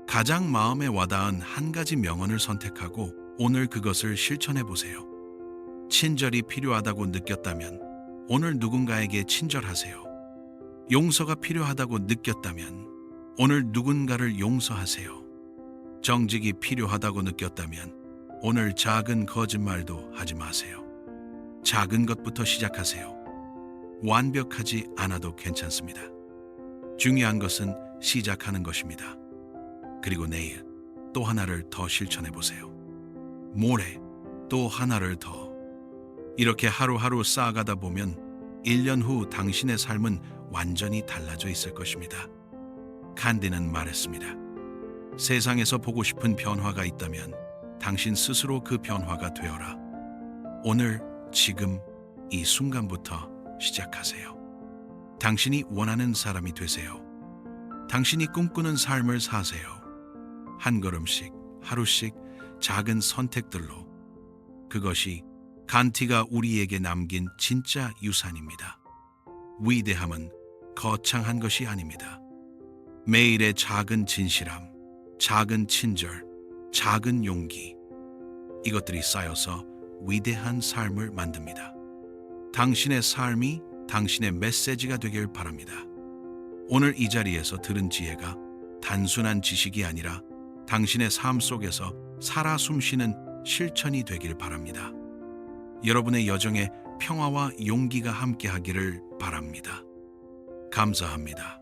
가장 마음에 와닿은 한 가지 명언을 선택하고 오늘 그것을 실천해 보세요. 친절이 필요하다고 느꼈다면 오늘 누군가에게 친절하세요. 용서가 필요하다고 느꼈다면 오늘 누군가를 용서하세요. 정직이 필요하다고 느꼈다면 오늘 작은 거짓말도 하지 마세요. 작은 것부터 시작하세요. 완벽하지 않아도 괜찮습니다. 중요한 것은 시작하는 것입니다. 그리고 내일 또 하나를 더 실천해 보세요. 모레 또 하나를 더. 이렇게 하루하루 쌓아가다 보면 1년 후 당신의 삶은 완전히 달라져 있을 것입니다. 칸디는 말했습니다. 세상에서 보고 싶은 변화가 있다면 당신 스스로 그 변화가 되어라. 오늘, 지금, 이 순간부터 시작하세요. 당신이 원하는 사람이 되세요. 당신이 꿈꾸는 삶을 사세요. 한 걸음씩, 하루씩 작은 선택들로. 그것이 간티가 우리에게 남긴 진짜 유산입니다. 위대함은 거창한 것이 아닙니다. 매일의 작은 진실함, 작은 친절, 작은 용기, 이것들이 쌓여서 위대한 삶을 만듭니다. 당신의 삶이 당신의 메시지가 되길 바랍니다. 오늘 이 자리에서 들은 지혜가 단순한 지식이 아니라 당신의 삶 속에서 살아 숨쉬는 실천이 되길 바랍니다. 여러분의 여정에 평화와 용기가 함께하기를 바랍니다. 감사합니다.